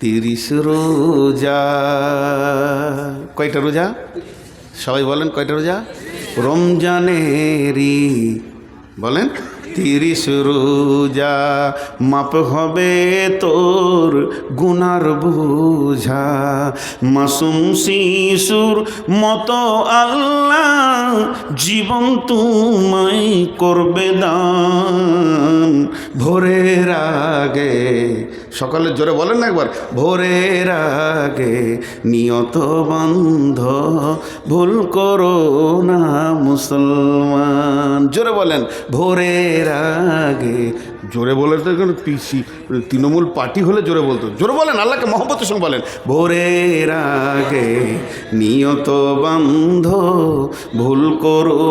30 রোজা। কয়টা রোজা? সবাই বলেন কয়টা রোজা? রমজানেরই বলেন 30 রোজা, মাপ হবে তোর গুনার বোঝা। মাসুম শিশুর মতো আল্লাহ জীবন তোমায় করবে দান। ভোরের আগে, সকালে জোরে বলেন না একবার, ভোরের আগে নিয়ত বন্ধ ভুল করো না মুসলমান। জোরে বলেন, ভোরের আগে। জোরে বলে তো এখানে পিসি তৃণমূল পার্টি হলে জোরে বলতো। জোরে বলেন, আল্লাহকে মহব্বতের সঙ্গে বলেন, ভোরের আগে নিয়ত বন্ধ ভুল করো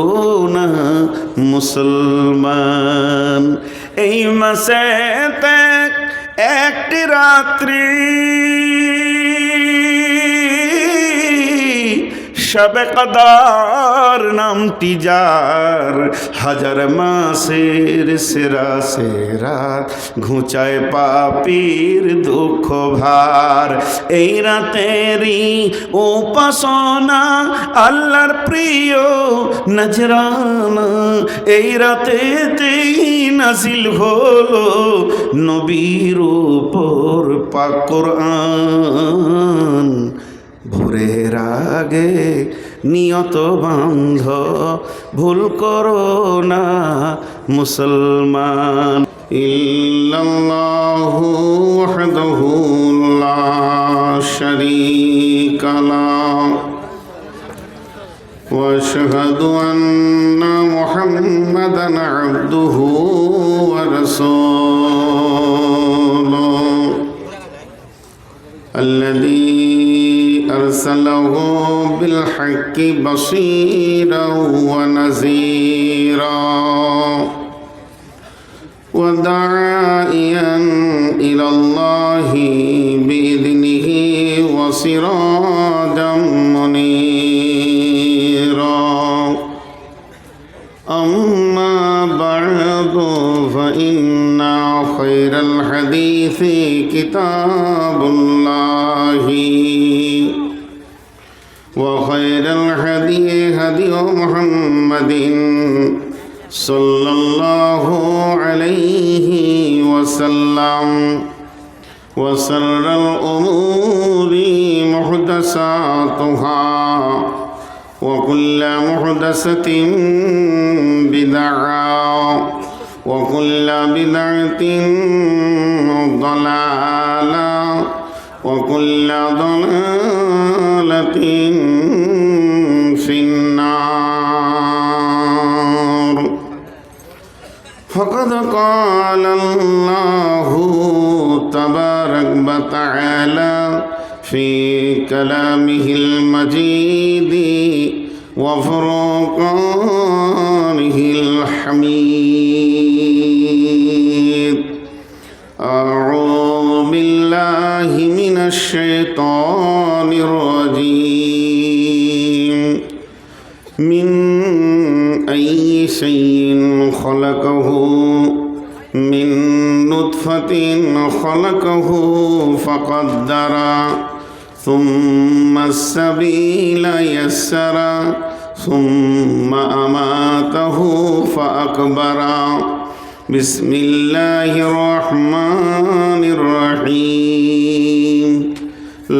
না মুসলমান। এই মাসেতে একটি রাত্রি শবে কদর নামটি যার, হাজার মাসের সেরা সেরাত ঘুচায় পাপীর দুঃখ ভার। এই রাতেরই উপাসনা আল্লাহর প্রিয় নজরানা। এই রাতেতেই নাজিল হলো নবীর উপর পাক কোরআন। ভোরের আগে নিয়ত বান্ধ ভুল করো না মুসলমান। ইল্লাল্লাহু ওয়াহদাহু লা শারীকা লাহু ওয়া আশহাদু আন্না মুহাম্মাদান আবদুহু ওয়া রাসূলুহু আল্লাযী أرسله بالحق بصيرا ونذيرا وداعيا إلى الله بإذنه وسراجا منيرا أما بعد فإن خير الحديث كتاب الله وخير الهدي هدي محمد صلى الله عليه وسلم وشر الأمور محدثاتها وكل محدثة بدعة وكل بدعة ضلالة وكل ضلالة في النار. فقد قال الله تبارك وتعالى في كلامه المجيد وفرقانه الحميد. أعوذ بالله من الشيطان الرجيم. من أي شيء خلقه من نطفة خلقه فقدر ثم السبيل يسر ثم أماته فأكبر. بسم الله الرحمن الرحيم.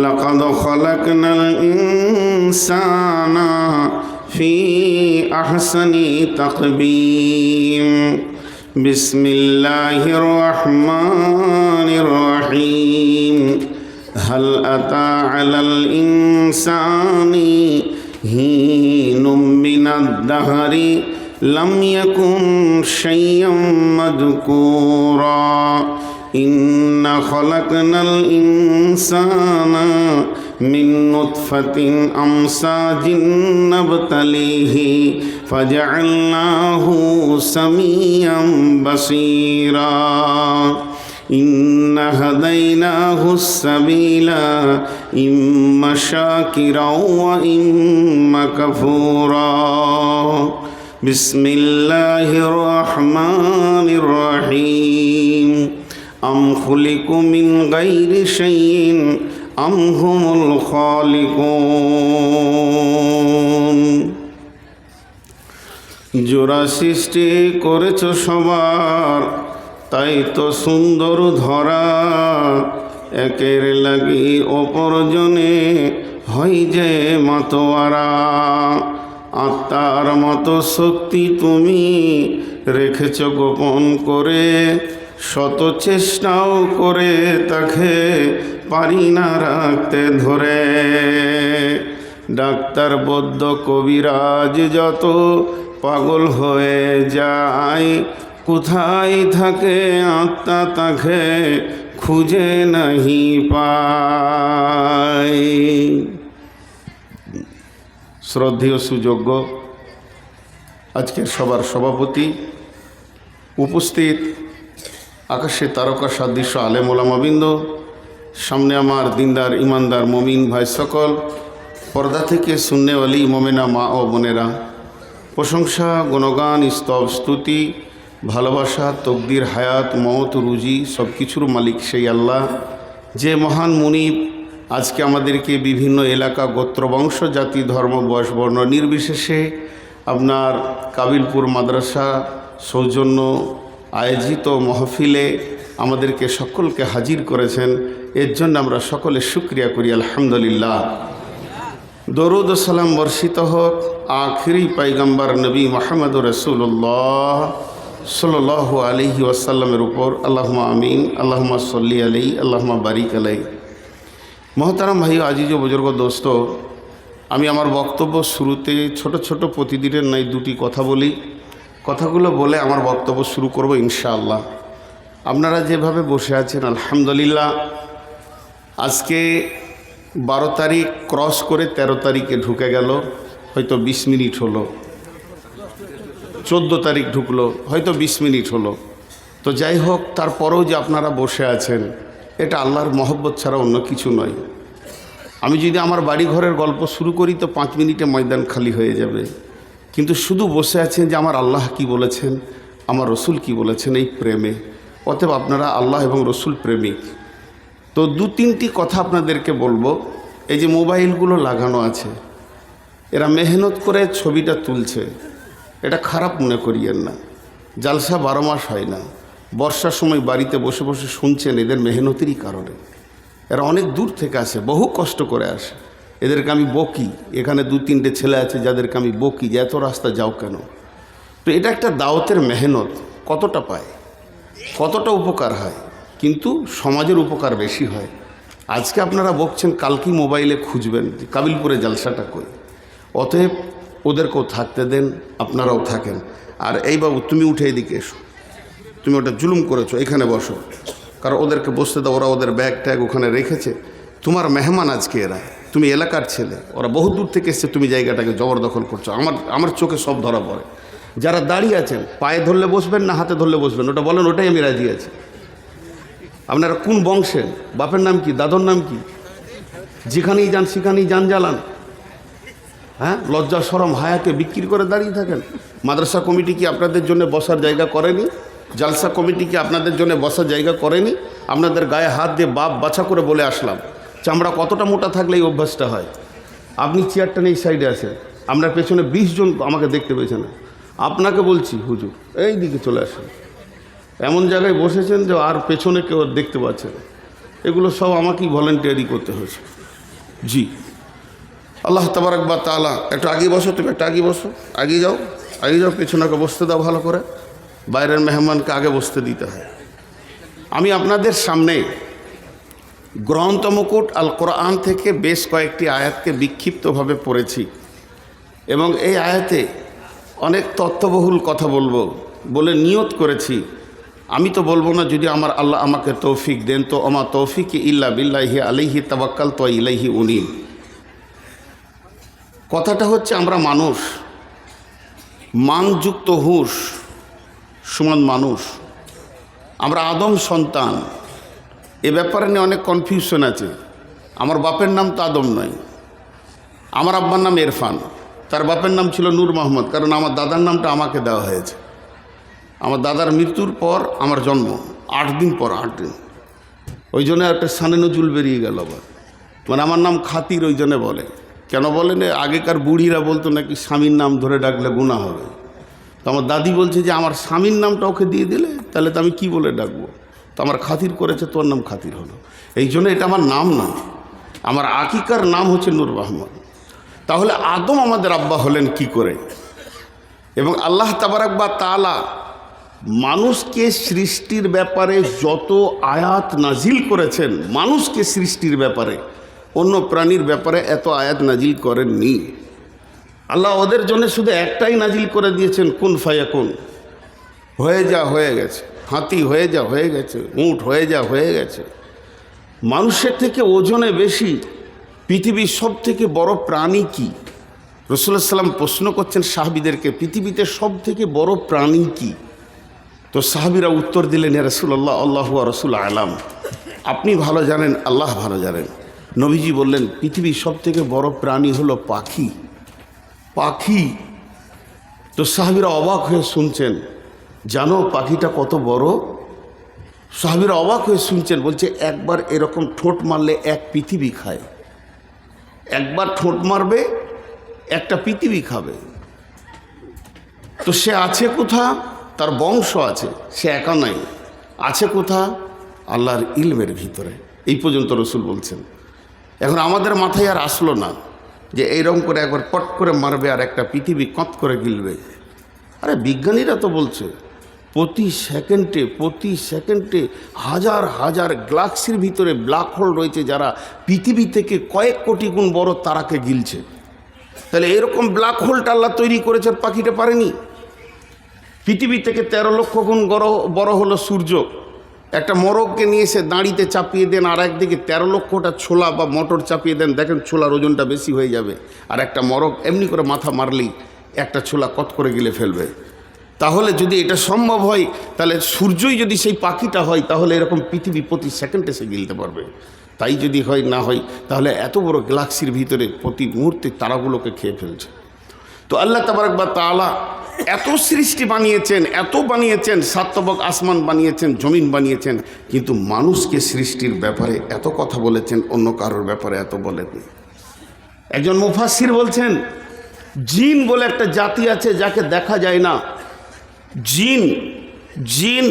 لقد خلقنا الإنسان في أحسن تقويم. بسم الله الرحمن الرحيم. هل أتى على الإنسان حين من الدهر لم يكن شيئا مذكورا. إنا خلقنا الإنسان من نطفة أمشاج نبتليه فجعلناه سميعا بصيرا. إنا هديناه السبيل إما شاكرا وإما كفورا. بسم الله الرحمن الرحيم. আম খুলিকু মিন গায়রি শাইইন আম হুমুল খালিকুন। জোড়া সৃষ্টি করেছ সবার, তাই তো সুন্দর ধরা। একের লাগি অপরজনে হয় যে মাতোয়ারা। আত্মার মতো শক্তি তুমি রেখেছ গোপন করে, শত চেষ্টাও করে তাকে পারি না রাখতে ধরে। ডাক্তার বৈদ্য কবিরাজ যত পাগল হয়ে যায়, কোথায় থাকে আত্মা তাকে খুঁজে নাহি পায়। শ্রদ্ধেয় সুযোগ্য আজকের সবার সভাপতি, উপস্থিত আকাশে তারকা সাদৃশ্য আলেম ওলামাবৃন্দ, সামনে আমার দিনদার ইমানদার মমিন ভাই সকল, পর্দা থেকে সুন্নেওয়ালি মোমেনা মা ও বোনেরা, প্রশংসা গুণগান স্তব স্তুতি ভালোবাসা তকদির হায়াত মওত রুজি সব কিছুর মালিক সেই আল্লাহ, যে মহান মুনিব আজকে আমাদেরকে বিভিন্ন এলাকা গোত্র বংশ জাতি ধর্ম বয়স বর্ণ নির্বিশেষে আপনার কাবিলপুর মাদ্রাসা সৌজন্য আয়োজিত মহফিলে আমাদেরকে সকলকে হাজির করেছেন। এর জন্য আমরা সকলে শুকরিয়া করি আলহামদুলিল্লাহ। দরুদ ও সালাম বর্ষিত হোক আখিরি পয়গম্বর নবী মুহাম্মদ রাসূলুল্লাহ সাল্লাল্লাহু আলাইহি ওয়াসাল্লামের উপর। আল্লাহুম্মা আমিন, আল্লাহুম্মা সাল্লি আলাইহি, আল্লাহুম্মা বারিক আলাইহি। মহতারাম ভাই আজিজ ও বুজুর্গ দোস্ত, আমি আমার বক্তব্য শুরুতে ছোট ছোট প্রতিদিনের নাই দুটি কথা বলি। কথাগুলো বলে আমার বক্তব্য শুরু করব ইনশাআল্লাহ। আপনারা যেভাবে বসে আছেন আলহামদুলিল্লাহ, আজকে 12 তারিখ ক্রস করে 13 তারিখে ঢুকে গেল, হয়তো 20 মিনিট হলো। 14 তারিখ ঢুকলো, হয়তো 20 মিনিট হলো। তো যাই হোক, তারপরেও যে আপনারা বসে আছেন, এটা আল্লাহর মহব্বত ছাড়া অন্য কিছু নয়। আমি যদি আমার বাড়ি ঘরের গল্প শুরু করি তো 5 মিনিটে ময়দান খালি হয়ে যাবে। কিন্তু শুধু বসে আছেন যে আমার আল্লাহ কি বলেছেন, আমার রসুল কি বলেছেন, এই প্রেমে। অতএব আপনারা আল্লাহ এবং রসুল প্রেমিক। তো 2-3টি কথা আপনাদেরকে বলবো। এই যে মোবাইলগুলো লাগানো আছে, এরা মেহনত করে ছবিটা তুলছে, এটা খারাপ মনে করিয়েন না। জালসা 12 মাস হয় না। বর্ষার সময় বাড়িতে বসে বসে শুনছেন, এদের মেহনতেরই কারণে। এরা অনেক দূর থেকে আসে, বহু কষ্ট করে আসে। এদেরকে আমি বকি, এখানে 2-3টে ছেলে আছে যাদেরকে আমি বকি যে এত রাস্তা যাও কেন। তো এটা একটা দাওয়াতের মেহনত, কতটা পায়, কতটা উপকার হয়, কিন্তু সমাজের উপকার বেশি হয়। আজকে আপনারা বকছেন, কালকেই মোবাইলে খুঁজবেন যে কাবিলপুরে জালসাটা কই। অতএব ওদেরকেও থাকতে দেন, আপনারাও থাকেন। আর এই বাবু, তুমি উঠে এদিকে এসো, তুমি ওটা জুলুম করেছো, এখানে বসো, কারণ ওদেরকে বসতে দাও। ওরা ওদের ব্যাগ ট্যাগ ওখানে রেখেছে, তোমার মেহমান আজকে এরা, তুমি এলাকার ছেলে, ওরা বহু দূর থেকে এসছে, তুমি জায়গাটাকে জবরদখল করছো। আমার চোখে সব ধরা পড়ে। যারা দাঁড়িয়ে আছেন, পায়ে ধরলে বসবেন না হাতে ধরলে বসবেন, ওটা বলেন, ওটাই আমি রাজি আছি। আপনারা কোন বংশের, বাপের নাম কি, দাদর নাম কি? যেখানেই যান সেখানেই যান জ্বালান। হ্যাঁ, লজ্জা শরম হায়াকে বিক্রি করে দাঁড়িয়ে থাকেন। মাদ্রাসা কমিটি কি আপনাদের জন্য বসার জায়গা করেনি? জালসা কমিটি কি আপনাদের জন্য বসার জায়গা করেনি? আপনাদের গায়ে হাত দিয়ে বাপ বাছা করে বলে আসলাম, চামড়া কতটা মোটা থাকলে এই অভ্যাসটা হয়। আপনি চেয়ারটা নিয়ে এই সাইডে আসেন, আপনার পেছনে 20 জন আমাকে দেখতে পেয়েছে না। আপনাকে বলছি হুজুর, এই দিকে চলে আসেন। এমন জায়গায় বসেছেন যে আর পেছনে কেউ দেখতে পাচ্ছে না। এগুলো সব আমাকেই ভলেন্টিয়ারি করতে হয়েছে। জি, আল্লাহ তাবারাক ওয়া তাআলা। একটু আগে বসো, তুমি একটু আগে বসো, আগে যাও, আগে যাও, পেছনেকে বসতে দাও ভালো করে। বাইরের মেহমানকে আগে বসতে দিতে হয়। আমি আপনাদের সামনে গ্রন্থ মুকুট আল কোরআন থেকে বেশ কয়েকটি আয়াতকে বিক্ষিপ্তভাবে পড়েছি এবং এই আয়াতে অনেক তথ্যবহুল কথা বলবো বলে নিয়ত করেছি। আমি তো বলবো না, যদি আমার আল্লাহ আমাকে তৌফিক দেন, তো আমা তৌফিক ইল্লা বিল্লাহি আলাইহি তাওয়াক্কালতু ওয়া ইলাইহি উনীব। কথাটা হচ্ছে, আমরা মানুষ, মানযুক্ত হুঁশ সমান মানুষ, আমরা আদম সন্তান। এ ব্যাপারে নিয়ে অনেক কনফিউশন আছে। আমার বাপের নাম তো আদম নয়, আমার আব্বার নাম ইরফান, তার বাপের নাম ছিল নূর মোহাম্মদ, কারণ আমার দাদার নামটা আমাকে দেওয়া হয়েছে। আমার দাদার মৃত্যুর পর আমার জন্ম, 8 দিন পর 8 দিন। ওই জন্য একটা সানে নজুল বেরিয়ে গেল আবার, মানে আমার নাম খাতির ওই জন্য বলে। কেন বলেন? আগেকার বুড়িরা বলতো নাকি স্বামীর নাম ধরে ডাকলে গুনাহ হবে। তো আমার দাদি বলছে যে আমার স্বামীর নামটা ওকে দিয়ে দিলে তাহলে তো আমি কি বলে ডাকবো, তো আমার খাতির করেছে, তোর নাম খাতির হলো। এই জন্য এটা আমার নাম না, আমার আকিকার নাম হচ্ছে নূর রহমান। তাহলে আদম আমাদের আব্বা হলেন কি করে? এবং আল্লাহ তাবারাক ওয়া তাআলা মানুষকে সৃষ্টির ব্যাপারে যত আয়াত নাজিল করেছেন, মানুষকে সৃষ্টির ব্যাপারে, অন্য প্রাণীর ব্যাপারে এত আয়াত নাজিল করেননি। আল্লাহ ওদের জন্য শুধু একটাই নাজিল করে দিয়েছেন, কুন ফায়াকুন, হয়ে যা হয়ে গেছে। হাতি হয়ে যা হয়ে গেছে, উট হয়ে যা হয়ে গেছে। মানুষের থেকে ওজনে বেশি পৃথিবীর সব থেকে বড় প্রাণী কি? রাসূলুল্লাহ সাল্লাম প্রশ্ন করছেন সাহাবীদেরকে, পৃথিবীতে সব থেকে বড় প্রাণী কি? তো সাহাবীরা উত্তর দিলেন, ইয়া রাসূলুল্লাহ আল্লাহু ওয়া রাসূলু আলাম, আপনি ভালো জানেন, আল্লাহ ভালো জানেন। নবীজি বললেন, পৃথিবীর সব থেকে বড় প্রাণী হলো পাখি। পাখি। তো সাহাবীরা অবাক হয়ে শুনছেন, জানো পাখিটা কত বড়? সাহাবীরা অবাক হয়ে শুনছেন, বলছে একবার এরকম ঠোঁট মারলে এক পৃথিবী খায়। একবার ঠোঁট মারবে একটা পৃথিবী খাবে। তো সে আছে কোথা? তার বংশ আছে, সে একা নাই। আছে কোথা? আল্লাহর ইলমের ভিতরে। এই পর্যন্ত রসুল বলছেন। এখন আমাদের মাথায় আর আসলো না যে এইরকম করে একবার পট করে মারবে আর একটা পৃথিবী কত করে গিলবে। আরে বিজ্ঞানীরা তো বলছে প্রতি সেকেন্ডে হাজার হাজার গ্যালাক্সির ভিতরে ব্ল্যাক হোল রয়েছে, যারা পৃথিবী থেকে কয়েক কোটি গুণ বড় তারাকে গিলছে। তাহলে এরকম ব্ল্যাক হোলটা আল্লাহ তৈরি করেছে, পাখিটা পারেনি। পৃথিবী থেকে 13 লক্ষ গুণ বড় হলো সূর্য। একটা মোরগকে নিয়ে এসে দাঁড়িতে চাপিয়ে দেন, আর একদিকে 13 লক্ষটা ছোলা বা মটর চাপিয়ে দেন, দেখেন ছোলার ওজনটা বেশি হয়ে যাবে। আর একটা মোরগ এমনি করে মাথা মারলেই একটা ছোলা কত করে গিলে ফেলবে। তাহলে যদি এটা সম্ভব হয়, তাহলে সূর্যই যদি সেই পাখিটা হয়, তাহলে এরকম পৃথিবী প্রতি সেকেন্ডে সে গিলতে পারবে। তাই যদি হয়, না হয়, তাহলে এত বড় গ্যালাক্সির ভিতরে প্রতি মুহূর্তে তারাগুলোকে খেয়ে ফেলছে। তো আল্লাহ তাবারক ওয়া তাআলা এত সৃষ্টি বানিয়েছেন, এত বানিয়েছেন, 7 তবক আসমান বানিয়েছেন, জমিন বানিয়েছেন, কিন্তু মানুষকে সৃষ্টির ব্যাপারে এত কথা বলেছেন, অন্য কারোর ব্যাপারে এত বলেননি। একজন মুফাসসির বলছেন, জিন বলে একটা জাতি আছে যাকে দেখা যায় না। জিন, জিন,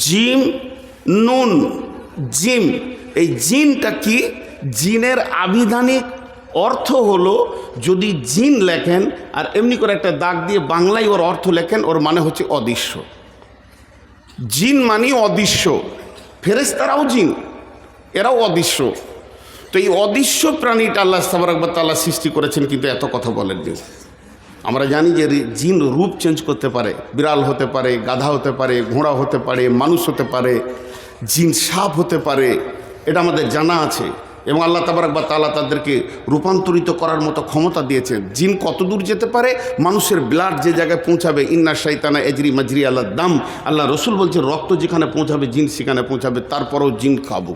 জিম, নুন, জিম। এই জিনটা কি? জিনের আবিধানিক অর্থ হলো, যদি জিন লেখেন আর এমনি করে একটা দাগ দিয়ে বাংলায় ওর অর্থ লেখেন, ওর মানে হচ্ছে অদৃশ্য। জিন মানে অদৃশ্য। ফেরেশতারাও জিন, এরাও অদৃশ্য। তো এই অদৃশ্য প্রাণীটা আল্লাহ তাবারক ওয়া তাআলা সৃষ্টি করেছেন, কিন্তু এত কথা বলেননি। আমরা জানি যে জিন রূপ চেঞ্জ করতে পারে, বিড়াল হতে পারে, গাধা হতে পারে, ঘোড়া হতে পারে, মানুষ হতে পারে, জিন সাপ হতে পারে, এটা আমাদের জানা আছে। এবং আল্লাহ তাবারক ওয়া তাআলা তাদেরকে রূপান্তরিত করার মতো ক্ষমতা দিয়েছেন। জিন কত দূর যেতে পারে? মানুষের ব্লাড যে জায়গায় পৌঁছাবে, ইন্না শাইতানা এজরি মাজরি আল্লাহ দাম, আল্লাহ রসুল বলছে রক্ত যেখানে পৌঁছাবে জিন সেখানে পৌঁছাবে। তারপরেও জিন কাবু,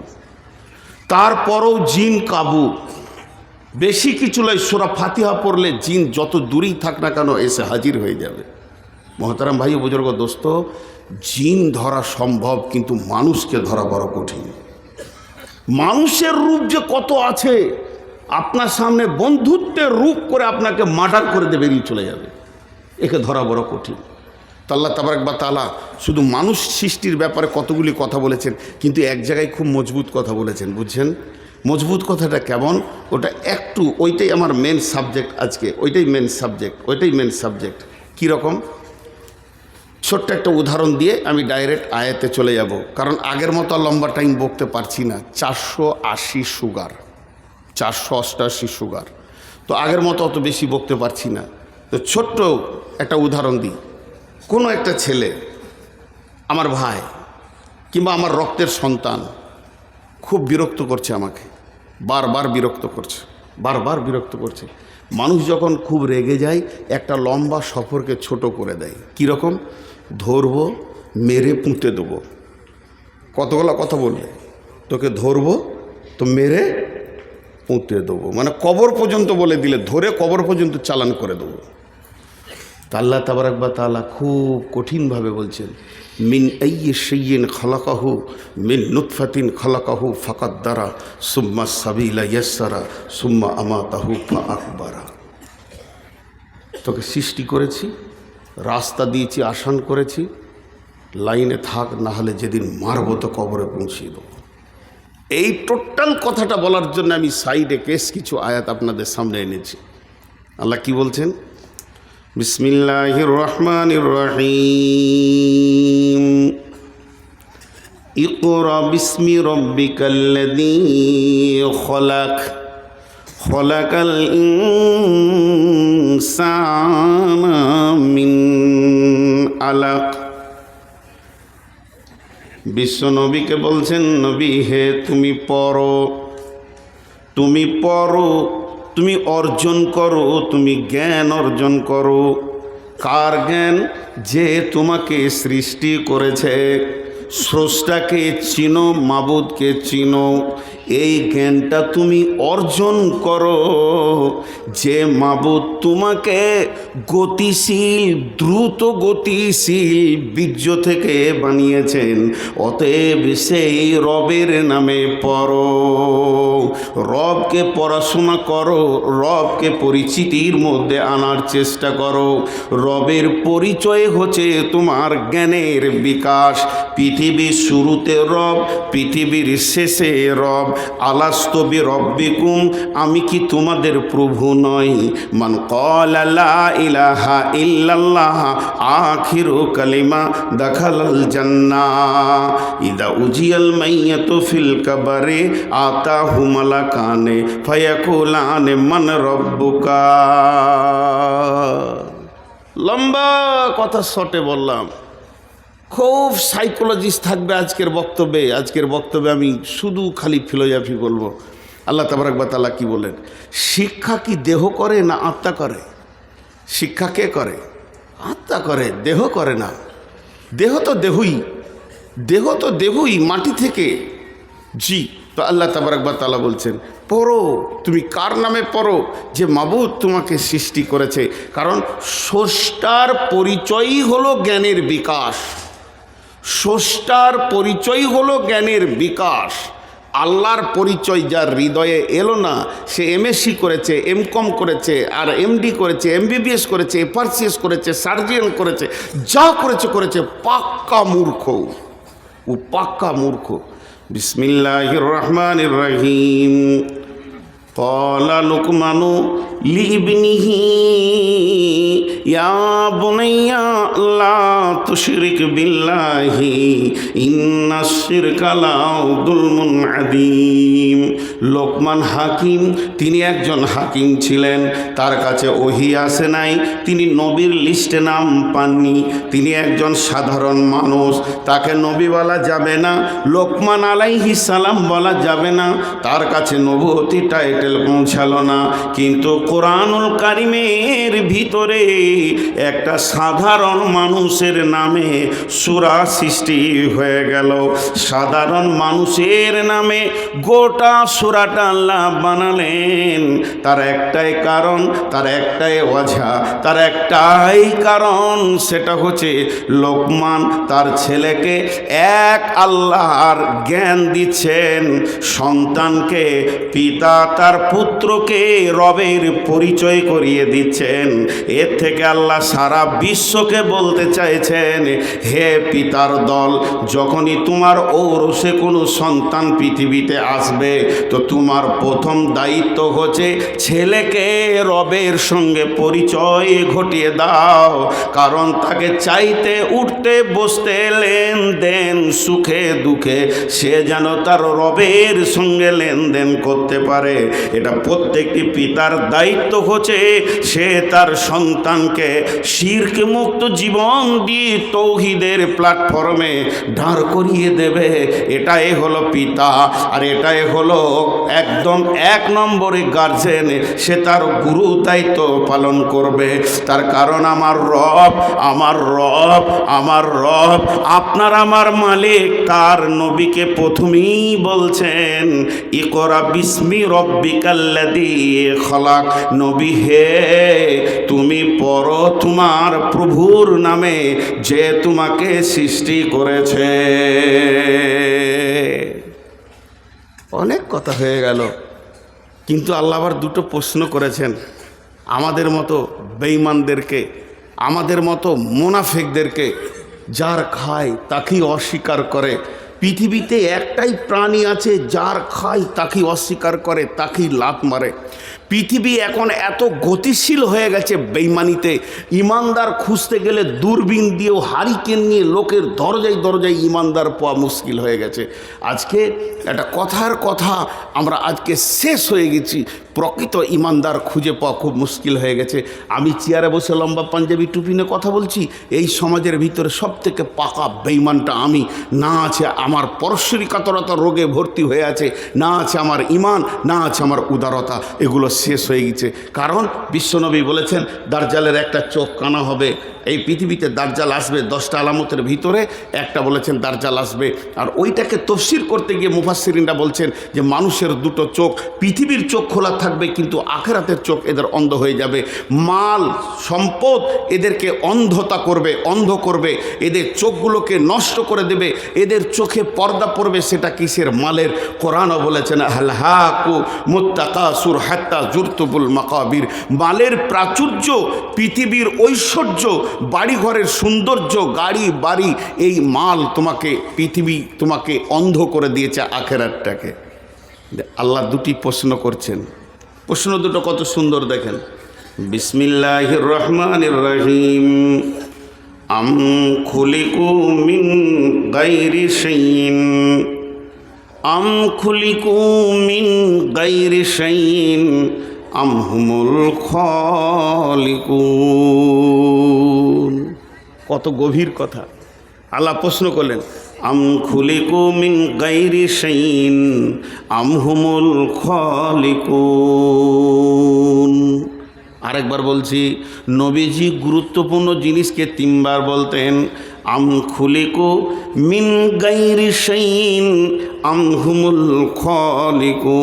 তারপরেও জিন কাবু। বেশি কিছু নয়, সূরা ফাতিহা পড়লে জিন যত দূরেই থাক না কেন এসে হাজির হয়ে যাবে। মহতারাম ভাই ও বুজুর্গ দোস্ত, জিন ধরা সম্ভব, কিন্তু মানুষকে ধরা বড় কঠিন। মানুষের রূপ যে কত আছে, আপনার সামনে বন্ধুত্বের রূপ করে আপনাকে মার্ডার করে দিয়ে বেরিয়ে চলে যাবে, একে ধরা বড় কঠিন। তো আল্লাহ তাবারক ওয়া তাআলা শুধু মানুষ সৃষ্টির ব্যাপারে কতগুলি কথা বলেছেন, কিন্তু এক জায়গায় খুব মজবুত কথা বলেছেন। বুঝছেন মজবুত কথাটা কেমন? ওটা একটু, ওইটাই আমার মেন সাবজেক্ট আজকে, ওইটাই মেন সাবজেক্ট। কীরকম? ছোট্ট একটা উদাহরণ দিয়ে আমি ডাইরেক্ট আয়াতে চলে যাব, কারণ আগের মতো লম্বা টাইম বকতে পারছি না। 480 সুগার, 488 সুগার, তো আগের মতো অত বেশি বকতে পারছি না। তো ছোট্ট একটা উদাহরণ দিই। কোনো একটা ছেলে, আমার ভাই কিংবা আমার রক্তের সন্তান, খুব বিরক্ত করছে আমাকে, বারবার বিরক্ত করছে। মানুষ যখন খুব রেগে যায়, একটা লম্বা সফরকে ছোট করে দেয়। কীরকম? ধরবো, মেরে পুঁতে দেবো। কতগুলো কথা বললে, তোকে ধরবো তো মেরে পুঁতে দেবো, মানে কবর পর্যন্ত বলে দিলে, ধরে কবর পর্যন্ত চালান করে দেবো। তা আল্লাহ তাবারাক ওয়া তাআলা খুব কঠিনভাবে বলছেন, মিন আইয়ি শাইইন খালাকাহু মিন নুতফাতিন খালাকাহু ফাকাদ্দারা সুম্মা সাবিলা ইয়াসসারা সুম্মা আমাতাহু ফাআকবারা। তোকে সৃষ্টি করেছি, রাস্তা দিয়েছি, আসান করেছি, লাইনে থাক, না হলে যেদিন মারব তো কবরে পৌঁছিয়ে দেবো। এই টোটাল কথাটা বলার জন্য আমি সাইডে কিছু আয়াত আপনাদের সামনে এনেছি। আল্লাহ কি বলছেন? বিসমিল্লাহির রহমানির রহিম। ইকরা বিসমি রাব্বিকাল্লাযী খলাক খলাকাল ইনসানা মিন আলাক। বিশ্ব নবীকে বলছেন, নবী হে তুমি পড়ো, তুমি পড়ো, তুমি অর্জন করো, তুমি জ্ঞান অর্জন করো। কার জ্ঞান? যে তোমাকে সৃষ্টি করেছে। স্রষ্টাকে চিনো, মাবুদকে চিনো, এই জ্ঞানটা তুমি অর্জন করো। যে মাবুদ তোমাকে গতিশীল, দ্রুত গতিশীল বীর্য থেকে বানিয়েছেন, অতএব সেই রবের নামে পড়ো, রবকে পড়াশোনা করো, রবকে পরিচিতির মধ্যে আনার চেষ্টা করো। রবের পরিচয় হচ্ছে তোমার জ্ঞানের বিকাশ। পৃথিবীর শুরুতে রব, পৃথিবীর শেষে রব। আলাস্তু বিরব্বিকুম, আমি কি তোমাদের প্রভু নই? মান ক্বালা লা ইলাহা ইল্লাল্লাহ আখিরু কালিমা দাখালাল জান্নাহ। ইদা উজিয়াল মাইয়াতু ফিল কবরে আতাহু মালাকানে ফায়াকুলানে মান রব্বুকা। লম্বা কথা শর্টে বললাম, খুব সাইকোলজিস্ট থাকবে আজকের বক্তব্যে। আজকের বক্তব্যে আমি শুধু খালি ফিলোজফি বলবো। আল্লাহ তাবারাক ওয়া তাআলা কি বলেন? শিক্ষা কি দেহ করে না আত্মা করে? শিক্ষা কে করে? আত্মা করে, দেহ করে না। দেহ তো দেহই, দেহ তো দেহই মাটি থেকে। জি, তো আল্লাহ তাবারাক ওয়া তাআলা বলছেন পড়ো। তুমি কার নামে পড়ো? যে মাবুদ তোমাকে সৃষ্টি করেছে। কারণ স্রষ্টার পরিচয়ই হলো জ্ঞানের বিকাশ। স্রষ্টার পরিচয় হলো জ্ঞানের বিকাশ। আল্লাহর পরিচয় যার হৃদয়ে এলো না, সে এমএসসি করেছে, এমকম করেছে, আর এমডি করেছে, এমবিবিএস করেছে, এফআরসিএস করেছে, সার্জিয়ান করেছে, যা করেছে করেছে, পাক্কা মূর্খ। ও পাক্কা মূর্খ। বিসমিল্লাহির রহমানির রহিম। ক্বালা লুকমানু লিইবনিহি ইয়া বুনাইয়া লা তুশরিক বিল্লাহি ইন্নাশ শিরকা লাযুলমুন আযীম। লোকমান হাকিম, তিনি একজন হাকিম ছিলেন। তার কাছে ওহী আসে নাই, তিনি নবীর লিস্টে নাম পাননি। তিনি একজন সাধারণ মানুষ, তাকে নবী বলা যাবে না, লোকমান আলাইহিস সালাম বলা যাবে না। তার কাছে নবুয়তি টাইটেল পৌঁছালো না। কিন্তু কোরআনুল কারিমের ভিতরে একটা সাধারণ মানুষের নামে সূরা সৃষ্টি হয়ে গেল। সাধারণ মানুষের নামে গোটা সূরাটা আল্লাহ বানালেন। তার একটাই কারণ, তার একটাই ওয়াজা, তার একটাই কারণ, সেটা হচ্ছে লোকমান তার ছেলেকে এক আল্লাহর জ্ঞান দিচ্ছেন। সন্তানকে পিতা তার পুত্রকে রবের পরিচয় করিয়ে দিচ্ছেন। এর থেকে আল্লাহ সারা বিশ্বকে বলতে চাইছেন, হে পিতার দল, যখনই তোমার ঔরসে কোনো সন্তান পৃথিবীতে আসবে, তো তোমার প্রথম দায়িত্ব হচ্ছে ছেলেকে রবের সঙ্গে পরিচয় ঘটিয়ে দাও। কারণ তাকে চাইতে, উঠতে, বসতে, লেনদেন, সুখে দুঃখে সে যেন তার রবের সঙ্গে লেনদেন করতে পারে। এটা প্রত্যেকটি পিতার দায়িত্ব হচ্ছে, সে তার সন্তানকে শিরক মুক্ত জীবন দিয়ে তৌহিদের প্ল্যাটফর্মে দাঁড় করিয়ে দেবে। এটাই হলো পিতা, আর এটাই হলো একদম এক নম্বরে গার্জেন। সে তার গুরু দায়িত্ব পালন করবে। তার কারণ আমার রব, আমার রব, আমার রব, আপনার আমার মালিক, তার নবীকে প্রথমেই বলছেন ইকরা বিসমি রব্বি রব্বিকাল্লাযী খলাক, নবী হে তুমি পড়ো তোমার প্রভুর নামে যে তোমাকে সৃষ্টি করেছে। অনেক কথা হয়ে গেল, কিন্তু আল্লাহ আবার দুটো প্রশ্ন করেছেন আমাদের মতো বেঈমানদেরকে, আমাদের মতো মুনাফিকদেরকে। যার খায় তাকেই অস্বীকার করে। পৃথিবীতে একটাই প্রাণী আছে যার খায় তাকেই অস্বীকার করে, তাকেই লাত মারে। পৃথিবী এখন এত গতিশীল হয়ে গেছে বেঈমানিতে, ইমানদার খুঁজতে গেলে দূরবীন দিয়েও হারিকেন নিয়ে লোকের দরজায় দরজায় ইমানদার পাওয়া মুশকিল হয়ে গেছে। আজকে একটা কথার কথা, আমরা আজকে শেষ হয়ে গেছি, প্রকৃত ইমানদার খুঁজে পাওয়া খুব মুশকিল হয়ে গেছে। আমি চেয়ারে বসে লম্বা পাঞ্জাবি টুপি নিয়ে কথা বলছি, এই সমাজের ভিতরে সব থেকে পাকা বেঈমানটা আমি। না আছে আমার পরশ্বরিকাতরতা রোগে ভর্তি হয়ে আছে, না আছে আমার ইমান, না আছে আমার উদারতা, এগুলো শেষ হয়ে গেছে। কারণ বিশ্বনবী বলেছেন দাজ্জালের একটা চোখ কানা হবে। এই পৃথিবীতে দাজ্জাল আসবে 10টা আলামতের ভিতরে একটা বলেছেন দাজ্জাল আসবে। আর ওইটাকে তফসির করতে গিয়ে মুফাসসিরিনরা বলছেন যে মানুষের দুটো চোখ, পৃথিবীর চোখ খোলা থাকবে কিন্তু আখিরাতের চোখ এদের অন্ধ হয়ে যাবে। মাল সম্পদ এদেরকে অন্ধতা করবে, অন্ধ করবে, এদের চোখগুলোকে নষ্ট করে দেবে, এদের চোখে পর্দা পড়বে। সেটা কিসের? মালের। কোরআনও বলেছেন আলহাকু মুত্তাকাসুর হাত্তা জুরতুমুল মাকাবির। মালের প্রাচুর্য, পৃথিবীর ঐশ্বর্য, বাড়িঘরের সৌন্দর্য, গাড়ি বাড়ি, এই মাল তোমাকে, পৃথিবী তোমাকে অন্ধ করে দিয়েছে আখিরাতটাকে। আল্লাহ দুটি প্রশ্ন করছেন, প্রশ্ন দুটো কত সুন্দর দেখেন। বিসমিল্লাহির রহমানির রহিম। আম খুলিকু মিন গায়রি শাইইন, আম খুলিকু মিন গায়রি শাইইন আম হুমুল খালিকুন। কত গভীর কথা। আল্লাহ প্রশ্ন করলেন আম খুলিকু মিন গায়রি শাইইন আম হুমুল খালিকুন। আরেকবার বলছি, নবীজি গুরুত্বপূর্ণ জিনিসকে 3 বার বলতেন। আম খুলিকু মিন গায়রি শাইইন আম হুমুল খালিকুন।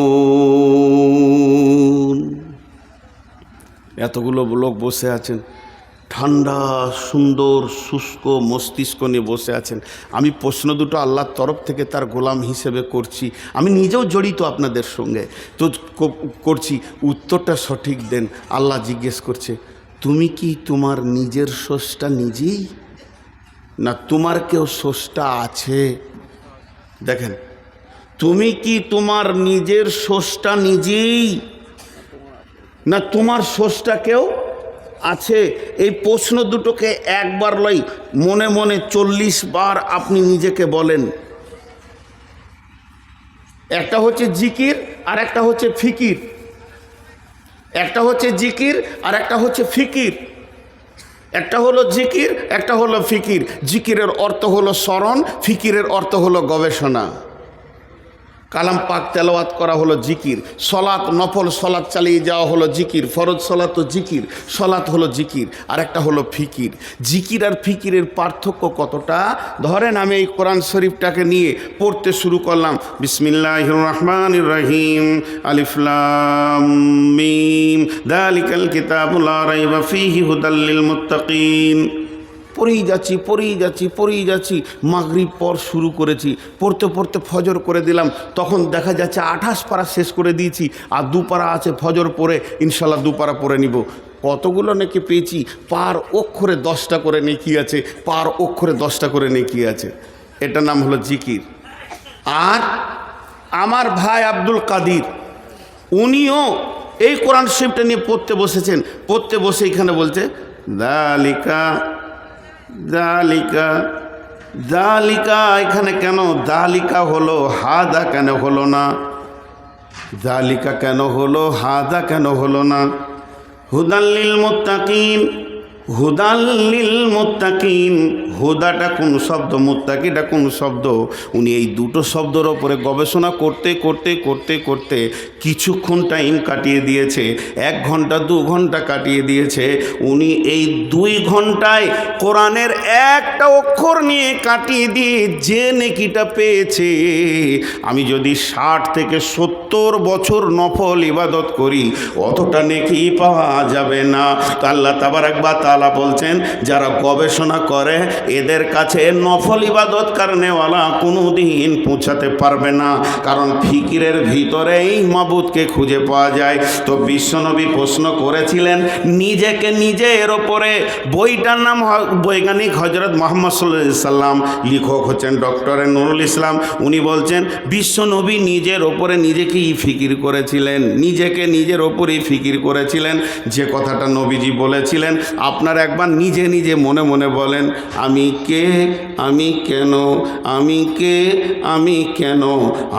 এতগুলো লোক বসে আছেন, ঠান্ডা সুন্দর শুষ্ক মস্তিষ্ক নিয়ে বসে আছেন। আমি প্রশ্ন দুটো আল্লাহর তরফ থেকে তার গোলাম হিসেবে করছি, আমি নিজেও জড়িত আপনাদের সঙ্গে তো করছি, উত্তরটা সঠিক দেন। আল্লাহ জিজ্ঞেস করছে, তুমি কি তোমার নিজের স্রষ্টা নিজেই, না তোমার কেউ স্রষ্টা আছে? দেখেন, তুমি কি তোমার নিজের স্রষ্টা নিজেই, না তোমার স্রষ্টা কেউ আছে? এই প্রশ্ন দুটোকে একবার লই, মনে মনে 40 বার আপনি নিজেকে বলেন। একটা হচ্ছে জিকির আর একটা হচ্ছে ফিকির, একটা হচ্ছে জিকির আর একটা হচ্ছে ফিকির। একটা হলো জিকির, একটা হলো ফিকির। জিকিরের অর্থ হলো স্মরণ, ফিকিরের অর্থ হলো গবেষণা। কালাম পাক তেলাওয়াত করা হলো জিকির, সলাত নফল সলাত চালিয়ে যাওয়া হলো জিকির, ফরজ সলাত তো জিকির, সলাত হলো জিকির, আর একটা হলো ফিকির। জিকির আর ফিকিরের পার্থক্য কতটা? ধরেন আমি এই কোরআন শরীফটাকে নিয়ে পড়তে শুরু করলাম, বিসমিল্লাহির রহমানির রহিম, আলিফ লাম মিম, যালিকাল কিতাবু লা রাইবা ফীহি হুদাল লিল মুত্তাকিন। পড়েই যাচ্ছি। মাগরিব পর শুরু করেছি, পড়তে পড়তে ফজর করে দিলাম। তখন দেখা যাচ্ছে 28 পারা শেষ করে দিয়েছি, আর 2 পারা আছে ফজর পড়ে, ইনশাল্লাহ 2 পারা পড়ে নিব। কতগুলো নেকি পেয়েছি? পার অক্ষরে 10টা করে নেকি আছে, পার অক্ষরে 10টা করে নেকি আছে। এটার নাম হলো জিকির। আর আমার ভাই আব্দুল কাদির, উনিও এই কোরআন শরীফটা নিয়ে পড়তে বসেছেন। পড়তে বসে এখানে বলছে দালিকা দালিকা দালিকা। এখানে কেন দালিকা হলো, হাদা কেন হলো না? দালিকা কেন হলো, হাদা কেন হলো না? হুদাল লিল মুত্তাকিন, হুদাল লিল মুত্তাকিন, হুদাটা কোন শব্দ, মুত্তাকিটা কোন শব্দ। উনি এই দুটো শব্দের ওপরে গবেষণা করতে করতে করতে করতে কিছুক্ষণ টাইম কাটিয়ে দিয়েছে, 1 ঘন্টা 2 ঘন্টা কাটিয়ে দিয়েছে। উনি এই 2 ঘন্টায় কোরআনের একটা অক্ষর নিয়ে কাটিয়ে দিয়ে যে নেকিটা পেয়েছে, আমি যদি 60 থেকে 70 বছর নফল ইবাদত করি অতটা নেকি পাওয়া যাবে না। তো আল্লাহ তাবারাক ওয়া তাআলা বলছেন, যারা গবেষণা করে এদের কাছে নফল ইবাদত করনেওয়ালা কোনো দিন পৌঁছাতে পারবে না, কারণ ফিকিরের ভিতরেই মাবুদকে খুঁজে পাওয়া যায়। তো বিশ্বনবী প্রশ্ন করেছিলেন নিজেকে নিজের ওপরে। বইটার নাম বৈজ্ঞানিক হজরত মোহাম্মদ সাল্লাল্লাহু আলাইহি সাল্লাম, লেখক হচ্ছেন ডক্টর নুরুল ইসলাম। উনি বলছেন বিশ্বনবী নিজের ওপরে নিজেকেই ফিকির করেছিলেন, নিজেকে নিজের ওপরেই ফিকির করেছিলেন। যে কথাটা নবীজি বলেছিলেন, আপনার একবার নিজে নিজে মনে মনে বলেন, আমি কে, আমি কেন, আমি কে, আমি কেন,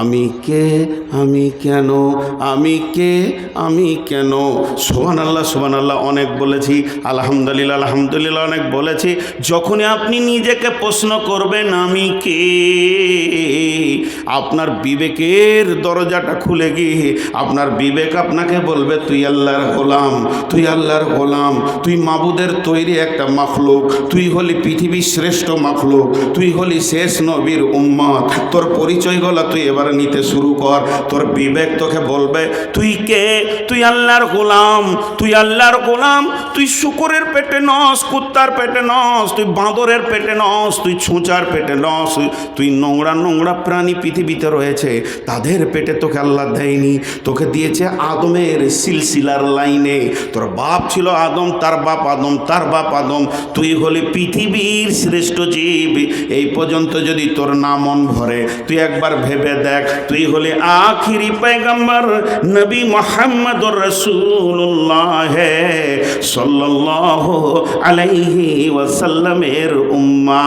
আমি কে, আমি কেন, আমি কে, আমি কেন। সুবহানাল্লাহ সুবহানাল্লাহ অনেক বলেছি, আলহামদুলিল্লাহ আলহামদুলিল্লাহ অনেক বলেছি। যখনই আপনি নিজেকে প্রশ্ন করবেন আমি কে, আপনার বিবেকের দরজাটা খুলে গিয়ে আপনার বিবেক আপনাকে বলবে তুই আল্লাহর গোলাম, তুই আল্লাহর গোলাম, তুই মাবুদের তৈরি একটা মাখলুক, তুই হলি পৃথিবীর শ্রেষ্ঠ মাখলুক, তুই হলি শেষ নবীর উম্মত। তোর পরিচয়গুলো তুই এবার নিতে শুরু কর। তোর বিবেক তোকে বলবে তুই কে, তুই আল্লাহর গোলাম, তুই আল্লাহর গোলাম, তুই শূকরের পেটে নস, কুত্তার পেটে নস, তুই বাঁদরের পেটে নস, তুই ছুঁচার পেটে নস, তুই নোংরা নোংরা প্রাণী পৃথিবীতে রয়েছে তাদের পেটে তোকে আল্লাহ দেয়নি, তোকে দিয়েছে আদমের সিলসিলার লাইনে। তোর বাপ ছিল আদম, তার বাপ আদম, তার বাপ আদম, তুই হলি পৃথিবীর শ্রেষ্ঠ জীব। এই পর্যন্ত যদি তোর না মন ভরে তুই একবার ভেবে দেখ, তুই হলি আখিরি পয়গম্বর নবী মুহাম্মদুর রাসূলুল্লাহ সাল্লাল্লাহু আলাইহি ওয়াসাল্লামের উম্মাহ।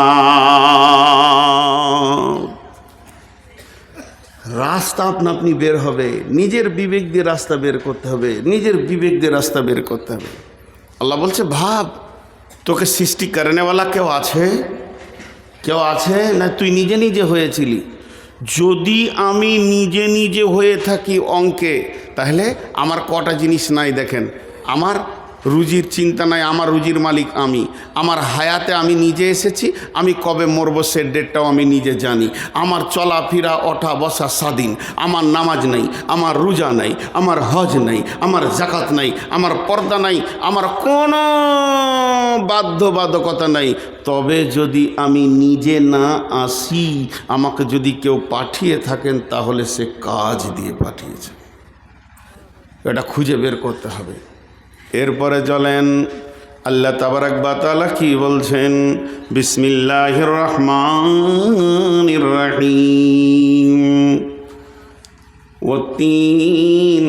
রাস্তা আপনা আপনি বের হবে, নিজের বিবেক দিয়ে রাস্তা বের করতে হবে, নিজের বিবেক দিয়ে রাস্তা বের করতে হবে। আল্লাহ বলছে ভাব, তোকে সৃষ্টি করেনেওয়ালা কেউ আছে, কেউ আছে না তুই নিজে নিজে হয়েছিলি? যদি আমি নিজে নিজে হয়ে থাকি অঙ্কে, তাহলে আমার কটা জিনিস নাই দেখেন। আমার রুজির চিন্তা নাই, আমার রুজির মালিক আমি, আমার হায়াতে আমি নিজে এসেছি, আমি কবে মরবো সে ডেটটাও আমি নিজে জানি, আমার চলাফেরা ওঠা বসা স্বাধীন, আমার নামাজ নাই, আমার রোজা নাই, আমার হজ নাই, আমার জাকাত নাই, আমার পর্দা নাই, আমার কোনো বাধ্যবাধকতা নাই। তবে যদি আমি নিজে না আসি, আমাকে যদি কেউ পাঠিয়ে থাকেন তাহলে সে কাজ দিয়ে পাঠিয়েছে, এটা খুঁজে বের করতে হবে। এরপরে চলেন আল্লাহ তাবারাক ওয়া তাআলা কি বলছেন, বিসমিল্লাহির রহমানির রহিম, ওয়াত্তিন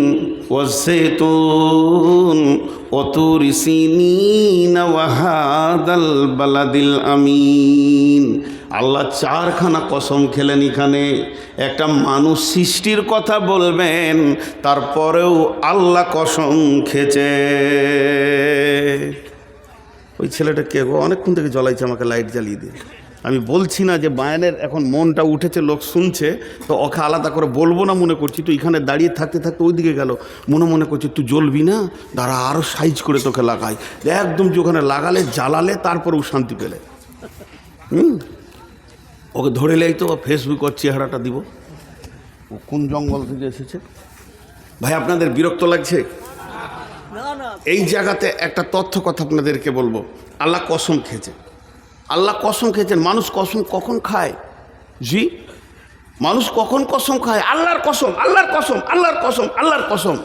ওয়াজ্জাইতুন ওয়াতুরি সিনিন ওয়া হাদাল বালাদিল আমিন। আল্লাহ 4খানা কসম খেলেন এখানে। একটা মানুষ সৃষ্টির কথা বলবেন, তারপরেও আল্লাহ কসম খেয়েছে। ওই ছেলেটা কে গো, অনেকক্ষণ থেকে জ্বলাইছে, আমাকে লাইট জ্বালিয়ে দিয়ে। আমি বলছি না যে বায়ানের এখন মনটা উঠেছে, লোক শুনছে, তো ওকে আলাদা করে বলবো না মনে করছি। তো এখানে দাঁড়িয়ে থাকতে থাকতে ওই দিকে গেল, মনে করছি তুই জ্বলবি না, দাঁড়া আরও সাইজ করে তোকে লাগাই। একদম যে ওখানে লাগালে জ্বালালে তারপরেও শান্তি পেলে। ওকে ধরে লেই তো ফেসবুক ওর চেহারাটা দিব। ও কোন জঙ্গল থেকে এসেছে ভাই, আপনাদের বিরক্ত লাগছে? এই জায়গাতে একটা তথ্য কথা আপনাদেরকে বলবো। আল্লাহ কসম খেয়েছে, আল্লাহ কসম খেয়েছেন। মানুষ কসম কখন খায়? জি, মানুষ কখন কসম খায়? আল্লাহর কসম, আল্লাহর কসম, আল্লাহর কসম, আল্লাহর কসম।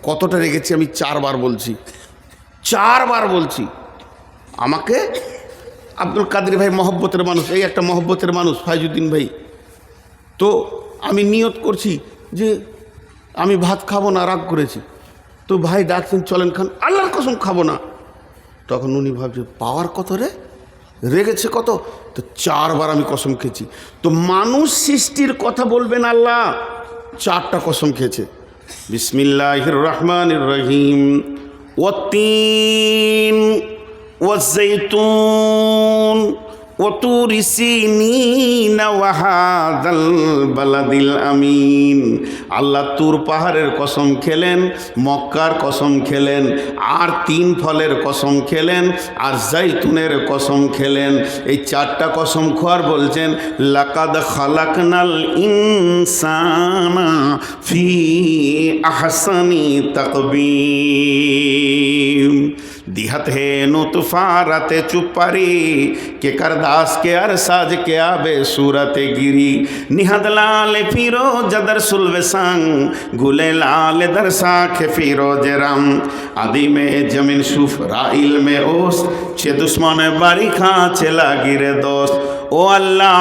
কতটা রেগেছি আমি 4 বার বলছি, 4 বার বলছি। আমাকে আব্দুল কাদের ভাই মহব্বতের মানুষ, এই একটা মহব্বতের মানুষ ফাইজুদ্দিন ভাই। তো আমি নিয়ত করছি যে আমি ভাত খাবো না, রাগ করেছি। তো ভাই ডাকছেন চলেন খান, আল্লাহর কসম খাবো না। তখন উনি ভাবছে পাওয়ার কত রে, রেগেছে কত। তো 4 বার আমি কসম খেয়েছি। তো মানুষ সৃষ্টির কথা বলবেন আল্লাহ 4টা কসম খেয়েছে। বিসমিল্লাহির রহমানির রহিম, ওয়াত্তিন ওয়াজ্জাইতুন وطور سينين وهذا البلد الأمين আল্লাহ তুর পাহাড়ের কসম খেলেন, মক্কার কসম খেলেন, আর 3 ফলের কসম খেলেন, আর জাইতুনের কসম খেলেন। এই 4টা কসম খোয়ার বলছেন লাকাদ খালাকনাল ইনসানা ফি আহসানি তাকবীম। दिहत है नुतफा राते चुपारी के करदास के अरसाज के आबे सूरत गिरी निहद लाल फिरो जदर सुल्वे संग गुले लाल दरसा के फिरो जरम आदि में जमीन सुफ राइल में ओस चे दुश्मन बारी खा चला गिरे दोस्त। ও আল্লাহ,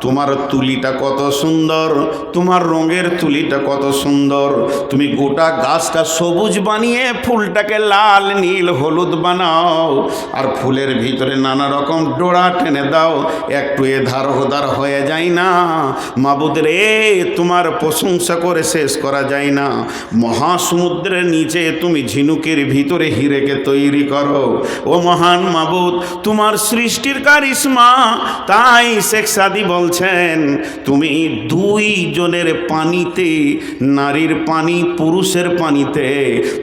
তোমার তুলিটা কত সুন্দর, তোমার রঙের তুলিটা কত সুন্দর। তুমি গোটা গাছটা সবুজ বানিয়ে ফুলটাকে লাল নীল হলুদ বানাও, আর ফুলের ভিতরে নানা রকম ডোরা টেনে দাও, একটু এধার ওধার হয়ে যায় না। মাবুদ রে, তোমার প্রশংসা করে শেষ করা যায় না। মহাসমুদ্রের নিচে তুমি ঝিনুকের ভিতরে হিরেকে তৈরি করো। ও মহান মাবুদ, তোমার সৃষ্টির কারিশমা। তাই শেখ সাদি বলছেন, তুমি 2 জনের পানিতে, নারীর পানি পুরুষের পানিতে,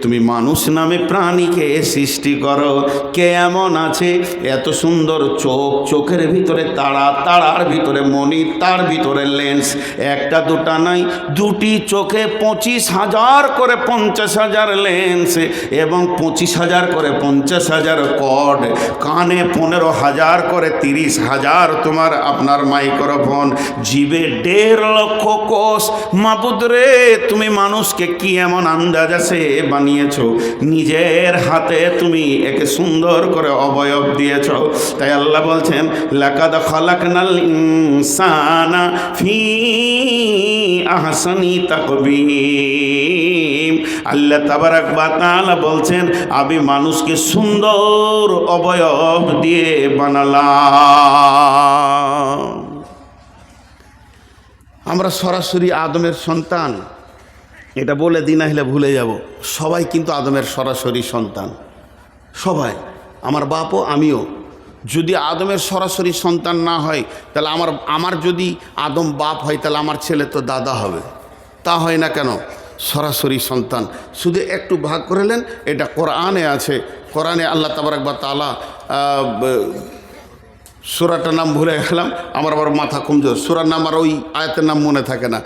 তুমি মানুষ নামে প্রাণীকে সৃষ্টি করো। কে এমন আছে এত সুন্দর চোখ, চোখের ভিতরে তারা, তারার ভিতরে মণি, তার ভিতরে লেন্স, একটা দুটা নাই, 2টি চোখে 25,000 করে 50,000 লেন্স এবং 25,000 করে 50,000 কর্ড, কানে 15,000 করে 30,000 তোমার আপনার মাইক্রোফোন, জিভে 1.5 লক্ষ কোষ। মাবুদ রে, তুমি মানুষকে কি এমন আন্দাজ আছে বানিয়েছো, নিজের হাতে তুমি একে সুন্দর করে অবয়ব দিয়েছো। তাই আল্লাহ বলছেন লাকাদ খালাকনাল ইনসানা ফি আহসানি তাকবীম। আল্লাহ তাবারাক ওয়া তাআলা বলছেন, আমি মানুষকে সুন্দর অবয়ব দিয়ে বানালাম। আমরা সরাসরি আদমের সন্তান, এটা বলে দিন হলে ভুলে যাব। সবাই কিন্তু আদমের সরাসরি সন্তান, সবাই, আমার বাপও আমিও। যদি আদমের সরাসরি সন্তান না হয়, তাহলে আমার যদি আদম বাপ হয়, তাহলে আমার ছেলে তো দাদা হবে। তা হয় না কেন? সরাসরি সন্তান। শুধু একটু ভাগ করলেন, এটা কোরআনে আছে। কোরআনে আল্লাহ তাবারাক ওয়া তাআলা, সূরাটার নাম ভুলে গেলাম, আমার আবার মাথা কমজোর, সূরার নাম আর ওই আয়াতের নাম মনে থাকে না।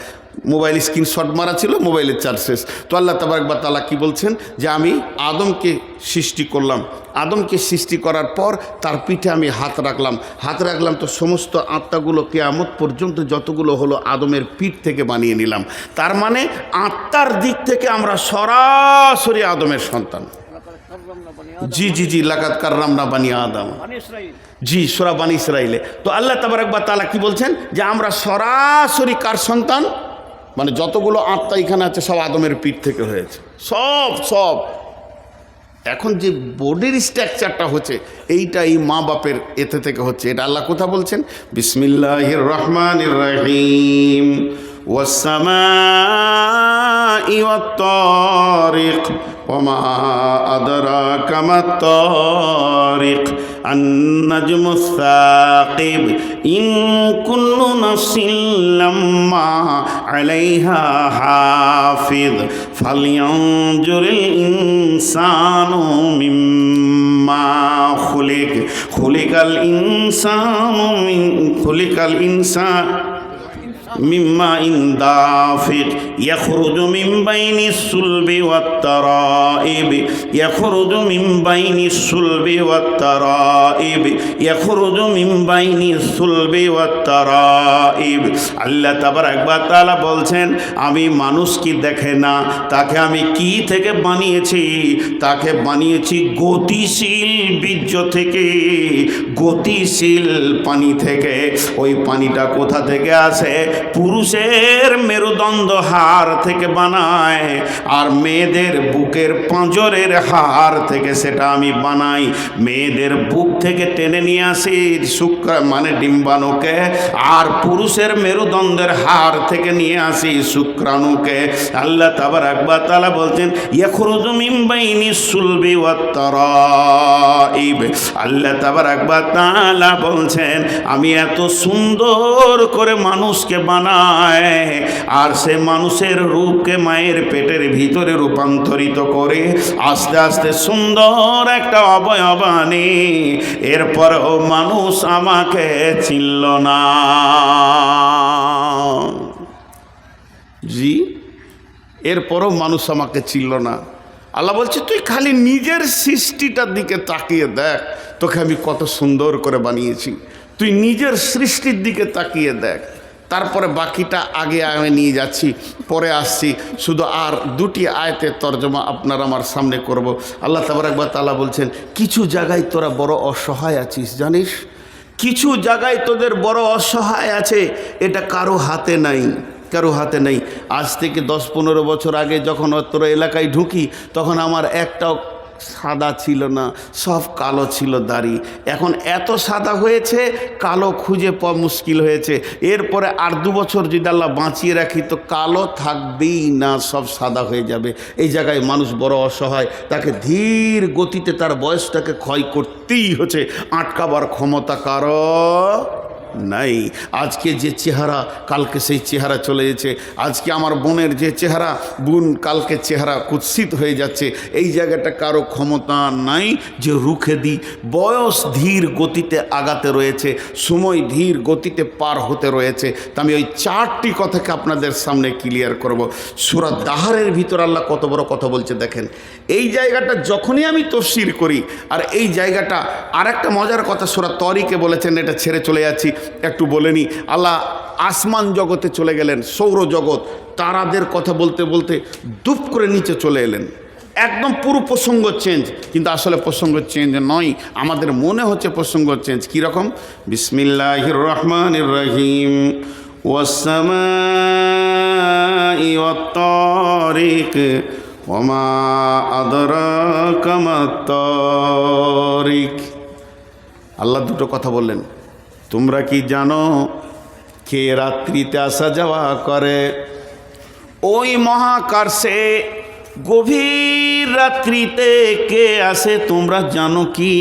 মোবাইল স্ক্রিনশট মারা ছিল, মোবাইলের চার্জ শেষ। তো আল্লাহ তাবারাক ওয়া তাআলা কি বলছেন, যে আমি আদমকে সৃষ্টি করলাম। আদমকে সৃষ্টি করার পর তার পিঠে আমি হাত রাখলাম, তো সমস্ত আত্মাগুলো কিয়ামত পর্যন্ত যতগুলো হলো আদমের পিঠ থেকে বানিয়ে নিলাম। তার মানে আত্মার দিক থেকে আমরা সরাসরি আদমের সন্তান। জি জি জি, লাকাদ কাররামনা বানি আদম, জি, সূরা বানি ইসরাইলে। তো আল্লাহ তাবারাক ওয়া তাআলা কি বলছেন, যে আমরা সরাসরি কার সন্তান, মানে যতগুলো আত্মা এখানে আছে সব আদমের পিঠ থেকে হয়েছে, সব। এখন যে বডির স্ট্রাকচারটা হচ্ছে, এইটা এই মা বাপের এতে থেকে হচ্ছে। এটা আল্লাহ কথা বলছেন, বিসমিল্লাহির রহমানির রহিম, ওয়াস-সামাই ওয়াত-তারিক ওমা আদরাকা মাত-তারিক আন-নাজমুস সাকিব ইন কুল্লু নাফসিন লাম্মা আলাইহা হাফিজ ফালইয়ানজুরিল ইনসানু মিম্মা খুলিকাল ইনসান মিম্মা ইন দাফিক ইয়াখরুজু মিন বাইনিস সুলবি ওয়াত তারাইব আল্লাহ তাবারাক ওয়া তাআলা বলছেন, আমি মানুষ কি দেখে না, তাকে আমি কি থেকে বানিয়েছি? তাকে বানিয়েছি গতিশীল বীর্য থেকে, গতিশীল পানি থেকে। ওই পানিটা কোথা থেকে আসে? পুরুষের মেরুদণ্ড হাড় থেকে বানায়, আর মেয়েদের বুকের পাঁজরের হাড় থেকে সেটা আমি বানাই। মেয়েদের বুক থেকে টেনে নিয়ে আসি শুক্র মানে ডিম্বাণুকে, আর পুরুষের মেরুদণ্ডের হাড় থেকে নিয়ে আসি শুক্রাণুকে। আল্লাহ তাবারাক ওয়া তাআলা বলছেন ইয়াখরুজু মিন বাইনি সুলবি ওয়াত তারাইব। আল্লাহ তাবারাক ওয়া তাআলা বলছেন আমি এত সুন্দর করে মানুষকে বানাই, আর সে মানুষের রূপকে মায়ের পেটের ভিতরে রূপান্তরিত করে আস্তে আস্তে সুন্দর একটা অবয়ব আনি। এরপরেও মানুষ আমাকে চিনল না। জি, এরপরও মানুষ আমাকে চিনল না। আল্লাহ বলছে তুই খালি নিজের সৃষ্টিটার দিকে তাকিয়ে দেখ, তোকে আমি কত সুন্দর করে বানিয়েছি। তুই নিজের সৃষ্টির দিকে তাকিয়ে দেখ, তারপরে বাকিটা আগে আমি নিয়ে যাচ্ছি, পরে আসছি। শুধু আর দুটি আয়াতের তর্জমা আপনার আমার সামনে করব। আল্লাহ তাবারাক ওয়া তাআলা বলছেন কিছু জায়গায় তোরা বড় অসহায় আছিস জানিস, কিছু জায়গায় তোদের বড় অসহায় আছে, এটা কারো হাতে নাই, কারো হাতে নেই। আজ থেকে 10-15 বছর আগে যখন অত্র এলাকায় ঢুকি তখন আমার একটাও সাদা ছিল না, সব কালো ছিল দাড়ি। এখন এত সাদা হয়েছে কালো খুঁজে পাওয়া মুশকিল হয়েছে। এরপরে আর 2 বছর যদি আল্লাহ বাঁচিয়ে রাখি তো কালো থাকবেই না, সব সাদা হয়ে যাবে। এই জায়গায় মানুষ বড় অসহায়, তাকে ধীর গতিতে তার বয়সটাকে ক্ষয় করতেই হচ্ছে, আটকাবার ক্ষমতা কারো নাই। আজকে যে চেহারা কালকে সেই চেহারা চলে যাচ্ছে, আজকে আমার বোনের যে চেহারা বোন কালকে চেহারা কুৎসিত হয়ে যাচ্ছে। এই জায়গাটা কারো ক্ষমতা নাই যে রুখে দিই। বয়স ধীর গতিতে আগাতে রয়েছে, সময় ধীর গতিতে পার হতে রয়েছে। তা আমি ওই 4টি কথাকে আপনাদের সামনে ক্লিয়ার করব। সূরা দাহারের ভিতর আল্লাহ কত বড় কথা বলছে দেখেন। এই জায়গাটা যখনই আমি তাফসীর করি, আর এই জায়গাটা আর একটা মজার কথা সূরা তরিকে বলেছেন, এটা ছেড়ে চলে যাচ্ছি একটু বলে নি। আল্লাহ আসমান জগতে চলে গেলেন, সৌরজগৎ তারাদের কথা বলতে বলতে দুপ করে নিচে চলে এলেন। একদম পুরো প্রসঙ্গ চেঞ্জ, কিন্তু আসলে প্রসঙ্গ চেঞ্জ নয়, আমাদের মনে হচ্ছে প্রসঙ্গ চেঞ্জ। কীরকম? বিসমিল্লাহির রহমানির রহিম ওয়াস-সামাই ওয়াত-তারিক ওমা আদরাকা মাত-তারিক। আল্লাহ দুটো কথা বললেন। তোমরা কি জানো কে রাত্রিতে আসা যাওয়া করে? ওই মহাকাশে গভীর রাত্রিতে কে আসে তোমরা জানো কি?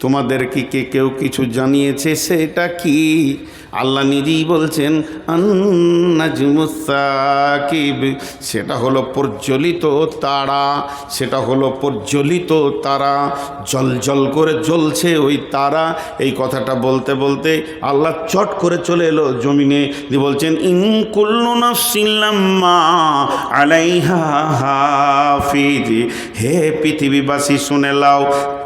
তোমাদেরকে কে কেউ কিছু জানিয়েছে সেটা কি? আল্লাহ নিজেই বলছেন আন-নাজমুস সাকিব, সেটা হলো প্রজ্বলিত তারা, সেটা হলো প্রজ্বলিত তারা, জলজল করে জ্বলছে ওই তারা। এই কথাটা বলতে বলতে আল্লাহ চট করে চলে এলো জমিনে, দিয়ে বলছেন ইন কুল্লু নাফসিন লাম্মা আলাইহা হাফিজ। হে পৃথিবীবাসী শুনে লাও,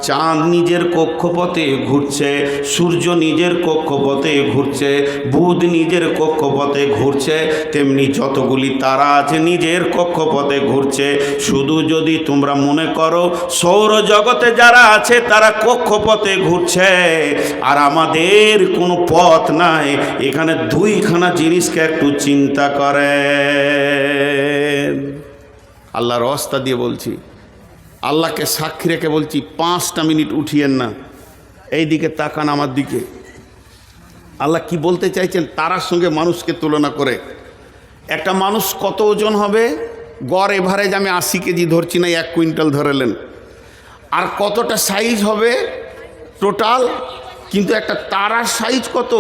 চাঁদ নিজের কক্ষপথে ঘুরছে, সূর্য নিজের কক্ষপথে ঘুরছে, বুধ নিজের কক্ষপথে ঘুরছে, তেমনি যতগুলি তারা আছে নিজের কক্ষপথে ঘুরছে। শুধু যদি তোমরা মনে করো সৌরজগতে যারা আছে তারা কক্ষপথে ঘুরছে আর আমাদের কোনো পথ নাই, এখানে 2খানা জিনিসকে একটু চিন্তা করে। আল্লাহর রাস্তা দিয়ে বলছি, আল্লাহকে সাক্ষী রেখে বলছি, 5টা মিনিট উঠিয়েন না, এই দিকে তাকান আমার দিকে। আল্লাহ কি বলতে চাইছেন তারার সঙ্গে মানুষকে তুলনা করে? একটা মানুষ কত ওজন হবে? গড় এভারেজ আমি 80 কেজি ধরছি না, 1 কুইন্টাল ধরেলেন। আর কতটা সাইজ হবে টোটাল? কিন্তু একটা তারার সাইজ কত?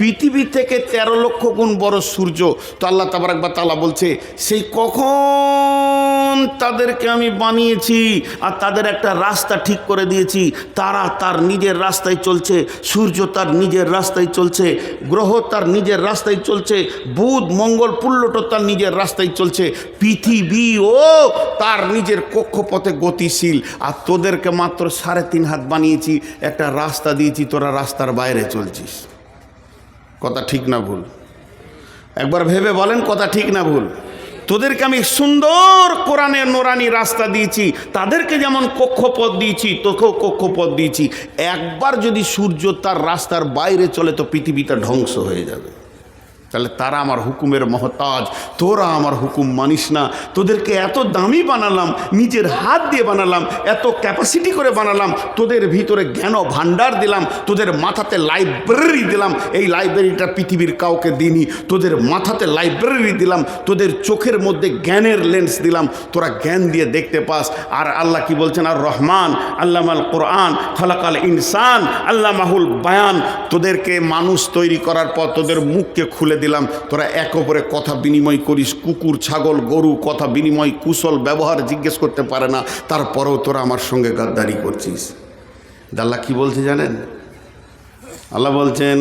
পৃথিবী থেকে 13 লক্ষ গুণ বড় সূর্য। তো আল্লাহ তাবারাক ওয়া তাআলা বলছে সেই কখন তাদেরকে আমি বানিয়েছি আর তাদের একটা রাস্তা ঠিক করে দিয়েছি। তারা তার নিজের রাস্তায় চলছে, সূর্য তার নিজের রাস্তায় চলছে, গ্রহ তার নিজের রাস্তায় চলছে, বুধ মঙ্গল প্লুটো তার নিজের রাস্তায় চলছে, পৃথিবীও তার নিজের কক্ষপথে গতিশীল। আর তোদেরকে মাত্র 3.5 হাত বানিয়েছি, একটা রাস্তা দিয়েছি, তোরা রাস্তার বাইরে চলছিস। কথা ঠিক না ভুল? একবার ভেবে বলেন কথা ঠিক না ভুল? তোদেরকে আমি সুন্দর কোরআনের নোরানি রাস্তা দিয়েছি, তাদেরকে যেমন কক্ষপথ দিয়েছি তোকেও কক্ষপথ দিয়েছি। একবার যদি সূর্য তার রাস্তার বাইরে চলে তো পৃথিবীটা ধ্বংস হয়ে যাবে। তাহলে তারা আমার হুকুমের মহতাজ, তোরা আমার হুকুম মানিস না। তোদেরকে এত দামি বানালাম, নিজের হাত দিয়ে বানালাম, এত ক্যাপাসিটি করে বানালাম, তোদের ভিতরে জ্ঞান ভাণ্ডার দিলাম, তোদের মাথাতে লাইব্রেরি দিলাম, এই লাইব্রেরিটা পৃথিবীর কাউকে দিইনি। তোদের মাথাতে লাইব্রেরি দিলাম, তোদের চোখের মধ্যে জ্ঞানের লেন্স দিলাম, তোরা জ্ঞান দিয়ে দেখতে পাস। আর আল্লাহ কি বলছেন? আর রহমান আল্লামাল কোরআন খালাকাল ইনসান আল্লামাহুল বায়ান। তোদেরকে মানুষ তৈরি করার পর তোদের মুখকে খুলে দিলাম, তোরা এক অপরে কথা বিনিময় করিস, কুকুর ছাগল গরু কথা বিনিময় কুশল ব্যবহার জিজ্ঞেস করতে পারে না, তারপরেও তোরা আমার সঙ্গে গাদ্দারি করছিস। আল্লাহ কি বলছে জানেন? আল্লাহ বলছেন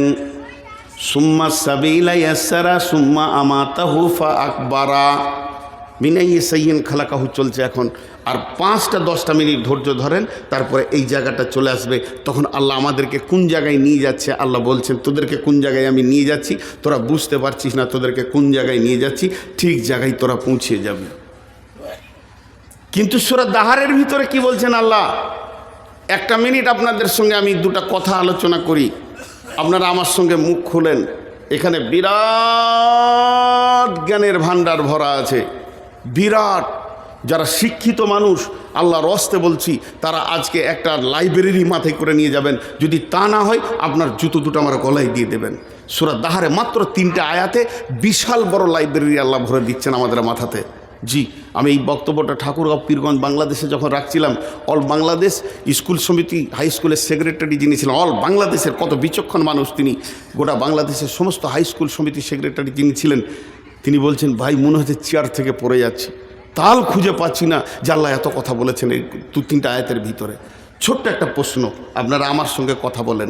সুম্মা সাবিলা ইয়াসসারা সুম্মা আমাতাহু ফা আকবারা বিনাই সাইয়িন খালাকাহু চলছে এখন। আর 5-10 মিনিট ধৈর্য ধরেন, তারপরে এই জায়গাটা চলে আসবে। তখন আল্লাহ আমাদেরকে কোন জায়গায় নিয়ে যাচ্ছে, আল্লাহ বলছেন তোদেরকে কোন জায়গায় আমি নিয়ে যাচ্ছি, তোরা বুঝতে পারছিস না তোদেরকে কোন জায়গায় নিয়ে যাচ্ছি, ঠিক জায়গায় তোরা পৌঁছে যাবে। কিন্তু সূরা দাহারের ভিতরে কি বলছেন আল্লাহ? 1 মিনিট আপনাদের সঙ্গে আমি 2টা কথা আলোচনা করি, আপনারা আমার সঙ্গে মুখ খুলেন। এখানে বিরাট জ্ঞানের ভাণ্ডার ভরা আছে, বিরাট। যারা শিক্ষিত মানুষ, আল্লাহর রস্তে বলছি, তারা আজকে একটা লাইব্রেরি মাথায় করে নিয়ে যাবেন। যদি তা না হয় আপনার জুতো দুটো আমার গলায় দিয়ে দেবেন। সূরা দাহারে মাত্র 3টে আয়াতে বিশাল বড় লাইব্রেরি আল্লাহ ভরে দিচ্ছেন আমাদের মাথাতে। জি, আমি এই বক্তব্যটা ঠাকুরগাঁও পীরগঞ্জ বাংলাদেশে যখন রাখছিলাম, অল বাংলাদেশ স্কুল সমিতি হাই স্কুলের সেক্রেটারি যিনি ছিলেন, অল বাংলাদেশের কত বিচক্ষণ মানুষ তিনি, গোটা বাংলাদেশের সমস্ত হাই স্কুল সমিতির সেক্রেটারি যিনি ছিলেন, তিনি বলছেন ভাই মনে হচ্ছে চেয়ার থেকে পড়ে যাচ্ছি, তাল খুঁজে পাচ্ছি না যে আল্লাহ এত কথা বলেছেন এই 2-3টা আয়াতের ভিতরে। ছোট্ট একটা প্রশ্ন, আপনারা আমার সঙ্গে কথা বলেন।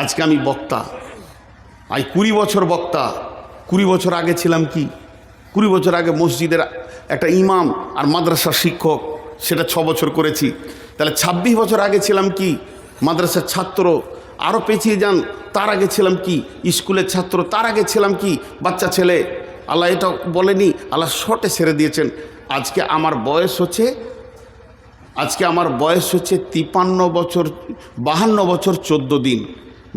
আজকে আমি বক্তা, 20 বছর বক্তা। 20 বছর আগে ছিলাম কি? 20 বছর আগে মসজিদের একটা ইমাম আর মাদ্রাসার শিক্ষক, সেটা 6 বছর করেছি। তাহলে 26 বছর আগে ছিলাম কি? মাদ্রাসার ছাত্র। আরও পেছিয়ে যান, তার আগে ছিলাম কি? স্কুলের ছাত্র। তার আগে ছিলাম কি? বাচ্চা ছেলে। আল্লাহ এটা বলেনি, আল্লাহ শর্টে ছেড়ে দিয়েছেন। আজকে আমার বয়স হচ্ছে 53 বছর 52 বছর 14 দিন,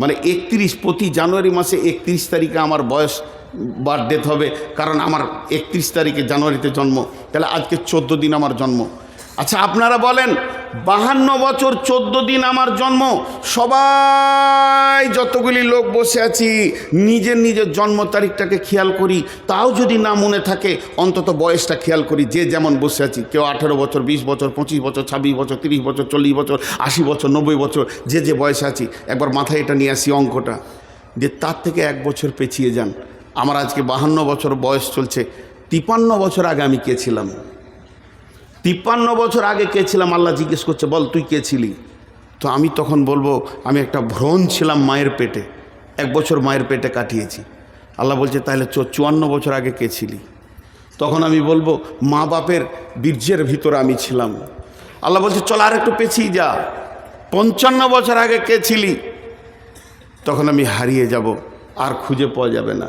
মানে 31 প্রতি জানুয়ারি মাসে 31 তারিখে আমার বয়স বার্থডেথ হবে, কারণ আমার 31 তারিখে জানুয়ারিতে জন্ম। তাহলে আজকে 14 দিন আমার জন্ম। আচ্ছা আপনারা বলেন, 52 বছর 14 দিন আমার জন্ম, সবাই যতগুলি লোক বসে আছি নিজের নিজের জন্ম তারিখটাকে খেয়াল করি, তাও যদি না মনে থাকে অন্তত বয়সটা খেয়াল করি। যে যেমন বসে আছি, কেউ 18 বছর, 20 বছর, 25 বছর, 26 বছর, 30 বছর, 40 বছর, 80 বছর, 90 বছর, যে যে বয়সে আছি একবার মাথায় এটা নিয়ে আসি অঙ্কটা, যে তার থেকে 1 বছর পেছিয়ে যান। আমার আজকে 52 বছর বয়স চলছে। 53 বছর আগে আমি কে ছিলাম? 53 বছর আগে কে ছিলাম? আল্লাহ জিজ্ঞেস করছে, বল তুই কে ছিলি? তো আমি তখন বলবো আমি একটা ভ্রণ ছিলাম মায়ের পেটে, 1 বছর মায়ের পেটে কাটিয়েছি। আল্লাহ বলছে তাহলে 54 বছর আগে কে ছিলি? তখন আমি বলবো মা বাপের বীর্যের ভিতরে আমি ছিলাম। আল্লাহ বলছে চল আর একটু পেছিয়ে যা, 55 বছর আগে কে ছিলি? তখন আমি হারিয়ে যাব, আর খুঁজে পাওয়া যাবে না।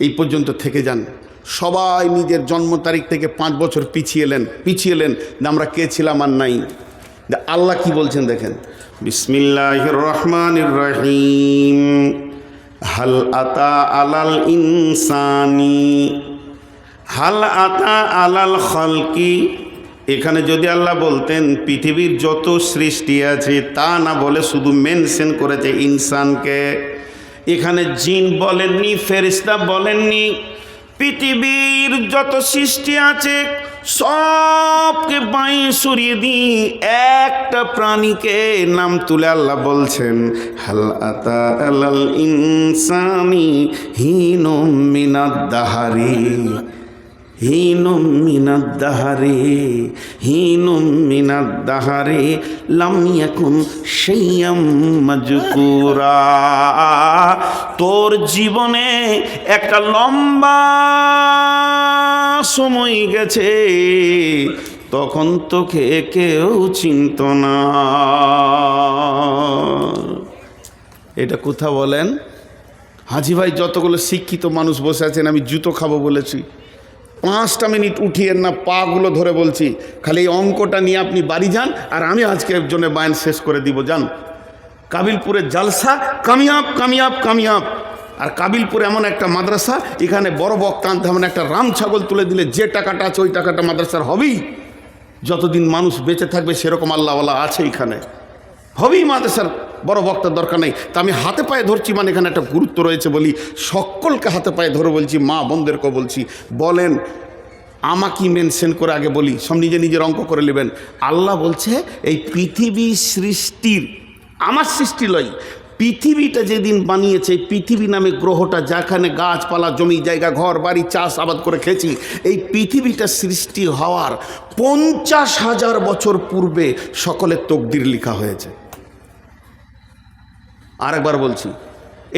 এই পর্যন্ত থেকে যান। সবাই নিজের জন্ম তারিখ থেকে 5 বছর পিছিয়ে এলেন আমরা কে ছিলাম আর নাই। আল্লাহ কি বলছেন দেখেন, বিসমিল্লাহির রহমানির রহিম, হাল আতা আলাল ইনসানি হাল আতা আলাল খালকি। এখানে যদি আল্লাহ বলতেন পৃথিবীর যত সৃষ্টি আছে তা না বলে শুধু মেনশন করেছে ইনসানকে। এখানে জিন বলেননি, ফেরেশতা বলেননি। পৃথিবীর যত সৃষ্টি আছে সবকে বাঁয়ে সরিয়ে দিয়ে একটা প্রাণীকে নাম তুলে আল্লাহ বলছেন হাল আতা আলাল ইনসানি হিনুম মিনাদ দাহারি হিনুম মিনাদ দাহারি লাম ইয়াকুন শাইয়াম মাজকুরা। তোর জীবনে একটা লম্বা সময় গেছে, তখন তোকে কেউ চিনত না। এটা কোথা বলেন? হাজি ভাই যতগুলো শিক্ষিত মানুষ বসে আছেন, আমি জুতো খাবো বলেছি, 5টা মিনিট উঠিয়েন না, পাগুলো ধরে বলছি, খালি এই অঙ্কটা নিয়ে আপনি বাড়ি যান, আর আমি আজকে জন্য বায়ান শেষ করে দিব। যান, কাবিলপুরের জালসা কামিয়াব কামিয়াব কামিয়াব। আর কাবিলপুরে এমন একটা মাদ্রাসা, এখানে বড় বক্তা আনতে হবে না, একটা রাম ছাগল তুলে দিলে যে টাকাটা আছে ওই টাকাটা মাদ্রাসার হবেই। যতদিন মানুষ বেঁচে থাকবে সেরকম আল্লাহওয়ালা আছে এখানে, হবেই। মাদ্রাসার বড় বক্তার দরকার নেই। তা আমি হাতে পায়ে ধরছি, মানে এখানে একটা গুরুত্ব রয়েছে বলি সকলকে হাতে পায়ে ধরে বলছি, মা বোনদেরকেও বলছি। বলেন আমাকে মেনশন করে আগে বলি, সব নিজে নিজের অঙ্ক করে নেবেন। আল্লাহ বলছে এই পৃথিবী সৃষ্টির, আমার সৃষ্টি লয়, পৃথিবীটা যেদিন বানিয়েছে, পৃথিবী নামে গ্রহটা, যেখানে গাছপালা, জমি জায়গা, ঘর বাড়ি, চাষ আবাদ করে খেয়েছি, এই পৃথিবীটা সৃষ্টি হওয়ার 50,000 বছর পূর্বে সকলের তকদির লেখা হয়েছে। আরেকবার বলছি,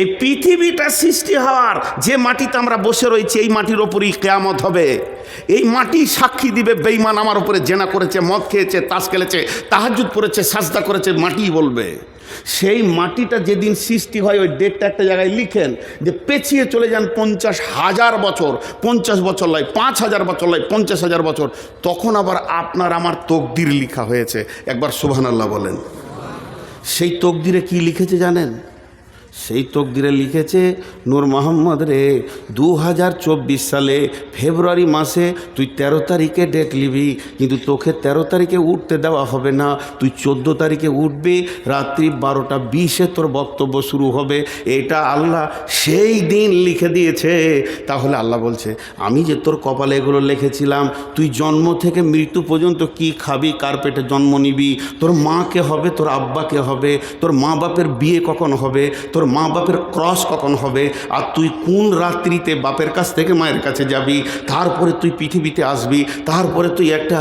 এই পৃথিবীটা সৃষ্টি হওয়ার, যে মাটিতে আমরা বসে রয়েছি এই মাটির ওপরই কিয়ামত হবে। এই মাটি সাক্ষী দিবে বেঈমান আমার উপরে জেনা করেছে, মদ খেয়েছে, তাস খেলেছে, তাহাজ্জুদ পড়েছে, সাজদা করেছে, মাটিই বলবে। সেই মাটিটা যেদিন সৃষ্টি হয় ওই ডেটটা একটা জায়গায় লিখেন, যে পেছিয়ে চলে যান 50,000 বছর, 50 বছর নয়, 5,000 বছর নয়, 50,000 বছর, তখন আবার আপনার আমার তকদির লেখা হয়েছে। একবার সুবহানাল্লাহ বলেন। সেই তকদিরে কি লিখেছে জানেন? সেই তকদিরে লিখেছে, নূর মোহাম্মদ রে 2024 সালে ফেব্রুয়ারি মাসে তুই 13 তারিখে ডেট নিবি, কিন্তু তোকে 13 তারিখে উঠতে দেওয়া হবে না, তুই 14 তারিখে উঠবি, রাত্রি 12:20 তোর বক্তব্য শুরু হবে। এটা আল্লাহ সেই দিন লিখে দিয়েছে। তাহলে আল্লাহ বলছে, আমি যে তোর কপালে এগুলো লিখেছিলাম, তুই জন্ম থেকে মৃত্যু পর্যন্ত কি খাবি, কার পেটে জন্ম নিবি, তোর মাকে হবে, তোর আব্বাকে হবে, তোর মা বাপের বিয়ে কখন হবে, তোর মা বাপের ক্রস কখন হবে, আর তুই কোন রাত্রিতে বাপের কাছ থেকে মায়ের কাছে যাবি, তারপরে তুই পৃথিবীতে আসবি, তারপরে তুই একটা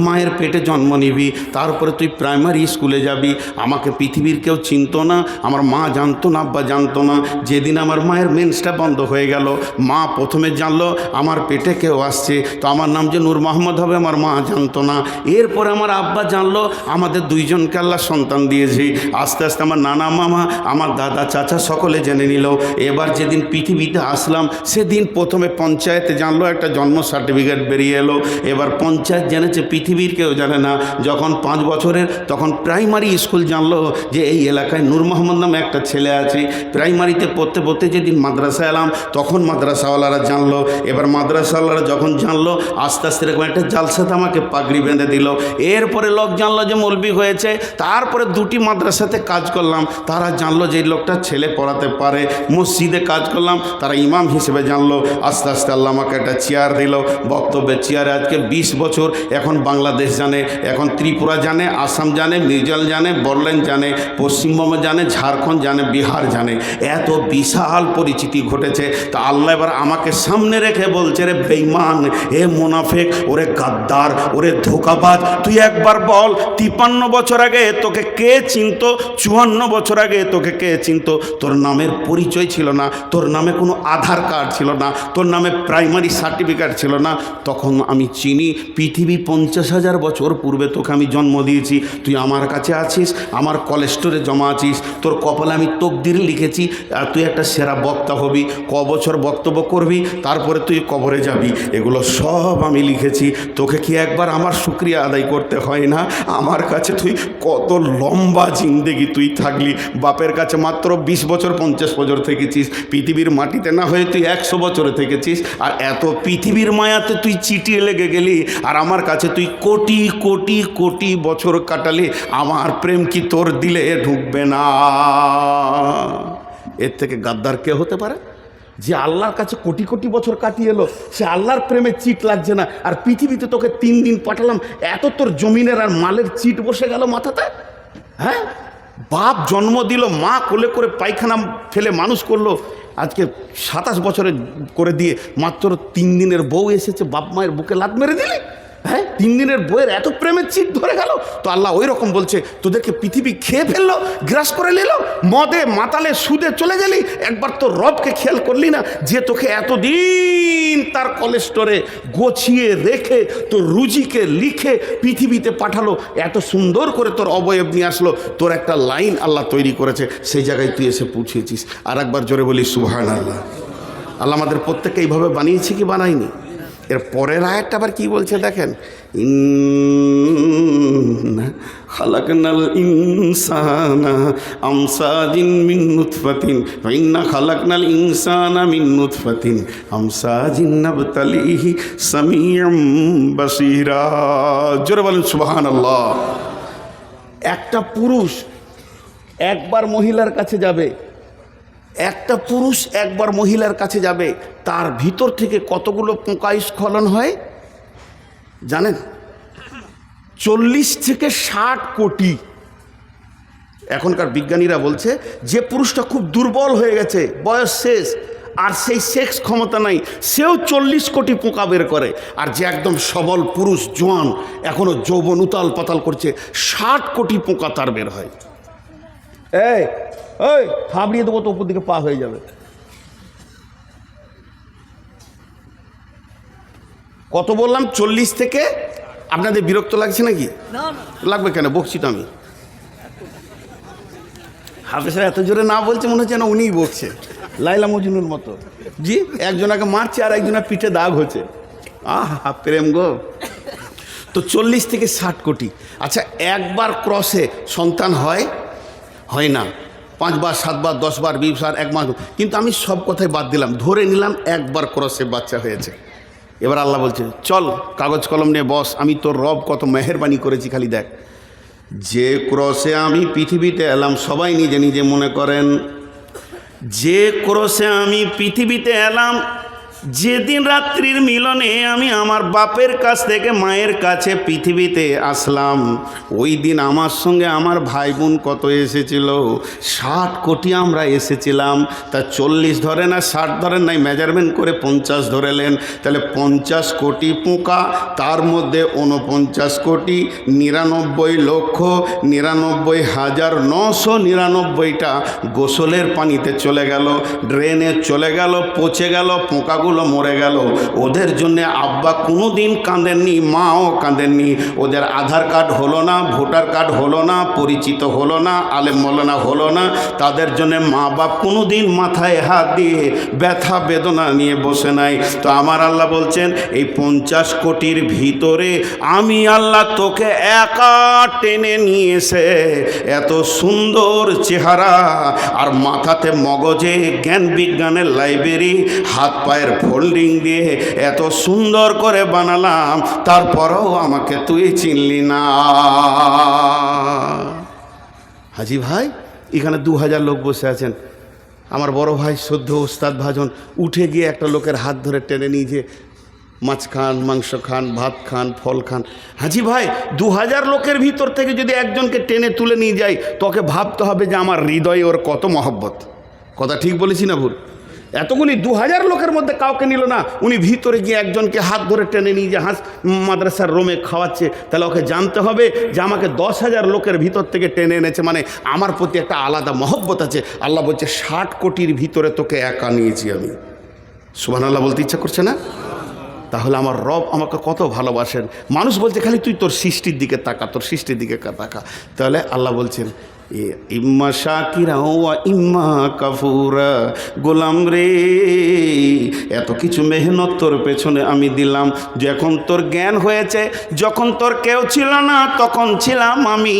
মায়ের পেটে জন্ম নিবি, তারপরে তুই প্রাইমারি স্কুলে যাবি। আমাকে পৃথিবীর কেউ চিনতো না, আমার মা জানতো না, আব্বা জানতো না। যেদিন আমার মায়ের মেন্সটা বন্ধ হয়ে গেল, মা প্রথমে জানলো আমার পেটে কেউ আসছে, তো আমার নাম যে নূর মোহাম্মদ হবে আমার মা জানতো না। এরপরে আমার আব্বা জানলো আমাদের দুইজনকে আল্লাহ সন্তান দিয়েছি। আস্তে আস্তে আমার নানা মামা, আমার দাদা চাচা সকলে জেনে নিল। এবার যেদিন পৃথিবীতে আসলাম সেদিন প্রথমে পঞ্চায়েতে জানলো, একটা জন্ম সার্টিফিকেট বেরিয়ে এলো। এবার পঞ্চায়েত জেনেছে, পৃথিবীর কেউ জানে না। যখন 5 বছরের, তখন প্রাইমারি স্কুল জানলো যে এই এলাকায় নূর মোহাম্মদ নামে একটা ছেলে আছে। প্রাইমারিতে পড়তে পড়তে যেদিন মাদ্রাসায় এলাম, তখন মাদ্রাসাওয়ালারা জানলো। এবার মাদ্রাসাওয়ালারা যখন জানলো, আস্তে আস্তে এরকম একটা জালসাতে আমাকে পাগড়ি বেঁধে দিল। এরপরে লোক জানলো যে মৌলবি হয়েছে। তারপরে 2টি মাদ্রাসাতে কাজ করলাম, তারা জানলো যে এই লোকটা ছেলে পড়াতে পারে। মসজিদে কাজ করলাম, তারা ইমাম হিসেবে জানলো। আস্তে আস্তে আল্লাহ আমাকে একটা চেয়ার দিল, বক্তব্যের চেয়ারে আজকে 20 বছর। এখন বাংলাদেশ জানে, এখন ত্রিপুরা জানে, আসাম জানে, মির্জাল জানে, বড়লেন জানে, পশ্চিমবঙ্গ জানে, ঝাড়খণ্ড জানে, বিহার জানে। এত বিশাল পরিচিতি ঘটেছে। তা আল্লাহ এবার আমাকে সামনে রেখে বলছে, রে বেঈমান, এ মুনাফিক, ওরে গাদ্দার, ওরে ধোঁকাবাজ, তুই একবার বল 53 বছর আগে তোকে কে চিনতো, 54 বছর আগে তোকে কে চিনতো? তোর নামের পরিচয় ছিল না, তোর নামে কোনো আধার কার্ড ছিল না, তোর নামে প্রাইমারি সার্টিফিকেট ছিল না। তখন আমি চিনি পৃথিবী 50,000 বছর পূর্বে তোকে আমি জন্ম দিয়েছি। তুই আমার কাছে আছিস, আমার কলেস্টোরে জমা আছিস, তোর কপালে আমি তকদির লিখেছি আর তুই একটা সেরা বক্তা হবি, বছর বক্তব্য করবি, তারপরে তুই কবরে যাবি। এগুলো সব আমি লিখেছি। তোকে কি একবার আমার শুকরিয়া আদায় করতে হয় না? আমার কাছে তুই কত লম্বা জিন্দেগি তুই থাকলি, বাপের কাছে মাত্র 20 বছর 50 বছর থেকেছিস, পৃথিবীর মাটিতে না হয়ে তুই 100 বছরে থেকেছিস। আর এত পৃথিবীর মায়াতে তুই চিটিয়ে লেগে গেলি, আর আমার কাছে তুই কোটি কোটি কোটি বছর কাটালি। আমার প্রেম কি তোর দিলে ঢুকবে না? এর থেকে গাদ্দার কে হতে পারে? যে আল্লাহর কাছে কোটি কোটি বছর কাটিয়ে এলো, সে আল্লাহর প্রেমে চিট লাগছে না, আর পৃথিবীতে তোকে 3 দিন পাঠালাম, এত তোর জমিনের আর মালের চিট বসে গেল মাথাতে। হ্যাঁ, বাপ জন্ম দিল, মা কোলে করে পায়খানা ফেলে মানুষ করলো, আজকে 27 বছরে করে দিয়ে মাত্র 3 দিনের বউ এসেছে, বাপ মায়ের বুকে লাত মেরে দিলে। হ্যাঁ, 3 দিনের বইয়ের এত প্রেমের চিট ধরে গেল। তো আল্লাহ ওই রকম বলছে, তোদেরকে পৃথিবী খেয়ে ফেললো, গ্রাস করে নিল, মদে মাতালে সুদে চলে গেলি, একবার তোর রবকে খেয়াল করলি না, যে তোকে এতদিন তার কলেস্টোরে গোছিয়ে রেখে তোর রুজিকে লিখে পৃথিবীতে পাঠালো, এত সুন্দর করে তোর অবয়ব নিয়ে আসলো, তোর একটা লাইন আল্লাহ তৈরি করেছে, সেই জায়গায় তুই এসে পৌঁছেছিস। আর একবার জোরে বলি সুবহানাল্লাহ। আল্লাহ আমাদের প্রত্যেককে এইভাবে বানিয়েছে কি বানায়নি? এর পরের আয়াতটা আবার কি বলছে দেখেন, ইন্না খালাকনাল ইনসানা আমসাজিন মিন নুতফাতিন ওয়া ইন্না খালাকনাল ইনসানা মিন নুতফাতিন আমসাজিন নাবতালিহি সামিউম বাসীরা। জোরে বলেন সুবহানাল্লাহ। একটা পুরুষ একবার মহিলার কাছে যাবে, একটা পুরুষ একবার মহিলার কাছে যাবে, তার ভিতর থেকে কতগুলো পোকা স্খলন হয় জানেন? 40 থেকে 60 কোটি। এখনকার বিজ্ঞানীরা বলছে যে পুরুষটা খুব দুর্বল হয়ে গেছে, বয়স শেষ, আর সেই সেক্স ক্ষমতা নাই, সেও 40 কোটি পোকা বের করে। আর যে একদম সবল পুরুষ, জোয়ান, এখনো যৌবন উতাল পাতাল করছে, 60 কোটি পোকা তার বের হয়। এই ওই থাবড়িয়ে দেবো তো উপর দিকে পা হয়ে যাবে। কত বললাম? 40 থেকে। আপনাদের বিরক্ত লাগছে নাকি? লাগবে কেন, বকছি তো আমি। হাফেজরা এত জোরে না বলছে, মনে হচ্ছে না উনিই বকছে, লাইলা মজনুর মতো। জি, একজনাকে মারছে আর একজনের পিঠে দাগ হচ্ছে। আহা প্রেম গো। তো 40 থেকে 60 কোটি। আচ্ছা, একবার ক্রসে সন্তান হয়? হয় না। 5 বার, 7 বার, 10 বার, 20 বার, 1 মাস। কিন্তু আমি সব কথাই বাদ দিলাম, ধরে নিলাম একবার ক্রসে বাচ্চা হয়েছে। এবার আল্লাহ বলছে, চল কাগজ কলম নিয়ে বস, আমি তোর রব কত মেহেরবানি করেছি, খালি দেখ। যে ক্রসে আমি পৃথিবীতে এলাম, সবাই নিজে নিজে মনে করেন, যে ক্রসে আমি পৃথিবীতে এলাম, যেদিন রাত্রির মিলনে আমি আমার বাপের কাছ থেকে মায়ের কাছে পৃথিবীতে আসলাম, ওই দিন আমার সঙ্গে আমার ভাই বোন কত এসেছিল? 60 কোটি আমরা এসেছিলাম। তা 40 ধরেন আর 60 ধরেন নাই, মেজারমেন্ট করে 50 ধরেলেন। তাহলে 50 কোটি পোকা, তার মধ্যে 49 কোটি 99,99,999টা গোসলের পানিতে চলে গেল, ড্রেনে চলে গেল, পচে গেল, পোকাগুলো মরে গেল। ওদের জন্য আব্বা কোনো দিন কাঁদেননি, মাও কাঁদেননি। ওদের আধার কার্ড হলো না, ভোটার কার্ড হলো না, পরিচিত হলো না, আলেম মৌলানা হলো না। তাদের জন্য মা বাপ কোনো দিন মাথায় হাত দিয়ে ব্যথা বেদনা নিয়ে বসে নাই। তো আমার আল্লাহ বলছেন, এই 50 কোটির ভিতরে আমি আল্লাহ তোকে একা টেনে নিয়ে এসে এত সুন্দর চেহারা আর মাথাতে মগজে জ্ঞান বিজ্ঞানের লাইব্রেরি, হাত পায়ের ফোল্ডিং দিয়ে এত সুন্দর করে বানালাম, তারপরেও আমাকে তুই চিনলি না। হাজি ভাই, এখানে 2000 লোক বসে আছেন। আমার বড় ভাই সদ্য ওস্তাদ ভাজন উঠে গিয়ে একটা লোকের হাত ধরে টেনে নিয়ে যে মাছ খান, মাংস খান, ভাত খান, ফল খান। হাজি ভাই, 2000 লোকের ভিতর থেকে যদি একজনকে টেনে তুলে নিয়ে যাই, তোকে ভাবতে হবে যে আমার হৃদয়ে ওর কত মহব্বত। কথা ঠিক বলেছি না ভুল? এতগুলি 2000 লোকের মধ্যে কাউকে নিল না, উনি ভিতরে গিয়ে একজনকে হাত ধরে টেনে নিয়ে যে মাদ্রাসার রোমে খাওয়াচ্ছে, তাহলে ওকে জানতে হবে যে আমাকে 10,000 লোকের ভিতর থেকে টেনে এনেছে, মানে আমার প্রতি একটা আলাদা মহব্বত আছে। আল্লাহ বলছে 60 কোটির ভিতরে তোকে একা নিয়েছি আমি। সুবহানাল্লাহ বলতে ইচ্ছা করছে না? তাহলে আমার রব আমাকে কত ভালোবাসেন। মানুষ বলছে খালি তুই তোর সৃষ্টির দিকে তাকা, তোর সৃষ্টির দিকে তাকা। তাহলে আল্লাহ বলছেন, ইম্মা শাকিরা ওয়া ইম্মা কাফুরা। গোলাম রে, এত কিছু মেহনত তোর পেছনে আমি দিলাম, যখন তোর জ্ঞান হয়েছে, যখন তোর কেউ ছিল না তখন ছিলাম আমি,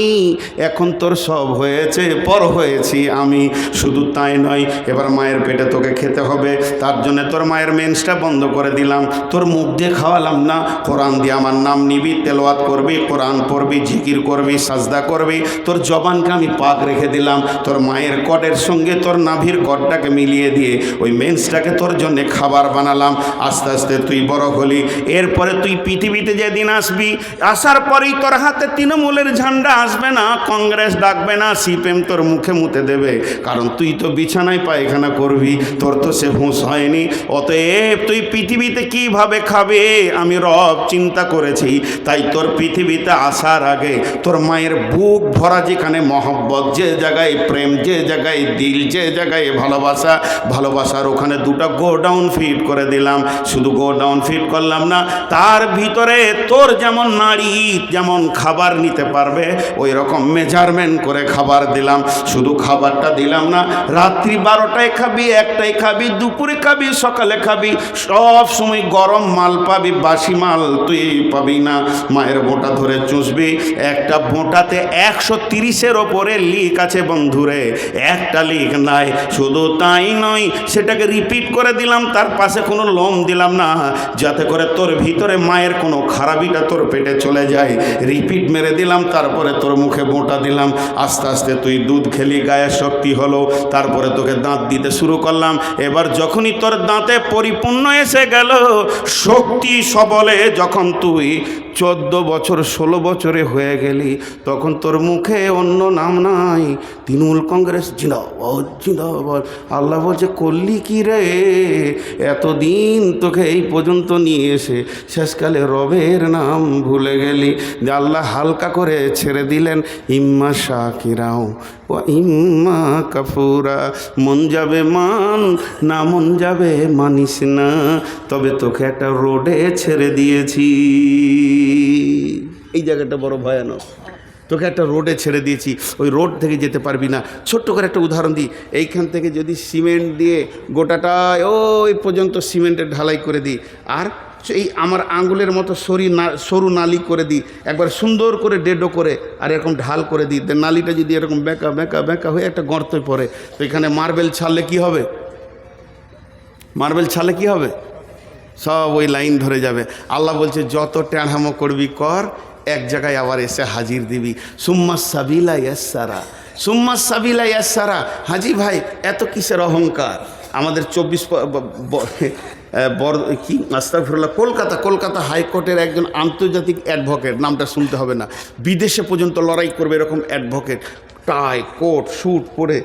এখন তোর সব হয়েছে, পর হয়েছি আমি। শুধু তাই নয়, এবার মায়ের পেটে তোকে খেতে হবে, তার জন্য তোর মায়ের মেন্সটা বন্ধ করে দিলাম। তোর মুখ দিয়ে খাওয়ালাম না, কোরআন দিয়ে আমার নাম নিবি, তেলাওয়াত করবি, কোরআন পড়বি, জিকির করবি, সাজদা করবি। তোর জবানকে আমি পাক রেখে দিলাম। তোর মায়ের কডের সঙ্গে তোর নাভির কডটাকে মিলিয়ে দিয়ে ওই মেন্সটাকে তোর জন্যে খাবার বানালাম। আস্তে আস্তে তুই বড় হলি। এরপরে তুই পৃথিবীতে যেদিন আসবি, আসার পরেই তোর হাতে তৃণমূলের ঝান্ডা আসবে না, কংগ্রেস ডাকবে না, সিপিএম তোর মুখে মুতে দেবে, কারণ তুই তো বিছানায় পায়খানা করবি, তোর তো সে হুঁশ হয়নি। অতএব তুই পৃথিবীতে কিভাবে খাবে আমি রব চিন্তা করেছি। তাই তোর পৃথিবীতে আসার আগে তোর মায়ের বুক ভরা যেখানে মহব্বত মহব্বত, যে জায়গায় প্রেম, যে জায়গায় দিল, যে জায়গায় ভালোবাসা, ভালোবাসার ওখানে দুটো গোডাউন ফিট করে দিলাম। শুধু গোডাউন ফিট করলাম না, তার ভিতরে তোর যেমন নারী যেমন খাবার নিতে পারবে ওই রকম মেজারমেন্ট করে খাবার দিলাম। শুধু খাবারটা দিলাম না, রাত্রি 12টায় খাবি, 1টায় খাবি, দুপুরে খাবি, সকালে খাবি, সব সময় গরম মাল পাবি, বাসি মাল তুই পাবি না। মায়ের বোঁটা ধরে চুষবি, একটা বোঁটাতে 130-এর ওপরে লিক আছে বন্ধুরে, একটা লিক নাই। শুধু তাই নয়, সেটাকে রিপিট করে দিলাম, তার পাশে কোনো লোম দিলাম না, যাতে করে তোর ভিতরে মায়ের কোনো খারাপিটা তোর পেটে চলে যায়। রিপিট মেরে দিলাম, তারপরে তোর মুখে বোঁটা দিলাম। আস্তে আস্তে তুই দুধ খেলি, গায়ে শক্তি হলো, তারপরে তোকে দাঁত দিতে শুরু করলাম। এবার যখনই তোর দাঁতে পরিপূর্ণ এসে গেল, শক্তি সবলে যখন তুই 14 বছর 16 বছরে হয়ে গেলি, তখন তোর মুখে অন্য নাম নাই, তৃণমূল কংগ্রেস জিন্দাবাদ জিন্দাবাদ। আল্লাহ বলছে করলি কি রে, এতদিন তোকে এই পর্যন্ত নিয়ে এসে শেষকালে রবের নাম ভুলে গেলি। যে আল্লাহ হালকা করে ছেড়ে দিলেন, ইম্মা শাকিরাও ও ইম্মা কাফুরা। মন যাবে মান, না মন যাবে মানিস না, তবে তোকে একটা রোডে ছেড়ে দিয়েছি। এই জায়গাটা বড় ভয়ানক। তোকে একটা রোডে ছেড়ে দিয়েছি, ওই রোড থেকে যেতে পারবি না। ছোট্ট করে একটা উদাহরণ দিই, এইখান থেকে যদি সিমেন্ট দিয়ে গোটাটা ওই পর্যন্ত সিমেন্টের ঢালাই করে দিই, আর এই আমার আঙ্গুলের মতো সরু নালি করে দিই, একবার সুন্দর করে ডেডো করে, আর এরকম ঢাল করে দিই, নালিটা যদি এরকম বেঁকা বেঁকা বেঁকা হয়ে একটা গর্তে পড়ে, তো এখানে মার্বেল ছাড়লে কি হবে? মার্বেল ছাড়লে কি হবে? সব ওই লাইন ধরে যাবে। আল্লাহ বলছে যত ট্যাঁড়ামো করবি কর, এক জায়গায় আবার এসে হাজির দিবি। সুম্মা সাবিলা ইয়াসসারা, সুম্মা সাবিলা ইয়াসসারা। হাজি ভাই এত কিসের অহংকার? আমাদের 24 কি আস্তাগফিরুল্লাহ, কলকাতা হাইকোর্টের একজন আন্তর্জাতিক অ্যাডভোকেট, নামটা শুনতে হবে না, বিদেশে পর্যন্ত লড়াই করবে এরকম অ্যাডভোকেট, টাই কোট স্যুট পরে,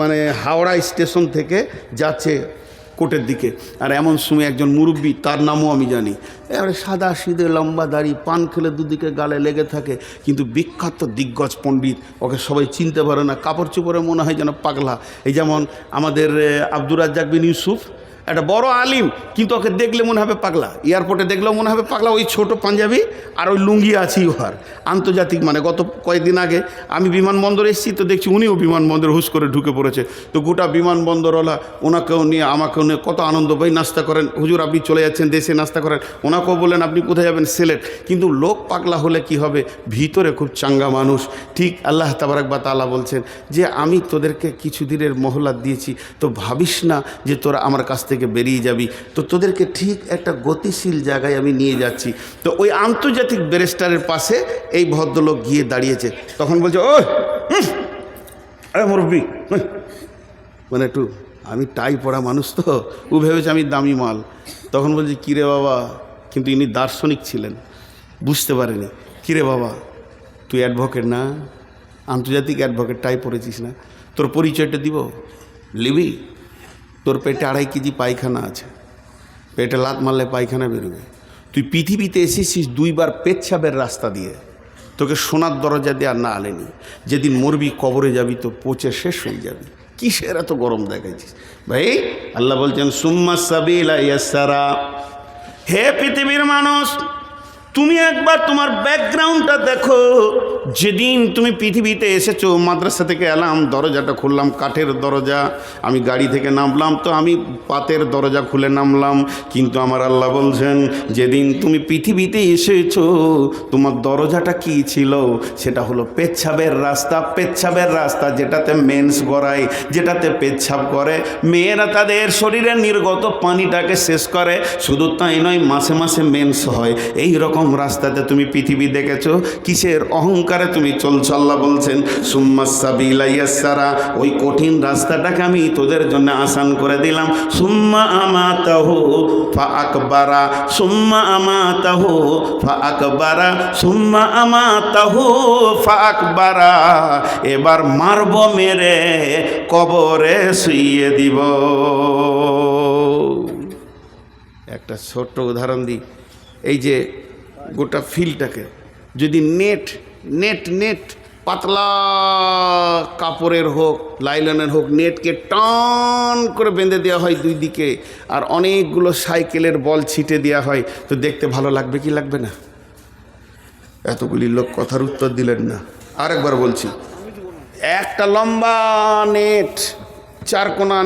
মানে হাওড়া স্টেশন থেকে যাচ্ছে কোর্টের দিকে। আর এমন সময় একজন মুরব্বী, তার নামও আমি জানি, এবারে সাদা সিধে লম্বা দাড়ি, পান খেলে দুদিকে গালে লেগে থাকে, কিন্তু বিখ্যাত দিগ্গজ পণ্ডিত, ওকে সবাই চিনতে পারে না, কাপড় চোপড়ে মনে হয় যেন পাগলা। এই যেমন আমাদের আব্দুর রাজ্জাক বিন ইউসুফ, একটা বড় আলিম, কিন্তু ওকে দেখলে মনে হবে পাগলা, এয়ারপোর্টে দেখলেও মনে হবে পাগলা। ওই ছোট পাঞ্জাবি আর ওই লুঙ্গি আছি ওহার। আন্তর্জাতিক, মানে গত কয়েকদিন আগে আমি বিমানবন্দরে এসেছি, তো দেখছি উনিও বিমানবন্দরে হুশ করে ঢুকে পড়েছে। তো গোটা বিমানবন্দরওয়ালা ওনাকেও নিয়ে আমাকেও নিয়ে কত আনন্দ, ভাই নাস্তা করেন হুজুর, আপনি চলে যাচ্ছেন দেশে, নাস্তা করেন। ওনাকেও বললেন আপনি কোথায় যাবেন? সিলেট। কিন্তু লোক পাগলা হলে কি হবে, ভিতরে খুব চাঙ্গা মানুষ। ঠিক আল্লাহ তাবারাক ওয়া তাআলা বলছেন যে আমি তোদেরকে কিছু দিনের মহলাত দিয়েছি, তো ভাবিস না যে তোরা আমার কাছ থেকে বেরিয়ে যাবি, তো তোদেরকে ঠিক একটা গতিশীল জায়গায় আমি নিয়ে যাচ্ছি। তো ওই আন্তর্জাতিক ব্যারিস্টারের পাশে এই ভদ্রলোক গিয়ে দাঁড়িয়েছে, তখন বলছে ও মুরব্বী, মানে একটু, আমি টাই পড়া মানুষ, তো ও ভেবেছে আমি দামি মাল। তখন বলছে কিরে বাবা, কিন্তু ইনি দার্শনিক ছিলেন, বুঝতে পারেনি। কিরে বাবা, তুই অ্যাডভোকেট না, আন্তর্জাতিক অ্যাডভোকেট, টাই পড়েছিস না, তোর পরিচয়টা দিব, লিবি? তোর পেটে 2.5 কেজি পায়খানা আছে, পেটে লাত মারলে পায়খানা বেরোবে। তুই পৃথিবীতে এসেছিস 2 বার পেচ্ছাবের রাস্তা দিয়ে, তোকে সোনার দরজা দিয়ে আর না আলেনি। যেদিন মরবি কবরে যাবি তো পচে শেষ হয়ে যাবি, কিসের এত গরম দেখাইছিস ভাই? আল্লাহ বলছেন সুম্মা সাবিলা ইয়াসসারা। হে পৃথিবীর মানুষ, তুমি একবার তোমার ব্যাকগ্রাউন্ডটা দেখো। যেদিন তুমি পৃথিবীতে এসেছো, মাদ্রাসা থেকে এলাম, দরজাটা খুললাম, কাঠের দরজা, আমি গাড়ি থেকে নামলাম তো আমি পাতের দরজা খুলে নামলাম। কিন্তু আমার আল্লাহ বলছেন যেদিন তুমি পৃথিবীতে এসেছো, তোমার দরজাটা কি ছিল? সেটা হলো পেচ্ছাবের রাস্তা। পেচ্ছাবের রাস্তা, যেটাতে মেন্স গড়ায়, যেটাতে পেচ্ছাব করে, মেয়েরা তাদের শরীরের নির্গত পানিটাকে শেষ করে। শুধু তাই নয়, মাসে মাসে মেন্স হয়। এই রকম রাস্তাতে তুমি পৃথিবী দেখেছো, কিসের অহংকারে তুমি চলছো? আল্লাহ বলছেন সুম্মা সাবিলা ইয়াসসারা, ওই কঠিন রাস্তাটাকে আমি তোদের জন্য আসান করে দিলাম। সুম্মা আমাতাহু ফাআকবারা, সুম্মা আমাতাহু ফাআকবারা, সুম্মা আমাতাহু ফাআকবারা। এবার মারব, মেরে কবরে শুইয়ে দিব। একটা ছোট্ট উদাহরণ দিই, এই যে গোটা ফিল্ডটাকে যদি নেট পাতলা কাপড়ের হোক লাইলনের হোক নেটকে টান করে বেঁধে দেওয়া হয় দুই দিকে, আর অনেকগুলো সাইকেলের বল ছিটে দেওয়া হয়, তো দেখতে ভালো লাগবে কি লাগবে না? এতগুলি লোক কথার উত্তর দিলেন না। আরেকবার বলছি, একটা লম্বা নেট, চারকোনা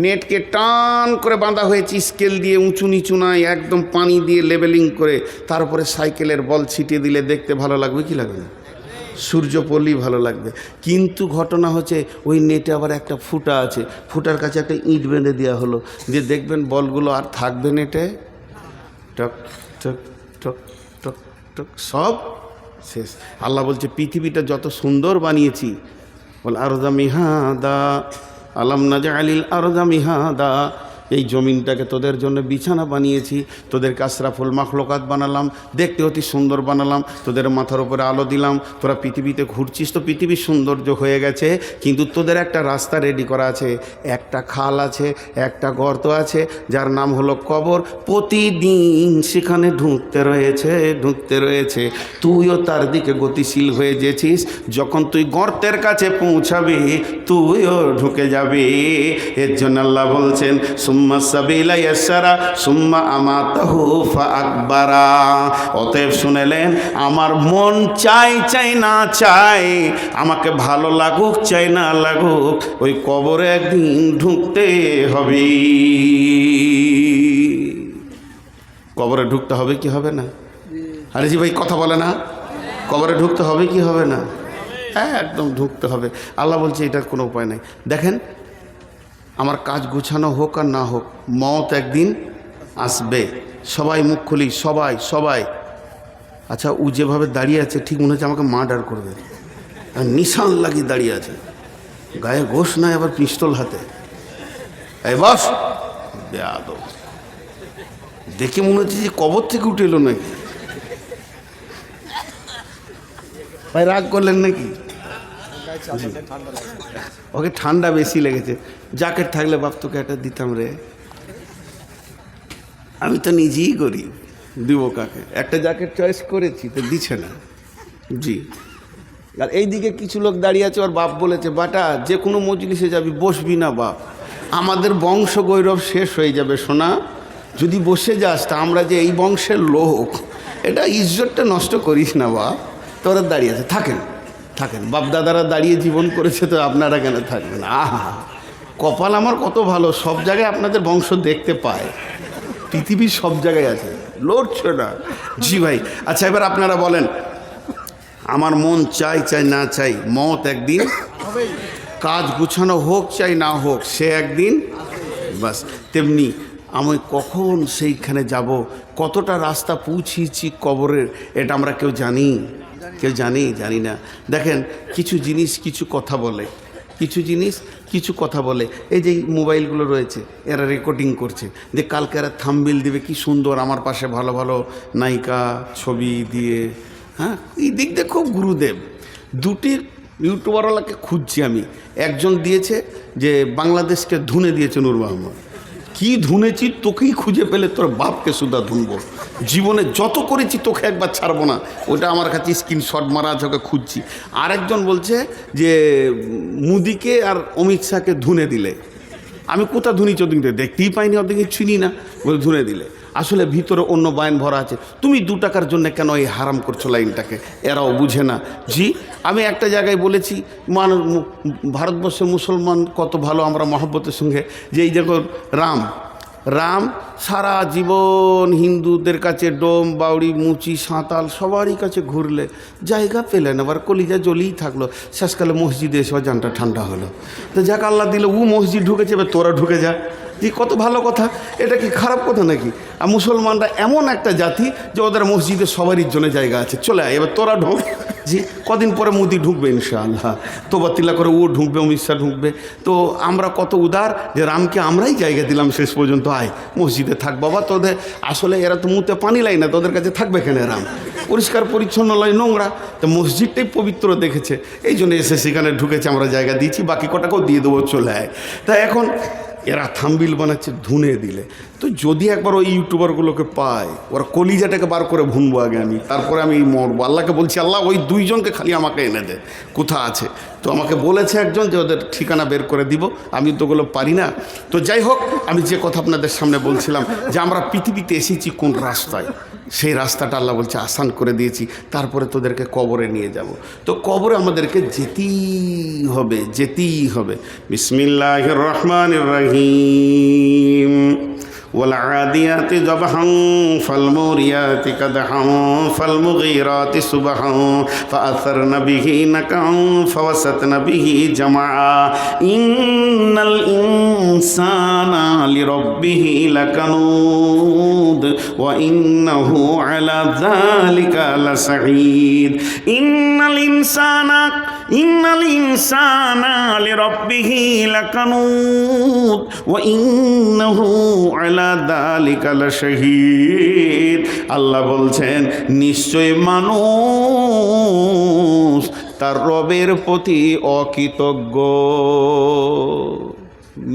নেটকে টান করে বাঁধা হয়েছে স্কেল দিয়ে, উঁচু নিচু নয়, একদম পানি দিয়ে লেবেলিং করে, তারপরে সাইকেলের বল ছিটিয়ে দিলে দেখতে ভালো লাগবে কি লাগবে না? সূর্য পড়লেই ভালো লাগবে। কিন্তু ঘটনা হচ্ছে ওই নেটে আবার একটা ফুটা আছে, ফুটার কাছে একটা ইঁট বেঁধে দেওয়া হলো, যে দেখবেন বলগুলো আর থাকবে নেটে, টক টক টক টক টক সব শেষ। আল্লাহ বলছে পৃথিবীটা যত সুন্দর বানিয়েছি, বল আরদা মিহাদা আলাম নাজআলিল আরদা মিহাদা, এই জমিনটাকে তোদের জন্য বিছানা বানিয়েছি, তোদেরকে আশরাফুল মাখলুকাত বানালাম, দেখতে অতি সুন্দর বানালাম, তোদের মাথার উপরে আলো দিলাম, তোরা পৃথিবীতে ঘুরছিস তো পৃথিবীর সৌন্দর্য হয়ে গেছে, কিন্তু তোদের একটা রাস্তা রেডি করা আছে, একটা খাল আছে, একটা গর্ত আছে, যার নাম হলো কবর। প্রতিদিন সেখানে ঢুকতে রয়েছে, তুইও তার দিকে গতিশীল হয়ে গেছিস। যখন তুই গর্তের কাছে পৌঁছাবি তুইও ঢুকে যাবি। এর জন্য আল্লাহ বলছেন সুম্মা সাবিলা ইয়াসসারা সুম্মা আমাতাহু ফাআকবারা। অতএব শুনেলেন, আমার মন চাই না চাই, আমাকে ভালো লাগুক চাই না লাগুক, ওই কবরে একদিন ঢুকতে হবে। কবরে ঢুকতে হবে কি হবে না? আরে জি ভাই কথা বলে না, কবরে ঢুকতে হবে কি হবে না? হ্যাঁ, একদম ঢুকতে হবে। আল্লাহ বলছে এটার কোনো উপায় নাই। দেখেন, আমার কাজ গুছানো হোক আর না হোক, মত একদিন আসবে। সবাই মুখ খুলি, সবাই। আচ্ছা, ও যেভাবে দাঁড়িয়ে আছে ঠিক মনে হচ্ছে আমাকে মার্ডার করবে, নিশান লাগিয়ে দাঁড়িয়ে আছে, গায়ে গোশ নাই, আবার পিস্তল হাতে। এই বস, বেয়াদব, দেখে মনে হচ্ছে যে কবর থেকে উঠে এলো নাকি। ভাই রাগ করলেন নাকি? ওকে ঠান্ডা বেশি লেগেছে, জ্যাকেট থাকলে বাপ তোকে একটা দিতাম রে। আমি তো নিজেই করি, দিব কাকে? একটা জ্যাকেট চয়েস করেছি তো দিচ্ছে না। জি, আর এইদিকে কিছু লোক দাঁড়িয়ে আছে, ওর বাপ বলেছে বাটা যে কোনো মজলিসে যাবি বসবি না বাপ, আমাদের বংশ গৌরব শেষ হয়ে যাবে সোনা, যদি বসে যাস তা আমরা যে এই বংশের লোক, এটা ইজ্জতটা নষ্ট করিস না বাপ। তোরা দাঁড়িয়ে আছে, থাকেন বাপ দাদারা দাঁড়িয়ে জীবন করেছে, তো আপনারা কেন থাকবেন? আহা, কপাল আমার কত ভালো, সব জায়গায় আপনাদের বংশ দেখতে পায়, পৃথিবীর সব জায়গায় আছে, লড়ছে না। জি ভাই, আচ্ছা এবার আপনারা বলেন, আমার মন চাই না চাই, মত একদিন, কাজ গুছানো হোক চাই না হোক, সে একদিন বাস। তেমনি আমি কখন সেইখানে যাব, কতটা রাস্তা পৌঁছিয়েছি কবরের, এটা আমরা কেউ জানি না। দেখেন, কিছু জিনিস কিছু কথা বলে, এই যে মোবাইলগুলো রয়েছে, এরা রেকর্ডিং করছে, যে কালকে এরা থাম্বনেল দিবে কি সুন্দর, আমার পাশে ভালো ভালো নায়িকা ছবি দিয়ে। হ্যাঁ, এই দিক দিয়ে খুব গুরুদেব। দুটি ইউটিউবারওয়ালাকে খুঁজছি আমি, একজন দিয়েছে যে বাংলাদেশকে ধুনে দিয়েছে নূর মোহাম্মদ। কি ধুনেছি, তোকেই খুঁজে পেলে তোর বাপকে সুদ্ধা ধুনবো, জীবনে যত করেছি তোকে একবার ছাড়বো না, ওটা আমার কাছে স্ক্রিনশট মারা আছে, ওকে খুঁজছি। আরেকজন বলছে যে মোদিকে আর অমিত শাহকে ধুনে দিলে। আমি কোথা ধুনি চোদ্দিকে দেখতেই পাইনি, ওদিকে চিনি না, বলে ধুনে দিলে। আসলে ভিতরে অন্য বায়ন ভরা আছে। তুমি 2 টাকার জন্য কেন এই হারাম করছো লাইনটাকে, এরাও বুঝে না। জি, আমি একটা জায়গায় বলেছি, ভারতবর্ষের মুসলমান কত ভালো আমরা মহব্বতের সঙ্গে, যে এই দেখো রাম সারা জীবন হিন্দুদের কাছে ডোম বাউড়ি মুচি সাঁতাল সবারই কাছে ঘুরলে, জায়গা পেলেন, আবার কলিজা জ্বলেই থাকলো, শেষকালে মসজিদে এসে জানটা ঠান্ডা হলো। তো যাক, আল্লাহ দিল ও মসজিদ ঢুকেছে, এবার তোরা ঢুকে যা। এই কত ভালো কথা, এটা কি খারাপ কথা নাকি? আর মুসলমানরা এমন একটা জাতি যে ওদের মসজিদে সবারই জন্য জায়গা আছে, চলে আয়, এবার তোরা ঢোক। জি, কদিন পরে মোদি ঢুকবে ইনশাআল্লাহ, তোবাতিল্লা করে ও ঢুকবে, অমিত শাহ ঢুকবে। তো আমরা কত উদার যে রামকে আমরাই জায়গা দিলাম শেষ পর্যন্ত, আয় মসজিদে থাক বাবা। তোদের আসলে এরা তো মুতে পানি লাই না, তোদের কাছে থাকবে কেন? রাম পরিষ্কার পরিচ্ছন্ন লয়, নোংরা, তো মসজিদটাই পবিত্র দেখেছে, এই জন্য এসে সেখানে ঢুকেছে, আমরা জায়গা দিয়েছি, বাকি কটাকেও দিয়ে দেবো, চলে আয়। তা এখন এরা থাম্বিল বানাচ্ছে ধুনে দিলে। তো যদি একবার ওই ইউটিউবারগুলোকে পায়, ওরা কলিজাটাকে বার করে ভুনবো আগে আমি, তারপরে আমি মরবো। আল্লাহকে বলছি, আল্লাহ ওই দুইজনকে খালি আমাকে এনে দে, কোথা আছে। তো আমাকে বলেছে একজন যে ওদের ঠিকানা বের করে দিব, আমি তো ওগুলো পারি না। তো যাই হোক, আমি যে কথা আপনাদের সামনে বলছিলাম যে আমরা পৃথিবীতে এসেছি কোন রাস্তায়, সেই রাস্তাটা আল্লাহ বলছে আসান করে দিয়েছি, তারপরে তোদেরকে কবরে নিয়ে যাব। তো কবরে আমাদেরকে যেতেই হবে। বিসমিল্লাহির রহমানির রহিম। والعاديات ضبحا فالموريات قدحا فالمغيرات صبحا فأثرن به نقعا فوسطن به جمعا إن الإنسان لربه لكنود وإنه على ذلك لسعيد إن الإنسان لربه لكنود وإنه على যালিকা লাশহীদ। আল্লাহ বলছেন নিশ্চয় মানুষ তার রবের প্রতি অকৃতজ্ঞ।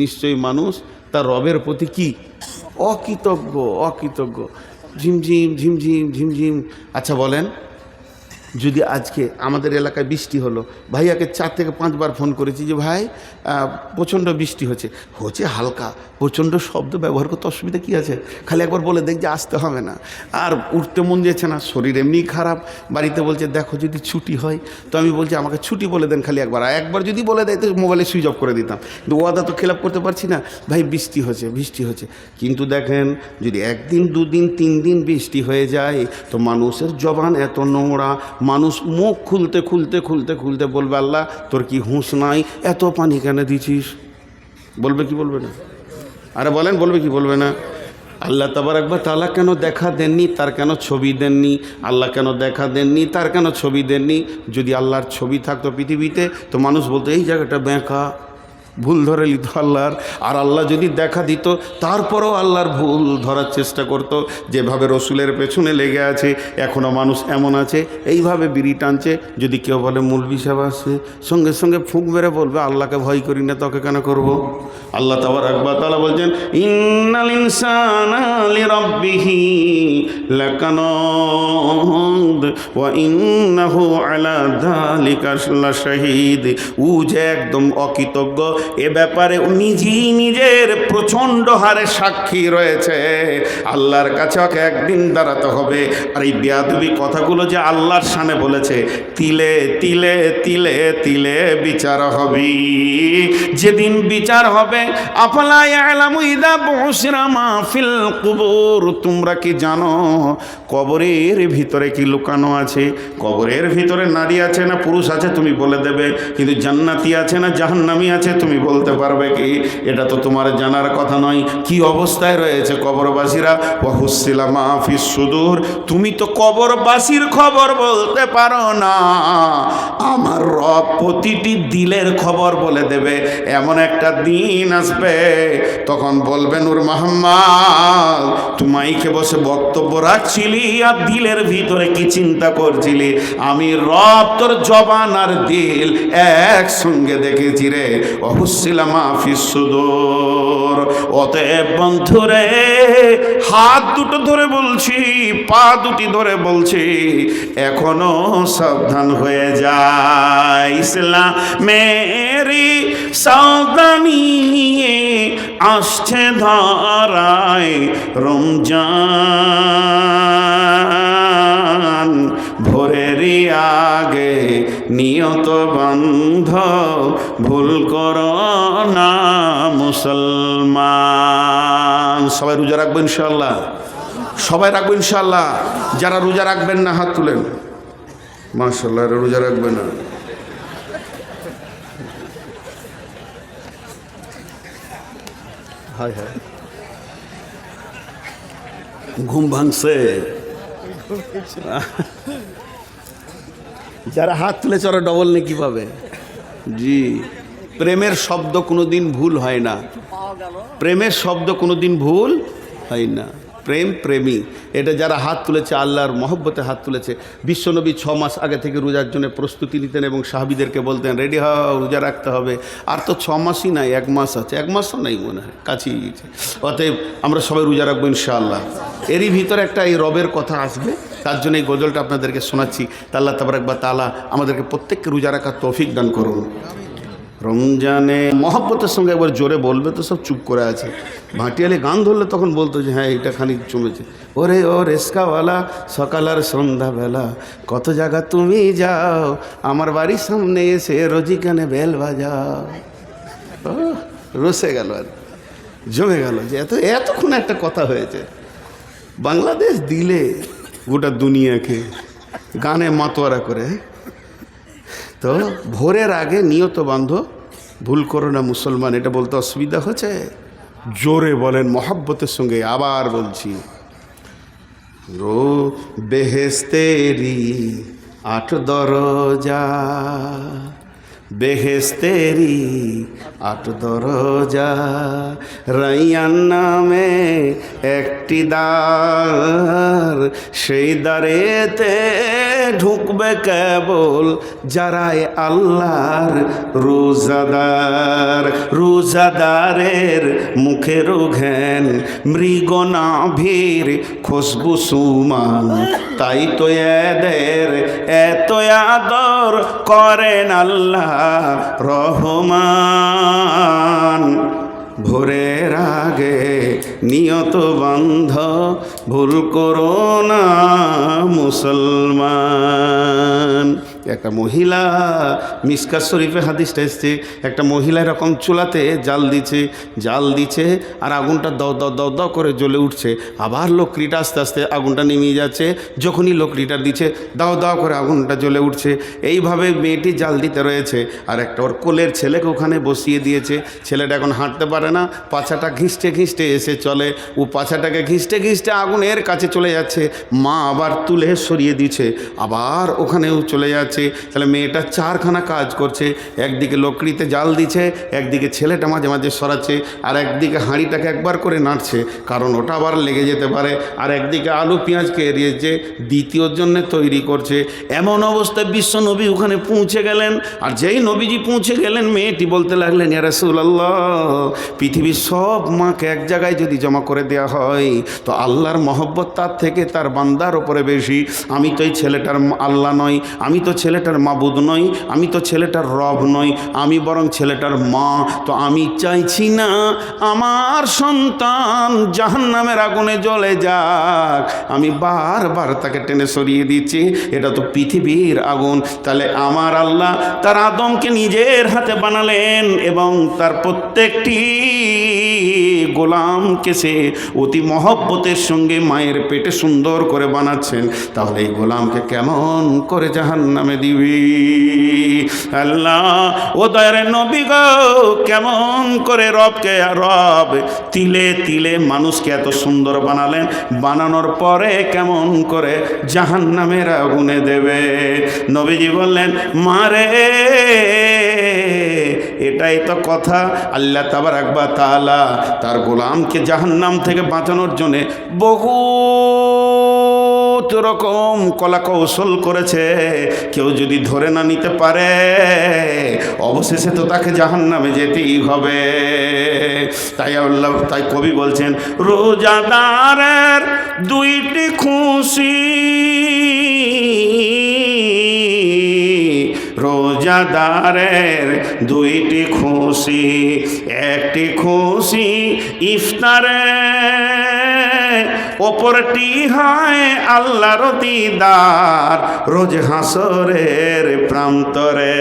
নিশ্চয় মানুষ তার রবের প্রতি কি? অকৃতজ্ঞ। ঝিমঝিম ঝিমঝিম ঝিমঝিম। আচ্ছা বলেন, যদি আজকে আমাদের এলাকায় বৃষ্টি হলো, ভাইয়াকে 4 থেকে 5 বার ফোন করেছি যে ভাই প্রচণ্ড বৃষ্টি হচ্ছে হালকা, প্রচণ্ড শব্দ ব্যবহার করতে অসুবিধা কী আছে, খালি একবার বলে দেখ যে আসতে হবে না। আর উঠতে মন যাচ্ছে না, শরীর এমনি খারাপ। বাড়িতে বলছে দেখো যদি ছুটি হয়। তো আমি বলছি আমাকে ছুটি বলে দেন খালি একবার যদি বলে দেয় তো মোবাইলে সুইচ অফ করে দিতাম, কিন্তু ওয়াদা তো খেলাপ করতে পারছি না। ভাই বৃষ্টি হচ্ছে। কিন্তু দেখেন যদি 1 দিন 2 দিন 3 দিন বৃষ্টি হয়ে যায় তো মানুষের জবান এত নোংরা, মানুষ মুখ খুলতে বলবে আল্লাহ তোর কি হুঁশ নাই, এত পানি কেন দিছিস? বলবে কি বলবে না? আরে বলেন, বলবে কি বলবে না? আল্লাহ তাবারক ওয়া তাআলা কেন দেখা দেননি, তার কেন ছবি দেননি? আল্লাহ কেন দেখা দেননি, তার কেন ছবি দেননি? যদি আল্লাহর ছবি থাকতো পৃথিবীতে তো মানুষ বলতো এই জায়গাটা বেঁকা, ভুল ধরে নিত আল্লাহর। আর আল্লাহ যদি দেখা দিত তারপরও আল্লাহর ভুল ধরার চেষ্টা করত। যেভাবে রসুলের পেছনে লেগে আছে এখনও মানুষ এমন আছে এইভাবে বিড়ি টানছে। যদি কেউ বলে মৌলভী সাহেব আসছে, সঙ্গে সঙ্গে ফুঁক মেরে বলবে আল্লাহকে ভয় করি না, তোকে কেন করব? আল্লাহ তাবারক ওয়া তাআলা বলছেন ইন্নাল ইনসানা লিরাব্বিহি লাকানুদ ওয়া ইন্নাহু আলা যালিকা লাশাহীদ। ও যে একদম অকৃতজ্ঞ, এ ব্যাপারে নিজের প্রচণ্ড হারে সাক্ষী রয়েছে। আল্লাহর কাছে ওকে একদিন দাঁড়াতে হবে। আর এই বেয়াদবি কথাগুলো যে আল্লাহর শানে বলেছে, তিলে তিলে তিলে তিলে বিচার হবে। যেদিন বিচার হবে আফালা ইয়ালামু ইযা বুশিরা মা ফিল কুবুর। তোমরা কি জানো কবরের ভিতরে কি লুকানো আছে? কবরের ভিতরে নারী আছে না পুরুষ আছে তুমি বলে দেবে, কিন্তু জান্নাতি আছে না জাহান্নামী আছে তুমি বলতে পারবে কি? এটা তো তোমার জানার কথা নয়। কি অবস্থায় রয়েছে কবরবাসীরা? ওয়া হুসিলা মা ফিস সুদূর। তুমি তো কবরবাসীর খবর বলতে পারো না, আমার রব প্রতিটি দিলের খবর বলে দেবে। এমন একটা দিন আসবে তখন বলবে নূর মোহাম্মদ তুমি মাইকে বসে বক্তব্য রাখছিলি আর দিলের ভিতরে কি চিন্তা করছিলি, আমি রব তোর জবান আর দিল একসঙ্গে দেখেছি রে। অহুসিলা মাফিস সুদূর। অতএব বন্ধুরে হাত দুটো ধরে বলছি, পা দুটি ধরে বলছি, এখনো সাবধান হয়ে যায়। ইসলামেরি সাবধানী আসছে ধরায় রমজান, ভোরেরই আগে নিয়ত বন্ধ ভুল করো না মুসলমান। সবাই রোজা রাখবো ইনশাআল্লাহ, সবাই রাখবো ইনশাআল্লাহ। যারা রোজা রাখবেন না হাত তুলেন। মাশাআল্লাহ, রোজা রাখবে না। হায় হায়, ঘুম ভাঙছে। যারা হাত তুলেছে ওরা ডবল নেকি পাবে। জি, প্রেমের শব্দ কোনোদিন ভুল হয় না, প্রেমের শব্দ কোনোদিন ভুল হয় না। প্রেম প্রেমী, এটা যারা হাত তুলেছে আল্লাহর মহব্বতে হাত তুলেছে। বিশ্বনবী 6 মাস আগে থেকে রোজার জন্য প্রস্তুতি নিতেন এবং সাহাবীদেরকে বলতেন রেডি হও, রোজা রাখতে হবে। আর তো 6 মাসই নাই, 1 মাস আছে, 1 মাসও নাই মনে হয়, কাছেই গেছে। অতএব আমরা সবাই রোজা রাখবো ইনশাআল্লাহ। এরই ভিতরে একটা এই রবের কথা আসবে, তার জন্য এই গজলটা আপনাদেরকে শোনাচ্ছি। তা আল্লাহ তাবারক ওয়া তাআলা আমাদেরকে প্রত্যেককে রোজা রাখার তৌফিক দান করুন। রমজানে মহব্বতের সঙ্গে একবার জোরে বলবে তো সব চুপ করে আছে। ভাটিয়ালি গান ধরলে তখন বলতো যে হ্যাঁ এটা খানিক জমেছে। ওরে ও রেস্কাওয়ালা সকাল আর সন্ধ্যাবেলা কত জায়গা তুমি যাও, আমার বাড়ির সামনে এসে রোজি কানে বেল বাজাও। রসে গেল আর জমে গেল যে এতক্ষণ একটা কথা হয়েছে। বাংলাদেশ দিলে গোটা দুনিয়াকে গানে মাতোয়ারা করে। তো ভোরের আগে নিয়ত বাঁধো, ভুল করো না মুসলমান। এটা বলতে অসুবিধা হচ্ছে? জোরে বলেন মহব্বতের সঙ্গে। আবার বলছি, রো বেহেস্তেরি 8 দরজা, বেহেস্তেরি 8 দরজা, রাইয়ান নামে একটি দ্বার, সেই দ্বারেতে ঢুকবে কেবল যারাই আল্লাহর রোজাদার। রোজাদারের মুখের ঘ্যান মৃগনাভির খুশবু সুমান, তাই তো এদের এত আদর করেন আল্লাহ রহমান। ভোরের আগে নিয়ত বান্ধ, ভুল করো না মুসলমান। একটা মহিলা, মিশকাত শরীফে হাদিসটা এসছে, একটা মহিলা এরকম চুলাতে জাল দিচ্ছে আর আগুনটা দাও দাও দাও দাও করে জ্বলে উঠছে। আবার লকড়িটা আস্তে আস্তে আগুনটা নেমে যাচ্ছে, যখনই লকড়িটা দিচ্ছে দাও দাও করে আগুনটা জ্বলে উঠছে। এইভাবে মেয়েটি জাল দিতে রয়েছে আর একটা ওর কোলের ছেলেকে ওখানে বসিয়ে দিয়েছে। ছেলেটা এখন হাঁটতে পারে না, পাছাটা ঘিঁচতে ঘিঁচতে এসে চলে। ও পাছাটাকে ঘিঁচতে ঘিঁচতে আগুনের কাছে চলে যাচ্ছে। মা আবার তুলে সরিয়ে দিচ্ছে, আবার ওখানেও চলে যাচ্ছে। তাহলে মেয়েটা 4খানা কাজ করছে। একদিকে লকড়িতে জাল দিচ্ছে, একদিকে ছেলেটা মাঝে মাঝে সরাচ্ছে, আর একদিকে হাঁড়িটাকে একবার করে নাড়ছে, কারণ ওটা আবার লেগে যেতে পারে। আর একদিকে আলু পেঁয়াজকে এড়িয়েছে, দ্বিতীয়র জন্য তৈরি করছে। এমন অবস্থায় বিশ্ব নবী ওখানে পৌঁছে গেলেন। আর যেই নবীজি পৌঁছে গেলেন, মেয়েটি বলতে লাগলেন, ইয়া রাসূলুল্লাহ, পৃথিবীর সব মাকে এক জায়গায় যদি জমা করে দেওয়া হয় তো আল্লাহর মহব্বত তার থেকে তার বান্দার ওপরে বেশি। আমি তো এই ছেলেটার আল্লাহ নই, আমি তো ছেলেটার মাবুদ নই, আমি তো ছেলেটার রব নই, আমি বরং ছেলেটার মা। তো আমি চাইছি না আমার সন্তান জাহান্নামের আগুনে জ্বলে যাক, আমি বারবার তাকে টেনে সরিয়ে দিচ্ছি। এটা তো পৃথিবীর আগুন। তাহলে আমার আল্লাহ তার আদমকে নিজের হাতে বানালেন এবং তার প্রত্যেকটি গোলামকে সে অতি মহব্বতের সঙ্গে মায়ের পেটে সুন্দর করে বানাচ্ছেন। তাহলে এই গোলামকে কেমন করে জাহান্নামে দিবি? আল্লাহ ও দয়ার নবী গো, কেমন করে রব তিলে তিলে মানুষকে এত সুন্দর বানালেন, বানানোর পরে কেমন করে জাহান্নামের আগুনে দেবে? নবীজি বললেন, মারে এটাই তো কথা। আল্লাহ তাবারক ওয়া তাআলা তার গোলামকে জাহান্নাম থেকে বাঁচানোর জন্যে বহুত রকম কলা কৌশল করেছে। কেউ যদি ধরে না নিতে পারে, অবশেষে তো তাকে জাহান্নামে যেতেই হবে। তাই কবি বলছেন, রোজাদারের 2টি খুশি, রোজাদারের 2টি খুশি, একটি খুশি ইফতারে, অপরটি হয় আল্লাহর দিদার রোজ হাসরের প্রান্তরে।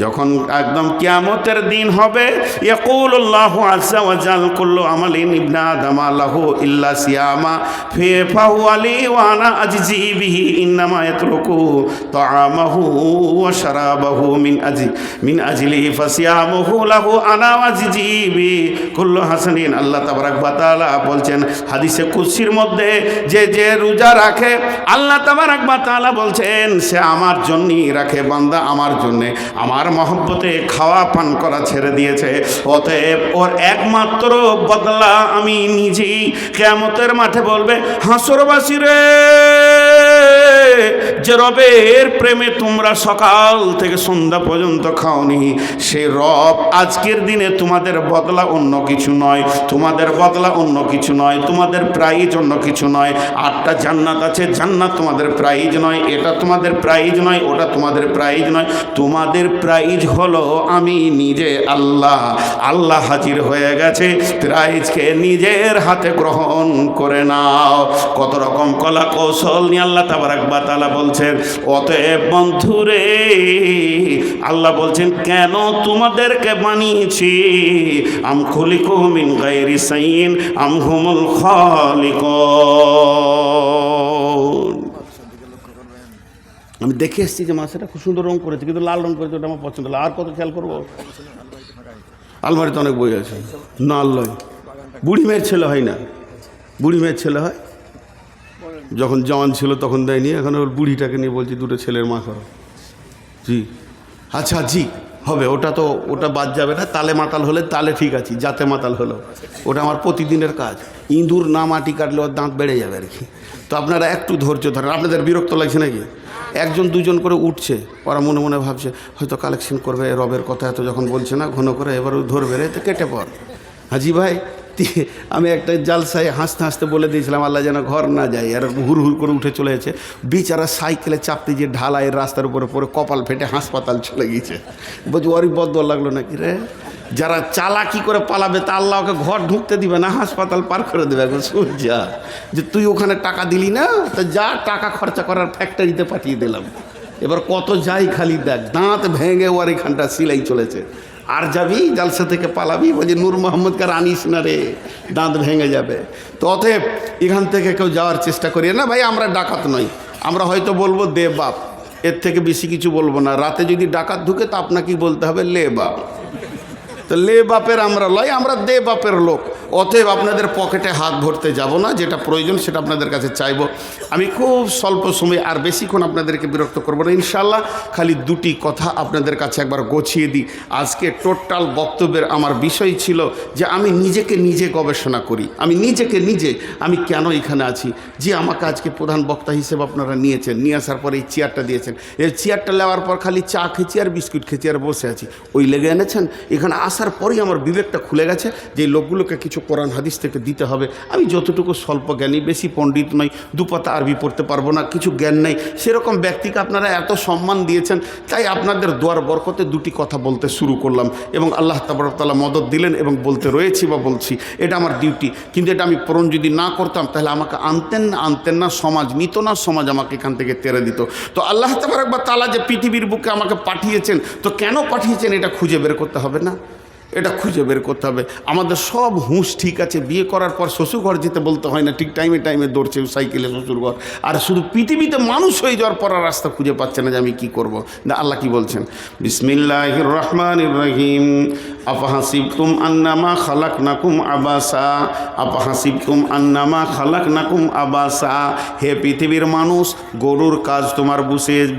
যখন একদম কিয়ামতের দিন হবে, ইয়াকুলুল্লাহু আযজা ওয়া জাল কুল্লু আমালিন ইবনা আদম লাহু ইল্লা সিয়ামা ফাহুয়া লি ওয়া আনা আজজি বিহি ইন্নামা ইয়াতরুকু তাআমাহু ওয়া শারাবাহু মিন আজলি ফাসিয়ামুহু লাহু আনা আজজি বি কুল্লু হাসানিন। আল্লাহ তাবারক ওয়া তাআলা বলছেন হাদিসে কুদসির মধ্যে, যে রোজা রাখে, আল্লাহ তাবারক ওয়া তাআলা বলছেন সে আমার জন্যই রাখে। বান্দা আমার জন্যে, আমার আমার মহব্বতে খাওয়া পান করা ছেড়ে দিয়েছে। অতএব ওর একমাত্র বদলা আমি নিজেই কিয়ামতের মাঠে বলবে, হাসরবাসী রে, যে রবের প্রেমে তোমরা সকাল থেকে সন্ধ্যা পর্যন্ত খাওনি, সে রব আজকের দিনে তোমাদের বদলা অন্য কিছু নয়, তোমাদের বদলা অন্য কিছু নয়, তোমাদের প্রাইজ অন্য কিছু নয়। 8টা জান্নাত আছে, জান্নাত তোমাদের প্রাইজ নয়, এটা তোমাদের প্রাইজ নয়, ওটা তোমাদের প্রাইজ নয়। তোমাদের প্রাইজ হলো আমি নিজে আল্লাহ। আল্লাহ হাজির হয়ে গেছে, প্রাইজকে নিজের হাতে গ্রহণ করে নাও। কত রকম কলা কৌশল নিয়ে আল্লাহ তাবারাক ওয়া তাআলা বলছেন। অতএব বন্ধুরে, আল্লাহ বলছেন কেন তোমাদেরকে বানিয়েছি, আম খুলিকু মিন গায়রি শাইইন আম হুমুল খালিকুন। আমি দেখে এসেছি যে মাছটা খুব সুন্দর রং করেছে, কিন্তু লাল রং করেছে, ওটা আমার পছন্দ হলো। আর কত খেয়াল করবো, আলমারিতে অনেক বই আছে। না আল্লাহ, বুড়ি মেয়ের ছেলে হয় না, বুড়ি মেয়ের ছেলে হয়। যখন জওয়ান ছিল তখন দেয়নি, এখন ওর বুড়িটাকে নিয়ে বলছি 2টো ছেলের মা করো। জি আচ্ছা, জি হবে, ওটা তো ওটা বাদ যাবে না। তালে মাতাল হলে তালে ঠিক আছে, যাতে মাতাল হলো ওটা আমার প্রতিদিনের কাজ। ইঁদুর না মাটি কাটলে ওর দাঁত বেড়ে যাবে আর কি। তো আপনারা একটু ধৈর্য ধরেন। আপনাদের বিরক্ত লাগছে নাকি? 1জন 2জন করে উঠছে, ওরা মনে মনে ভাবছে হয়তো কালেকশন করবে, রবের কথা এত যখন বলছে না ঘন করে, এবার ধরবে রে, তো কেটে পড়। হাজি ভাই, আমি একটা জালসায় হাসতে হাসতে বলে দিয়েছিলাম আল্লাহ যেন ঘর না যায়, আর হুর হুর করে উঠে চলে গেছে। বিচারা সাইকেলে চাপতে যে ঢালাইয়ের রাস্তার উপরে পরে কপাল ফেটে হাসপাতাল চলে গিয়েছে। বলছি ওরই বদল লাগলো নাকি রে? যারা চালাকি করে পালাবে তা আল্লাহ ওকে ঘর ঢুকতে দিবে না, হাসপাতাল পার করে দেবে। এখন যা যে তুই ওখানে টাকা দিলি না, তো যা টাকা খরচা করার ফ্যাক্টরিতে পাঠিয়ে দিলাম। এবার কত যাই খালি দেখ, দাঁত ভেঙে ওর এখানটা সিলাই চলেছে। আর যাবি জালসা থেকে পালাবি, বলছি নূর মোহাম্মদকে আর আনিস না রে, দাঁত ভেঙে যাবে। তো অতএব এখান থেকে কেউ যাওয়ার চেষ্টা করি না ভাই। আমরা ডাকাত নই, আমরা হয়তো বলবো দে বাপ, এর থেকে বেশি কিছু বলবো না। রাতে যদি ডাকাত ঢুকে তো আপনাকেই বলতে হবে লে বাপ। তো লে বাপের আমরা লয়, আমরা দে বাপের লোক। অতএব আপনাদের পকেটে হাত ভরতে যাব না, যেটা প্রয়োজন সেটা আপনাদের কাছে চাইব। আমি খুব স্বল্প সময় আর বেশিক্ষণ আপনাদেরকে বিরক্ত করবো না ইনশাআল্লাহ। খালি 2টি কথা আপনাদের কাছে একবার গোছিয়ে দিই। আজকে টোটাল বক্তব্যের আমার বিষয় ছিল যে আমি নিজেকে নিজে গবেষণা করি, আমি নিজেকে নিজে আমি কেন এখানে আছি। যে আমাকে আজকে প্রধান বক্তা হিসেবে আপনারা নিয়েছেন, নিয়ে আসার পরে এই চেয়ারটা দিয়েছেন, এই চেয়ারটা নেওয়ার পর খালি চা খেয়েছি আর বিস্কুট খেয়েছি আর বসে আছি, ওই লেগে এনেছেন। এখানে আসার পরেই আমার বিবেকটা খুলে গেছে যে লোকগুলোকে কিছু কোরআন হাদিস থেকে দিতে হবে। আমি যতটুকু স্বল্প জ্ঞানী, বেশি পণ্ডিত নই, 2 পাতা আরবি পড়তে পারবো না, কিছু জ্ঞান নেই, সেরকম ব্যক্তিকে আপনারা এত সম্মান দিয়েছেন, তাই আপনাদের দোয়ার বরকতে 2টি কথা বলতে শুরু করলাম এবং আল্লাহ তাবারক তাআলা মদদ দিলেন এবং বলতে রয়েছি বা বলছি, এটা আমার ডিউটি। কিন্তু এটা আমি পূরণ যদি না করতাম তাহলে আমাকে আনতেন না, সমাজ নিত না, সমাজ আমাকে এখান থেকে তেড়ে দিত। তো আল্লাহ তাবারক তাআলা যে পৃথিবীর বুকে আমাকে পাঠিয়েছেন, তো কেন পাঠিয়েছেন এটা খুঁজে বের করতে হবে না? এটা খুঁজে বের করতে হবে। আমাদের সব হুঁশ ঠিক আছে, বিয়ে করার পর শ্বশুরঘর যেতে বলতে হয় না, ঠিক টাইমে দৌড়ছে সাইকেলে শ্বশুরঘর। আর শুধু পৃথিবীতে মানুষ হয়ে যাওয়ার পর রাস্তা খুঁজে পাচ্ছে না যে আমি কি করব। না, আল্লাহ কি বলছেন? বিসমিল্লাহির রহমানির রহিম। আফাহাসিবতুম আন্নামা খালাকনাকুম আবাসা, আফাহাসিবতুম আন্নামা খালাকনাকুম আবাসা। হে পৃথিবীর মানুষ, গরুর কাজ তোমার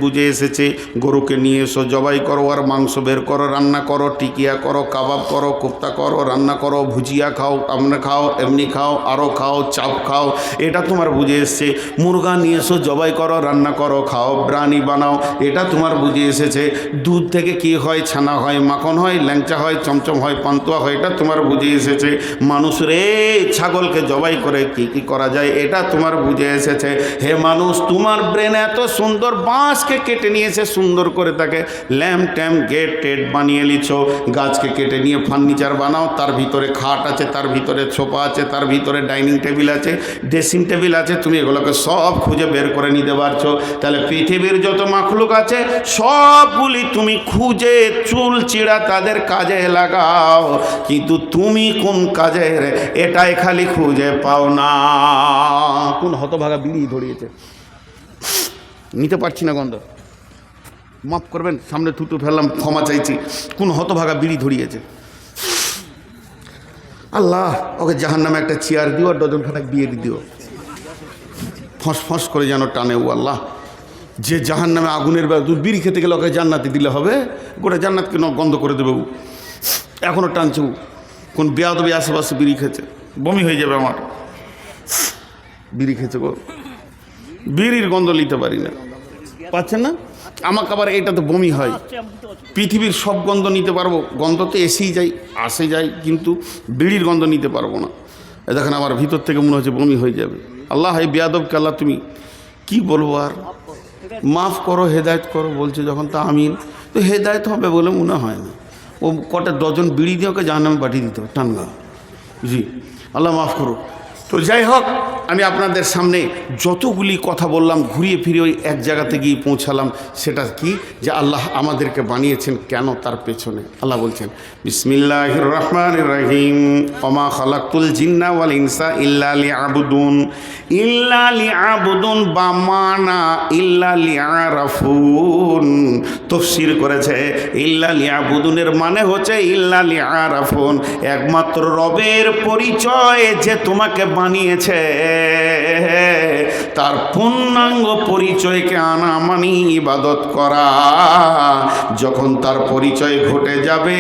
বুঝে এসেছে। গরুকে নিয়ে এসো, জবাই করো, আর মাংস বের করো, রান্না করো, টিকিয়া করো, কাবাব করো, কোপ্তা করো, রান্না করো, ভুজিয়া খাও, আমরা খাও, এমনি খাও, আরও খাও, চাপ খাও, এটা তোমার বুঝে এসছে। মুরগা নিয়ে এসো, জবাই করো, রান্না করো, খাও, ব্রানি বানাও, এটা তোমার বুঝে এসেছে। দুধ থেকে কি হয়? ছানা হয়, মাখন হয়, ল্যাংচা হয়, চমচম হয়, পান্তুয়া হয়, এটা তোমার বুঝে এসেছে। মানুষ রে, ছাগলকে জবাই করে কি করা যায়, এটা তোমার বুঝে এসেছে। হে মানুষ, তোমার ব্রেন এত সুন্দর, বাঁশকে কেটে নিয়েছে সুন্দর করে, তাকে ল্যাম্প ট্যাম্প গেট টেট বানিয়ে লিছো। গাছকে কেটে নিয়ে ফার্নিচার বানাও, তার ভিতরে খাট আছে, তার ভিতরে সোফা আছে, তার ভিতরে ডাইনিং টেবিল আছে, ড্রেসিং টেবিল আছে, তুমি এগুলোকে সব খুঁজে বের করে নিতে পারছো। তাহলে পৃথিবীর যত মাখলুক আছে সবগুলি তুমি খুঁজে চুল চিড়া তাদের কাজে লাগাও, কিন্তু তুমি কোন কাজের এটাই খালি খুঁজে পাও না। কোন হতভাগা বিড়ি ধরিয়েছে, নিতে পারছি না গন্ধ, মাফ করবেন, সামনে থুতু ফেললাম, ক্ষমা চাইছি। কোন হতভাগা বিড়ি ধরিয়েছে। আল্লাহ, ওকে জাহান্নামে একটা চেয়ার দিও আর 2 খানেক বিয়ে দিও, ফস ফস করে যেন টানে। ও আল্লাহ, যে জাহান্নামে আগুনের বিড়ি খেতে গেলে ওকে জান্নাতে দিলে হবে? গোটা জান্নাতকে গন্ধ করে দেবে। এখনও টানছে, কোন বেয়াদবি আশেপাশে বিড়ি খেতে, বমি হয়ে যাবে আমার। বিড়ি খেতে গো, বিড়ির গন্ধ নিতে পারি না, পাচ্ছেন না? আমাকে আবার এটাতে বমি হয়। পৃথিবীর সব গন্ধ নিতে পারবো, গন্ধ তো এসেই যায়, আসে যায়, কিন্তু বিড়ির গন্ধ নিতে পারবো না। দেখেন আমার ভিতর থেকে মনে হচ্ছে বমি হয়ে যাবে। আল্লাহ, এই বেয়াদবকে আল্লাহ তুমি কি বলবো আর, মাফ করো, হেদায়েত করো বলছে যখন, তা আমিন। তো হেদায়েত হবে বলে মনে হয় না। ও কটা ডজন বিড়ি দিয়ে ওকে জাহান্নামে পাঠিয়ে দিতে হবে টানগা। জি, আল্লাহ মাফ করো। তো যাই হোক, আমি আপনাদের সামনে যতগুলি কথা বললাম ঘুরিয়ে ফিরে ওই এক জায়গাতে গিয়ে পৌঁছালাম। সেটা কি, যে আল্লাহ আমাদেরকে বানিয়েছেন কেন, তার পেছনে আল্লাহ বলছেন বিসমিল্লাহির রহমানির রহিম, ওমা খালাকতুল জিন্না ওয়াল ইনসা ইল্লা লিয়াবুদুন। ইল্লা লিয়াবুদুন বা মানা ইল্লা লিয়ারাফুন। তাফসীর করেছে ইল্লা লিয়াবুদুনের মানে হচ্ছে ইল্লা লিয়ারাফুন, একমাত্র রবের পরিচয় যে তোমাকে বানিয়েছে তার পূর্ণাঙ্গ পরিচয়কে আনা মানে ইবাদত করা। যখন তার পরিচয় ঘটে যাবে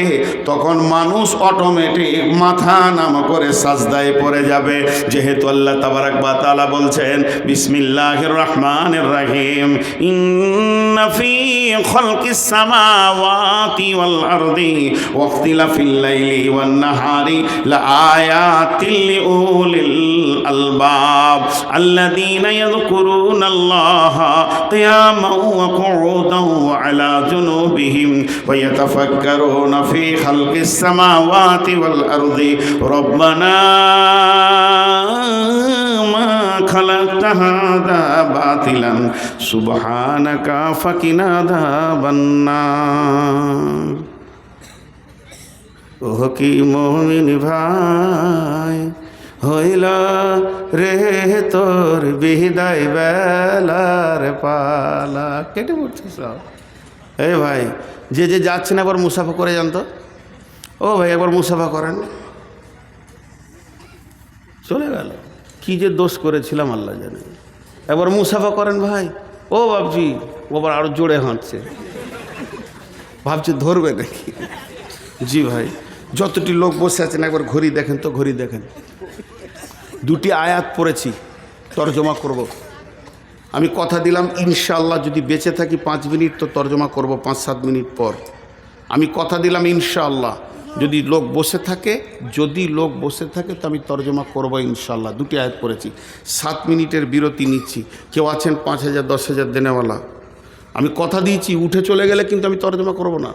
তখন মানুষ অটোমেটিক মাথা নাম করে সাজদায় পড়ে যাবে। যেহেতু আল্লাহ তাবারাক ওয়া তাআলা বলছেন বিসমিল্লাহির রহমানির রহিম, ইন্না ফি খালকিস সামাওয়াতি ওয়াল আরদি ওয়া ইখতিলাফিল লাইলি ওয়ান নাহারি লাআয়াতিল লিউলিল আলবাব আল্লাযীনা ইয়াযকুরুনাল্লাহা কিয়ামান ওয়া কুউদান ওয়া আলা জুনুবিহিম ওয়া ইয়াতাফাক্কারুনা ফি খালকিস সামাওয়াতি ওয়াল আরদি রব্বানা মা খালাকতা হাযা বাতিলান সুবহানাকা ফাকিনা আযাবান নার। ও কি মুমিন ভাই, হইল রে তোর বিদায় বেলার পালা। কেটে পড়ছিস সব। এই ভাই, যে যে যাচ্ছেন একবার মুসাফা করে যান তো। ও ভাই, একবার মুসাফা করেন। চলে গেল, কি যে দোষ করেছিলাম আল্লাহ জানে। একবার মুসাফা করেন ভাই। ও বাবজি, ও আবার আরো জোরে হাঁটছে, ভাবছে ধরবে নাকি। জি ভাই, যতটি লোক বসে আছেন একবার ঘড়ি দেখেন তো, ঘড়ি দেখেন। দুটি আয়াত পড়েছি, তর্জমা করব। আমি কথা দিলাম ইনশাআল্লাহ যদি বেঁচে থাকি 5 মিনিট তো তর্জমা করব 5-7 মিনিট পর। আমি কথা দিলাম ইনশাআল্লাহ যদি লোক বসে থাকে, তো আমি তর্জমা করব ইনশাআল্লাহ। দুটি আয়াত পড়েছি, 7 মিনিটের বিরতি নিচ্ছি। কেউ আছেন 5,000 10,000 দেনেওয়ালা? আমি কথা দিয়েছি, উঠে চলে গেলে কিন্তু আমি তর্জমা করব না।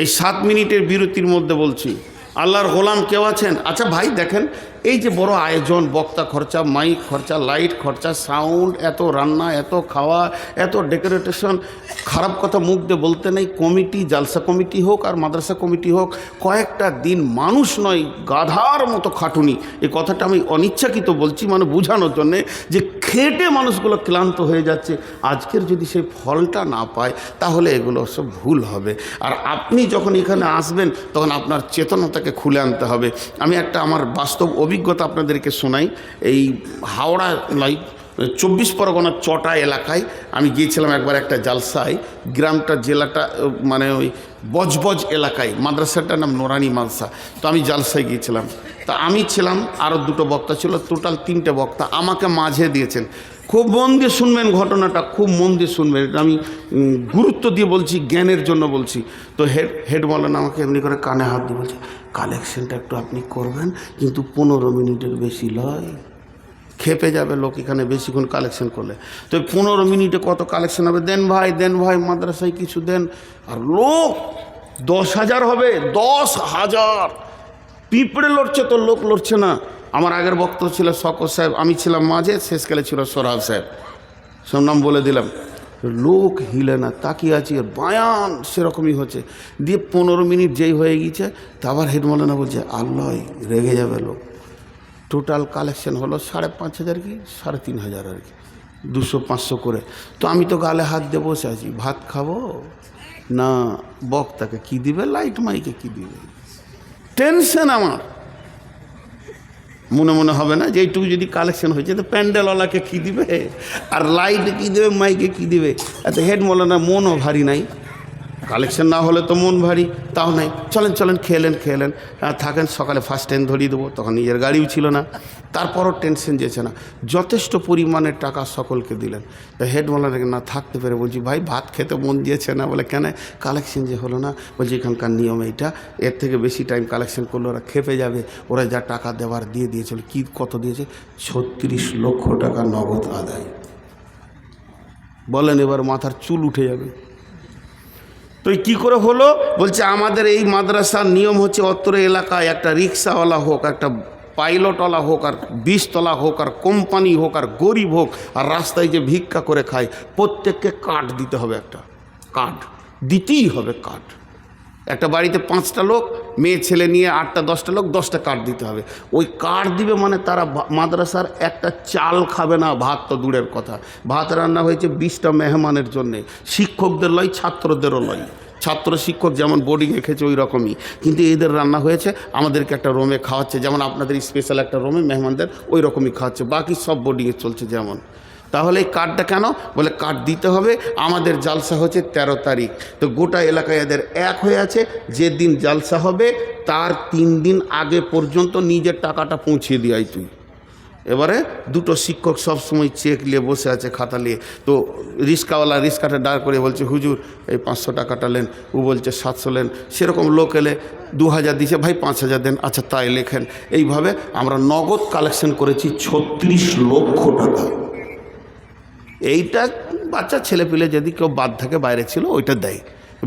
এই 7 মিনিটের বিরতির মধ্যে বলছি। আল্লাহর গোলাম কেউ আছেন? আচ্ছা ভাই দেখেন, এই যে বড় আয়োজন, বক্তা খরচা, মাইক খরচা, লাইট খরচা, সাউন্ড, এত রান্না, এত খাওয়া, এত ডেকোরেটেশন, খারাপ কথা মুখ দিয়ে বলতে নেই। কমিটি, জালসা কমিটি হোক আর মাদ্রাসা কমিটি হোক, কয়েকটা দিন মানুষ নয় গাধার মতো খাটুনি। এই কথাটা আমি অনিচ্ছাকৃত বলছি, মানে বোঝানোর জন্যে যে খেটে মানুষগুলো ক্লান্ত হয়ে যাচ্ছে। আজকের যদি সেই ফলটা না পায় তাহলে এগুলো সব ভুল হবে। আর আপনি যখন এখানে আসবেন তখন আপনার চেতনাটাকে খুলে আনতে হবে। আমি একটা আমার বাস্তব অভিজ্ঞতা আপনাদেরকে শোনাই। এই হাওড়া 24 পরগনার চটা এলাকায় আমি গিয়েছিলাম একবার একটা জালসায়। গ্রামটা, জেলাটা মানে ওই বজবজ এলাকায়। মাদ্রাসাটার নাম নোরানি মাদ্রাসা। তো আমি জালসায় গিয়েছিলাম। তা আমি ছিলাম, আরও 2টো বক্তা ছিল, টোটাল 3টে বক্তা। আমাকে মাঝে দিয়েছেন। খুব মন দিয়ে শুনবেন ঘটনাটা, খুব মন দিয়ে শুনবেন। এটা আমি গুরুত্ব দিয়ে বলছি, জ্ঞানের জন্য বলছি। তো হেড বলেন আমাকে এমনি করে কানে হাত দিয়ে বলছে, কালেকশনটা একটু আপনি করবেন, কিন্তু 15 মিনিটের বেশি লয়। খেপে যাবে লোক এখানে বেশিক্ষণ কালেকশন করলে। তো 15 মিনিটে কত কালেকশন হবে? দেন ভাই মাদ্রাসায় কিছু দেন। আর লোক 10,000 হবে, 10,000। পিঁপড়ে লড়ছে তো, লোক লড়ছে না। আমার আগের বক্তব্য ছিল শকর সাহেব, আমি ছিলাম মাঝে, শেষকালে ছিল সোহরাব সাহেব, সব নাম বলে দিলাম। লোক হিলে না, তাকিয়ে আছি, বায়ান সেরকমই হচ্ছে। দিয়ে 15 মিনিট যেই হয়ে গিয়েছে, তা আবার হেড মৌলানা বলছে আল্লাহ, রেগে যাবে লোক। টোটাল কালেকশন হলো 5,500 কি 3,500 আর কি, 200-500 করে। তো আমি তো গালে হাত দিয়ে বসে আছি, ভাত খাবো না বক্তাকে কি দিবে, লাইট মাইকে কি দিবে, টেনশন আমার। মনে মনে হবে না যে এইটুকু যদি কালেকশন হয়েছে তো প্যান্ডেলওয়ালাকে কী দিবে, আর লাইটে কী দেবে, মাইকে কী দিবে, এত হেড মৌলানা মনও ভারী নাই। কালেকশন না হলে তো মন ভারী, তাও নাই। চলেন চলেন খেলেন থাকেন, সকালে ফার্স্ট ট্রেন ধরিয়ে দেবো। তখন নিজের গাড়িও ছিল না, তারপরও টেনশন যেছে না, যথেষ্ট পরিমাণের টাকা সকলকে দিলেন। তো হেড মৌলানাকে না থাকতে পেরে বলছি, ভাই ভাত খেতে মন দিয়েছে না। বলে কেন? কালেকশন যে হলো না। বলছি এখানকার নিয়ম এইটা, এর থেকে বেশি টাইম কালেকশন করলে ওরা খেপে যাবে। ওরা যা টাকা দেওয়ার দিয়ে দিয়েছিল। কি কত দিয়েছে? 36 লক্ষ টাকা নগদ আদায়। বলেন এবার মাথার চুল উঠে যাবে। তো কি করে হলো? বলছে আমাদের এই মাদ্রাসার নিয়ম হচ্ছে অত্র এলাকায় একটা রিক্সাওয়ালা হোক, একটা পাইলটওয়ালা হোক, আর 20 তলা হোক, আর কোম্পানি হোক, আর গরিব হোক, আর রাস্তায় যে ভিক্ষা করে খায়, প্রত্যেককে কার্ড দিতে হবে। একটা কার্ড দিতেই হবে। কার্ড একটা বাড়িতে 5টা লোক, মেয়ে ছেলে নিয়ে 8টা 10টা লোক, 10টা কার্ড দিতে হবে। ওই কার্ড দিবে মানে তারা মাদ্রাসার একটা চাল খাবে না, ভাত তো দূরের কথা। ভাত রান্না হয়েছে 20টা মেহমানের জন্যে, শিক্ষকদের লয়, ছাত্রদেরও লয়। ছাত্র শিক্ষক যেমন বোর্ডিংয়ে খেয়েছে ওই রকমই, কিন্তু এদের রান্না হয়েছে, আমাদেরকে একটা রুমে খাওয়াচ্ছে, যেমন আপনাদের স্পেশাল একটা রুমে মেহমানদের ওই রকমই খাওয়াচ্ছে। বাকি সব বোর্ডিংয়ে চলছে যেমন। তাহলে এই কার্ডটা কেন? বলে কার্ড দিতে হবে। আমাদের জালসা হচ্ছে 13 তারিখ, তো গোটা এলাকায় এদের এক হয়ে আছে, যেদিন জালসা হবে তার 3 দিন আগে পর্যন্ত নিজের টাকাটা পৌঁছিয়ে দিয়াই তুই। এবারে দুটো শিক্ষক সব সময় চেক নিয়ে বসে আছে, খাতা নিয়ে। তো রিক্সাওয়ালা রিক্সাটা দাঁড় করে বলছে, হুজুর এই 500 টাকাটা নেন। ও বলছে 700 নেন। সেরকম লোক এলে 2000 দিছে, ভাই 5000 দেন। আচ্ছা তাই লেখেন। এইভাবে আমরা নগদ কালেকশন করেছি 36 লক্ষ টাকা। এইটা বাচ্চা ছেলে পেলে যদি কেউ বাদ থাকে, বাইরে ছিল, ওইটা দেয়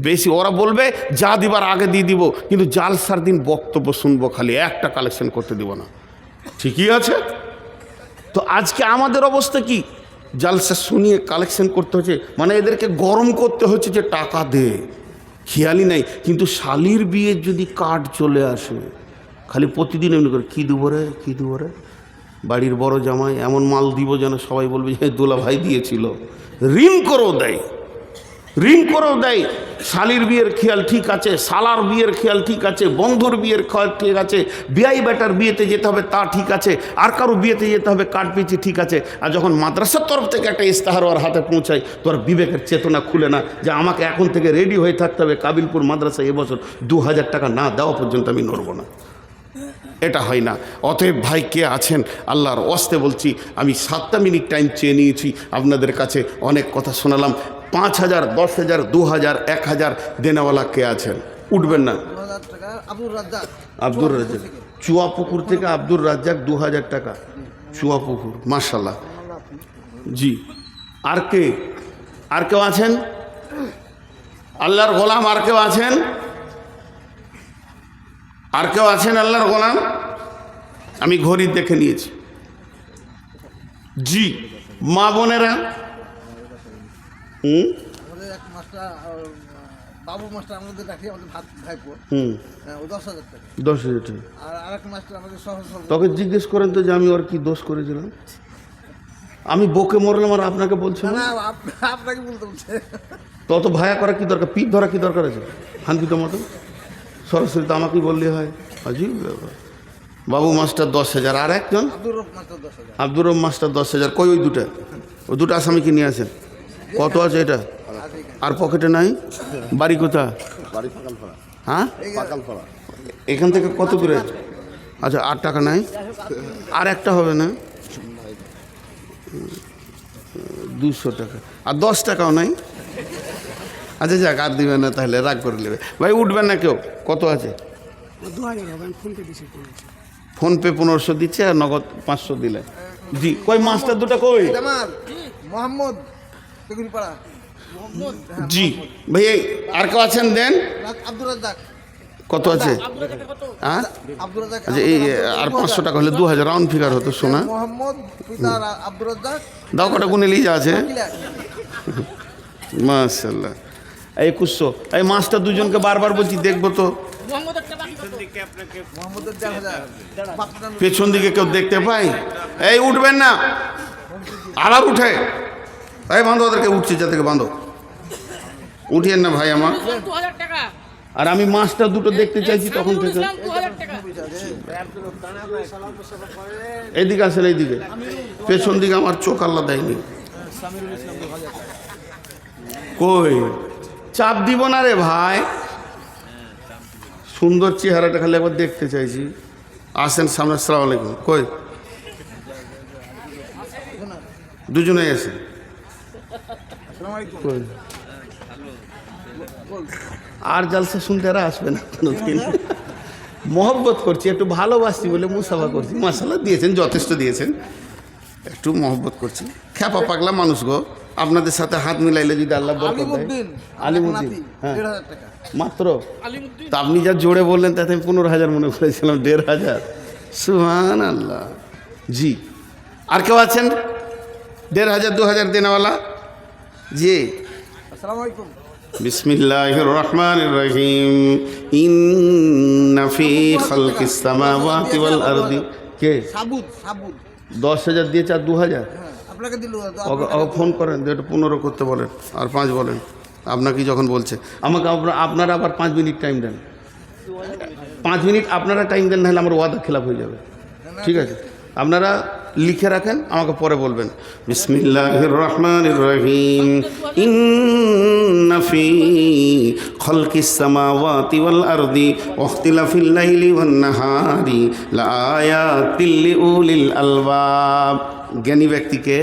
বেশি। ওরা বলবে যা দিবার আগে দিয়ে দিব, কিন্তু জালসার দিন বক্তব্য শুনবো, খালি একটা কালেকশন করতে দিব না। ঠিকই আছে। তো আজকে আমাদের অবস্থা কি? জালসা শুনিয়ে কালেকশন করতে হচ্ছে, মানে এদেরকে গরম করতে হচ্ছে যে টাকা দে, খেয়ালই নাই। কিন্তু শালির বিয়ের যদি কার্ড চলে আসে, খালি প্রতিদিন এমনি করে কী দেবো রে, কী দেবো রে, বাড়ির বড় জামাই এমন মাল দিব যেন সবাই বলবে যে দোলা ভাই দিয়েছিল। ঋণ করেও দেয়, ঋণ করেও দেয়। শালির বিয়ের খেয়াল ঠিক আছে, শালার বিয়ের খেয়াল ঠিক আছে, বন্ধুর বিয়ের খেয়াল ঠিক আছে, বিয়াই বেটার বিয়েতে যেতে হবে তা ঠিক আছে, আর কারো বিয়েতে যেতে হবে কার্ড পেয়েছে ঠিক আছে। আর যখন মাদ্রাসার তরফ থেকে একটা ইস্তাহার ওর হাতে পৌঁছায়, তোর বিবেকের চেতনা খুলে না যে আমাকে এখন থেকে রেডি হয়ে থাকতে হবে, কাবিলপুর মাদ্রাসায় এবছর 2000 টাকা না দেওয়া পর্যন্ত আমি নড়ব না। এটা হয় না। অতএব ভাই কে আছেন, আল্লাহর ওয়াস্তে বলছি, আমি 7টা মিনিট টাইম চেয়ে নিয়েছি আপনাদের কাছে, অনেক কথা শোনালাম। 5000, 10,000, 2000, 1000 দেনেওয়ালা কে আছেন? উঠবেন না। আব্দুর রাজ্জাক চুয়াপুকুর থেকে, আব্দুর রাজ্জাক 2000 টাকা চুয়াপুকুর, মাশাল্লাহ। জি, আর কে? আর কেউ আছেন? আল্লাহর গোলাম আর কেউ আছেন? আর কেউ আছেন আল্লাহর গোলাম? আমি ঘড়ি দেখে নিয়েছি। জি, মা বোনেরা। বাবু মাস্টার আমাদের রাখি, আমাদের ভাত ভাইপো, 10,000 টাকা। 10,000 টাকা। আর আরেক মাস্টার আমাদের সহজ। তোকে জিজ্ঞেস করেন তো যে আমি ওর কি দোষ করেছিলাম? আমি বকে মরলাম আর আপনাকে বলছেন? না, আপনাকে বলতে বলছে। তত ভায়া করা কি দরকার, পিঠ ধরা কি দরকার আছে? হানপিতের মতো সরাসরি তো আমাকেই বললে হয়। আজিব ব্যাপার। বাবু মাস্টার 10,000, আর একজন আব্দুর রব মাস্টার 10,000। কই ওই দুটো? ওই দুটো আসামিকে নিয়ে আসেন। কত আছে এটা? আর পকেটে নাই? বাড়ি কোথা? হ্যাঁ, এখান থেকে কত করে? আচ্ছা, 8 টাকা নাই? আর একটা হবে না? 200 টাকা। আর 10 টাকাও নাই? আচ্ছা যাক, আর দিবেন না তাহলে, রাগ করে নেবে। ভাই উঠবেন না কেউ? কত আছে? 2000। ফোনপে 1500 দিচ্ছে, আর নগদ 500 দিলে। জি, কই মাস্টার দুটা কই? মোহাম্মদ জি ভাই, আর কেউ আছেন? দেন। আব্দুর রাজ্জাক কত আছে? হ্যাঁ, আচ্ছা, এই আর 500 টাকা হলে 2000 রাউন্ড ফিগার হতো। শোনা মোহাম্মদ আব্দুর রাজ্জাক দাও, কটা গুনে লিয়ে আছে। মাশাআল্লাহ। 2100। এই মাস্টার দুজনকে বারবার বলছি দেখবো তো, পেছন দিকে কেউ দেখতে পাই? এই উঠবেন না, আবার উঠে। এই বাঁধো ওদেরকে, উঠছে যা থেকে বাঁধো, উঠিয়েন না ভাই আমার। আর আমি মাছটা দুটো দেখতে চাইছি তখন থেকে। এইদিকে আসেন, এইদিকে পেছন দিকে আমার চোখ আল্লাহ দেয়নি। সামিরুল ইসলাম 2000 কই চাপ দিব না রে ভাই, সুন্দর চেহারাটা খালি একবার দেখতে চাইছি। আসেন সামনে। আসসালামু আলাইকুম। কই দুজনে এসে আসসালামু আলাইকুম। কই আর জালসা শুনতে আর আসবে না কোনোদিন। মহব্বত করছি, একটু ভালোবাসছি বলে মুসাফা করছি। মাসাল্লাহ দিয়েছেন, যথেষ্ট দিয়েছেন, একটু মহব্বত করছি। খ্যাপা পাগলা মানুষ গো, আপনাদের সাথে হাত মিলাইলে যদি আল্লাহ বরকত দেয়। আলিমউদ্দিন, আলিমউদ্দিন, নাতি, হ্যাঁ 1500 টাকা মাত্র। তা আপনি যা জোরে বললেন তাতে আমি 15,000 মনে করেছিলাম, 1,500। সুবহান আল্লাহ। জি, আর কেউ আছেন 1,500 2,000 দেনেওয়ালা? জি। আসসালামু আলাইকুম। বিসমিল্লাহির রহমানির রহিম। ইন্না ফি খালকিস সামাওয়াতি ওয়াল আরদি। কে সাবুদ সাবুদ 10,000 দিয়েছে আর 2,000? হ্যাঁ আপনাকে দিল। ফোন করেন, একটু 15 করতে বলেন, আর 5 বলেন। আপনাকে যখন বলছে আমাকে আপনারা আবার 5 মিনিট টাইম দেন। 5 মিনিট আপনারা টাইম দেন, নাহলে আমার ওয়াদা খেলাফ হয়ে যাবে। ঠিক আছে, আপনারা লিখে রাখেন, আমাকে পরে বলবেন। বিসমিল্লাহির রহমানির রহিম। ইন্না ফি খালকিস সামাওয়াতি ওয়াল আরদি ওয়াখতিলাফিল লাইলি ওয়ান নাহারি লাআয়াতিল লিউলিল আলবাব। জ্ঞানী ব্যক্তিকে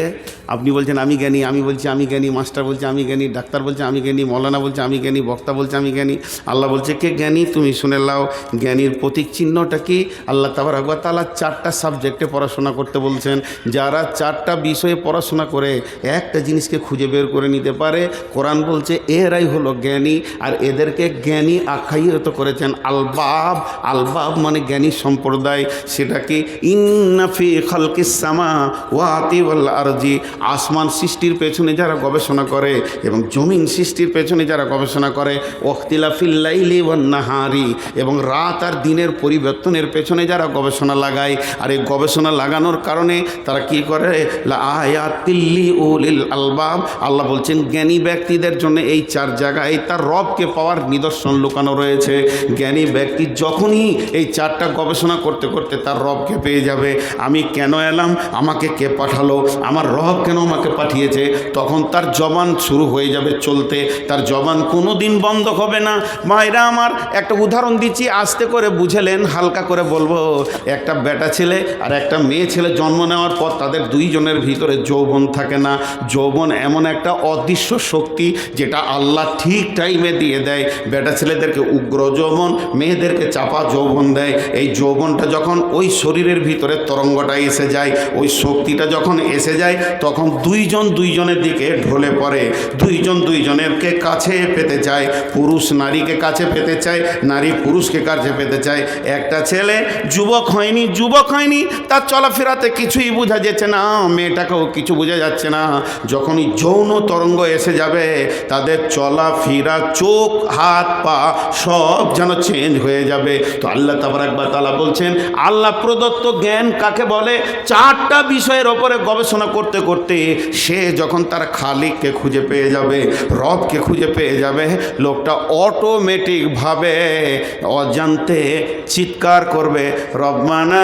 আপনি বলছেন আমি জ্ঞানী, আমি বলছি আমি জ্ঞানী, মাস্টার বলছে আমি জ্ঞানী, ডাক্তার বলছে আমি জ্ঞানী, মৌলানা বলছে আমি জ্ঞানী, বক্তা বলছে আমি জ্ঞানী। আল্লাহ বলছে কে জ্ঞানী? তুমি শুনে লাও। জ্ঞানীর প্রতীক চিহ্নটা কি? আল্লাহ তাবারক ওয়া তাআলা 4টা সাবজেক্টে পড়াশোনা করতে বলছেন। যারা 4টা বিষয়ে পড়াশোনা করে একটা জিনিসকে খুঁজে বের করে নিতে পারে, কোরআন বলছে এরাই হলো জ্ঞানী। আর এদেরকে জ্ঞানী আখ্যায়িত করেছেন আলবাব। আলবাব মানে জ্ঞানী সম্প্রদায়। সেটা কি? ইন্না ফি খালকিস সামাওয়াতি ওয়াল আরদি। আসমান সৃষ্টির পেছনে যারা গবেষণা করে এবং জমিন সৃষ্টির পেছনে যারা গবেষণা করে, ওয়াখতিলাফিল লাইলি ওয়ান নাহারি, এবং রাত আর দিনের পরিবর্তনের পেছনে যারা গবেষণা লাগায়, আর এই গবেষণা লাগানোর কারণে তারা কি করে? লাআয়াতিল লিউলিল আলবাব। আল্লাহ বলছেন জ্ঞানী ব্যক্তিদের জন্য এই 4 জায়গায় তার রবকে পাওয়ার নিদর্শন লুকানো রয়েছে। জ্ঞানী ব্যক্তি যখনই এই 4টা গবেষণা করতে করতে তার রবকে পেয়ে যাবে, আমি কেন এলাম, আমাকে কে পাঠালো, আমার রব কেন আমাকে পাঠিয়েছে, তখন তার জবান শুরু হয়ে যাবে চলতে। তার জবান কোনো দিন বন্ধ হবে না। মায়েরা আমার, একটা উদাহরণ দিচ্ছি, আস্তে করে বুঝেলেন, হালকা করে বলবো। একটা বেটা ছেলে আর একটা মেয়ে ছেলে জন্ম নেওয়ার পর তাদের 2 জনের ভিতরে যৌবন থাকে না। যৌবন এমন একটা অদৃশ্য শক্তি যেটা আল্লাহ ঠিক টাইমে দিয়ে দেয়। বেটা ছেলেদেরকে উগ্র যৌবন, মেয়েদেরকে চাপা যৌবন দেয়। এই যৌবনটা যখন ওই শরীরের ভিতরে তরঙ্গটা এসে যায়, ওই শক্তিটা যখন এসে যায়, তখন 2 জন 2 জনের দিকে ঢলে পড়ে। 2 জন 2 জনেরকে কাছে পেতে চায়। পুরুষ নারীকে কাছে পেতে চায়, নারী পুরুষকে কাছে পেতে চায়। একটা ছেলে যুবক হয়নি, তার চলাফেরাতে কিছুই বোঝা যাচ্ছে না, মেয়েটাকেও কিছু বোঝা যাচ্ছে না। যখনই যৌন তরঙ্গ এসে যাবে, তাদের চলাফেরা, চোখ হাত পা সব যেন চেঞ্জ হয়ে যাবে। তো আল্লাহ তাবারক ওয়া তাআলা বলছেন, আল্লাহ প্রদত্ত জ্ঞান কাকে বলে? 4টা বিষয়ের ওপরে গবেষণা করতে করতে সে যখন তার খালিককে খুঁজে পেয়ে যাবে, রবকে খুঁজে পেয়ে যাবে, লোকটা অটোমেটিকভাবে অজান্তে চিৎকার করবে, রব্বানা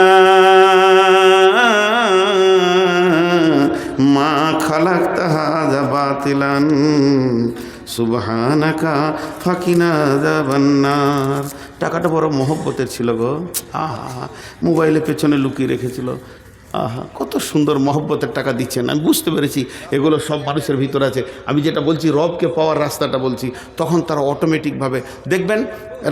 মা খালাকতা হাযা বাতিলান সুবহানাকা ফাকিনা আযাবান্নার। টাকাটা বড় মহব্বতের ছিল গো। আহা, মোবাইলের পেছনে লুকিয়ে রেখেছিল। আহা, কত সুন্দর মহব্বতের টাকা দিচ্ছেন। আমি বুঝতে পেরেছি এগুলো সব মানুষের ভিতরে আছে। আমি যেটা বলছি রবকে পাওয়ার রাস্তাটা বলছি, তখন তারা অটোমেটিকভাবে দেখবেন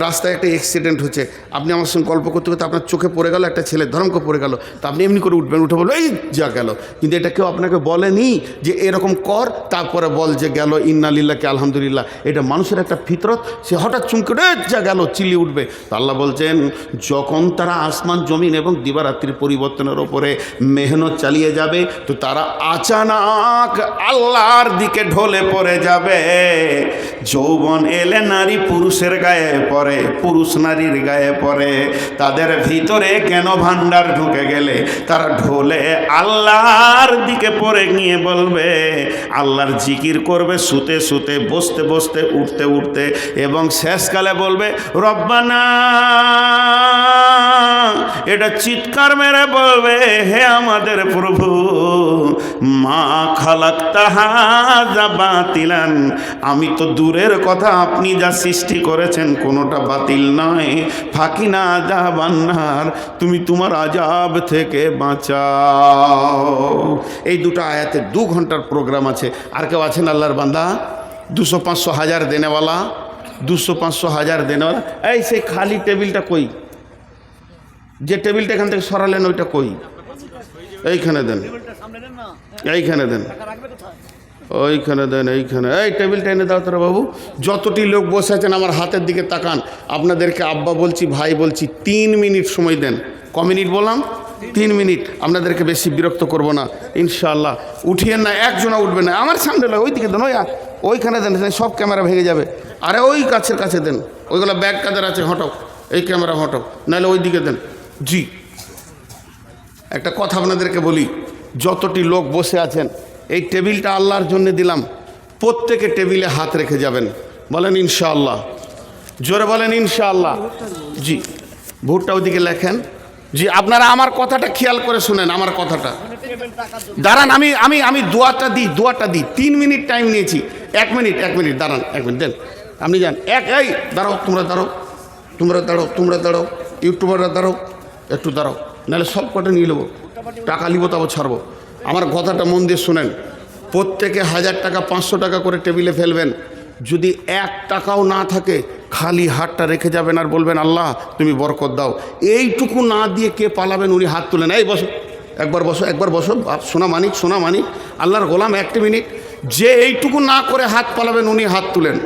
রাস্তায় একটা অ্যাক্সিডেন্ট হচ্ছে, আপনি আমার সঙ্গে গল্প করতে করতে আপনার চোখে পড়ে গেল, একটা ছেলে ধরমকে পড়ে গেল, তা আপনি এমনি করে উঠবেন, উঠে বলবেন এই যা গেল। কিন্তু এটা কেউ আপনাকে বলেনি যে এরকম কর, তারপরে বল যে গেল, ইন্না লিল্লাহি আলহামদুলিল্লাহ। এটা মানুষের একটা ফিতরত, সে হঠাৎ চুমকে উঠে যা গেল চিল্লিয়ে উঠবে। তো আল্লাহ বলছেন যখন তারা আসমান জমিন এবং দিবারাত্রির পরিবর্তনের ওপরে মেহনত চালিয়ে যাবে, তো তারা আচানক আল্লাহর দিকে ঢলে পড়ে যাবে। যৌবন এলে নারী পুরুষের গায়ে পড়ে, পুরুষ নারীর গায়ে পড়ে। তাদের ভিতরে কেন ভান্ডার ঢুকে গেলে তারা ঢলে আল্লাহর দিকে পড়ে গিয়ে বলবে, আল্লাহর জিকির করবে শুতে শুতে, বসতে বসতে, উঠতে উঠতে, এবং শেষকালে বলবে রব্বানা। এটা চিৎকার মেরে বলবে, হে আমাদের প্রভু, মা খালাকতা হাযা বাতিলান, আমি তো দূরের কথা, আপনি যা সৃষ্টি করেছেন কোনোটা বাতিল নয়। ফাকিনা আযাবান্নার, তুমি তোমার আযাব থেকে বাঁচাও। এই দুটো আয়াতে 2 ঘন্টার প্রোগ্রাম আছে। আর কেউ আছেন আল্লাহর বান্দা 200, 500, 1000 দেনেওয়ালা? 200, 500, 1000 দেনেওয়ালা? এই সেই খালি টেবিলটা কই? যে টেবিলটা এখান থেকে সরালেন ওইটা কই? এইখানে দেন, এইখানে দেন, ওইখানে দেন, এইখানে। এই টেবিলটা এনে দাও তোরা বাবু। যতটি লোক বসে আছেন আমার হাতের দিকে তাকান। আপনাদেরকে আব্বা বলছি, ভাই বলছি, 3 মিনিট সময় দেন। ক মিনিট বললাম? 3 মিনিট। আপনাদেরকে বেশি বিরক্ত করব না ইনশাআল্লাহ। উঠিয়েন না, একজনা উঠবে না। আমার সামনে ওই দিকে দেন, ওইখানে দেন, সব ক্যামেরা ভেঙে যাবে। আরে ওই কাছের কাছে দেন, ওইগুলো ব্যাগ কাদের আছে হটাও, এই ক্যামেরা হটাও, নাহলে ওই দিকে দেন। জি, একটা কথা আপনাদেরকে বলি, যতটি লোক বসে আছেন এই টেবিলটা আল্লাহর জন্য দিলাম, প্রত্যেকে টেবিলে হাত রেখে যাবেন। বলেন ইনশাআল্লাহ, জোরে বলেন ইনশাআল্লাহ। জি, ভোটটা ওইদিকে লেখেন। জি, আপনারা আমার কথাটা খেয়াল করে শুনেন, আমার কথাটা। দাঁড়ান, আমি আমি আমি দোয়াটা দিই। 3 মিনিট টাইম নিয়েছি। 1 মিনিট দাঁড়ান, 1 মিনিট দেন। আপনি যান, এই দাঁড়াও, তোমরা দাঁড়াও, ইউটিউবাররা দাঁড়াও, একটু দাঁড়াও, নাহলে সব কটা নিয়ে নেবো, টাকা নিব, তাও ছাড়বো। আমার কথাটা মন দিয়ে শুনেন। প্রত্যেকে 1000 টাকা, 500 টাকা করে টেবিলে ফেলবেন। যদি 1 টাকাও না থাকে, খালি হাতটা রেখে যাবেন আর বলবেন, আল্লাহ তুমি বরকত দাও। এইটুকু না দিয়ে কে পালাবেন? উনি হাত তুলেন। এই বসো, একবার বসো, সোনা মানিক, আল্লাহর গোলাম, 1 মিনিট। যে এইটুকু না করে হাত পালাবেন উনি হাত তুলেন।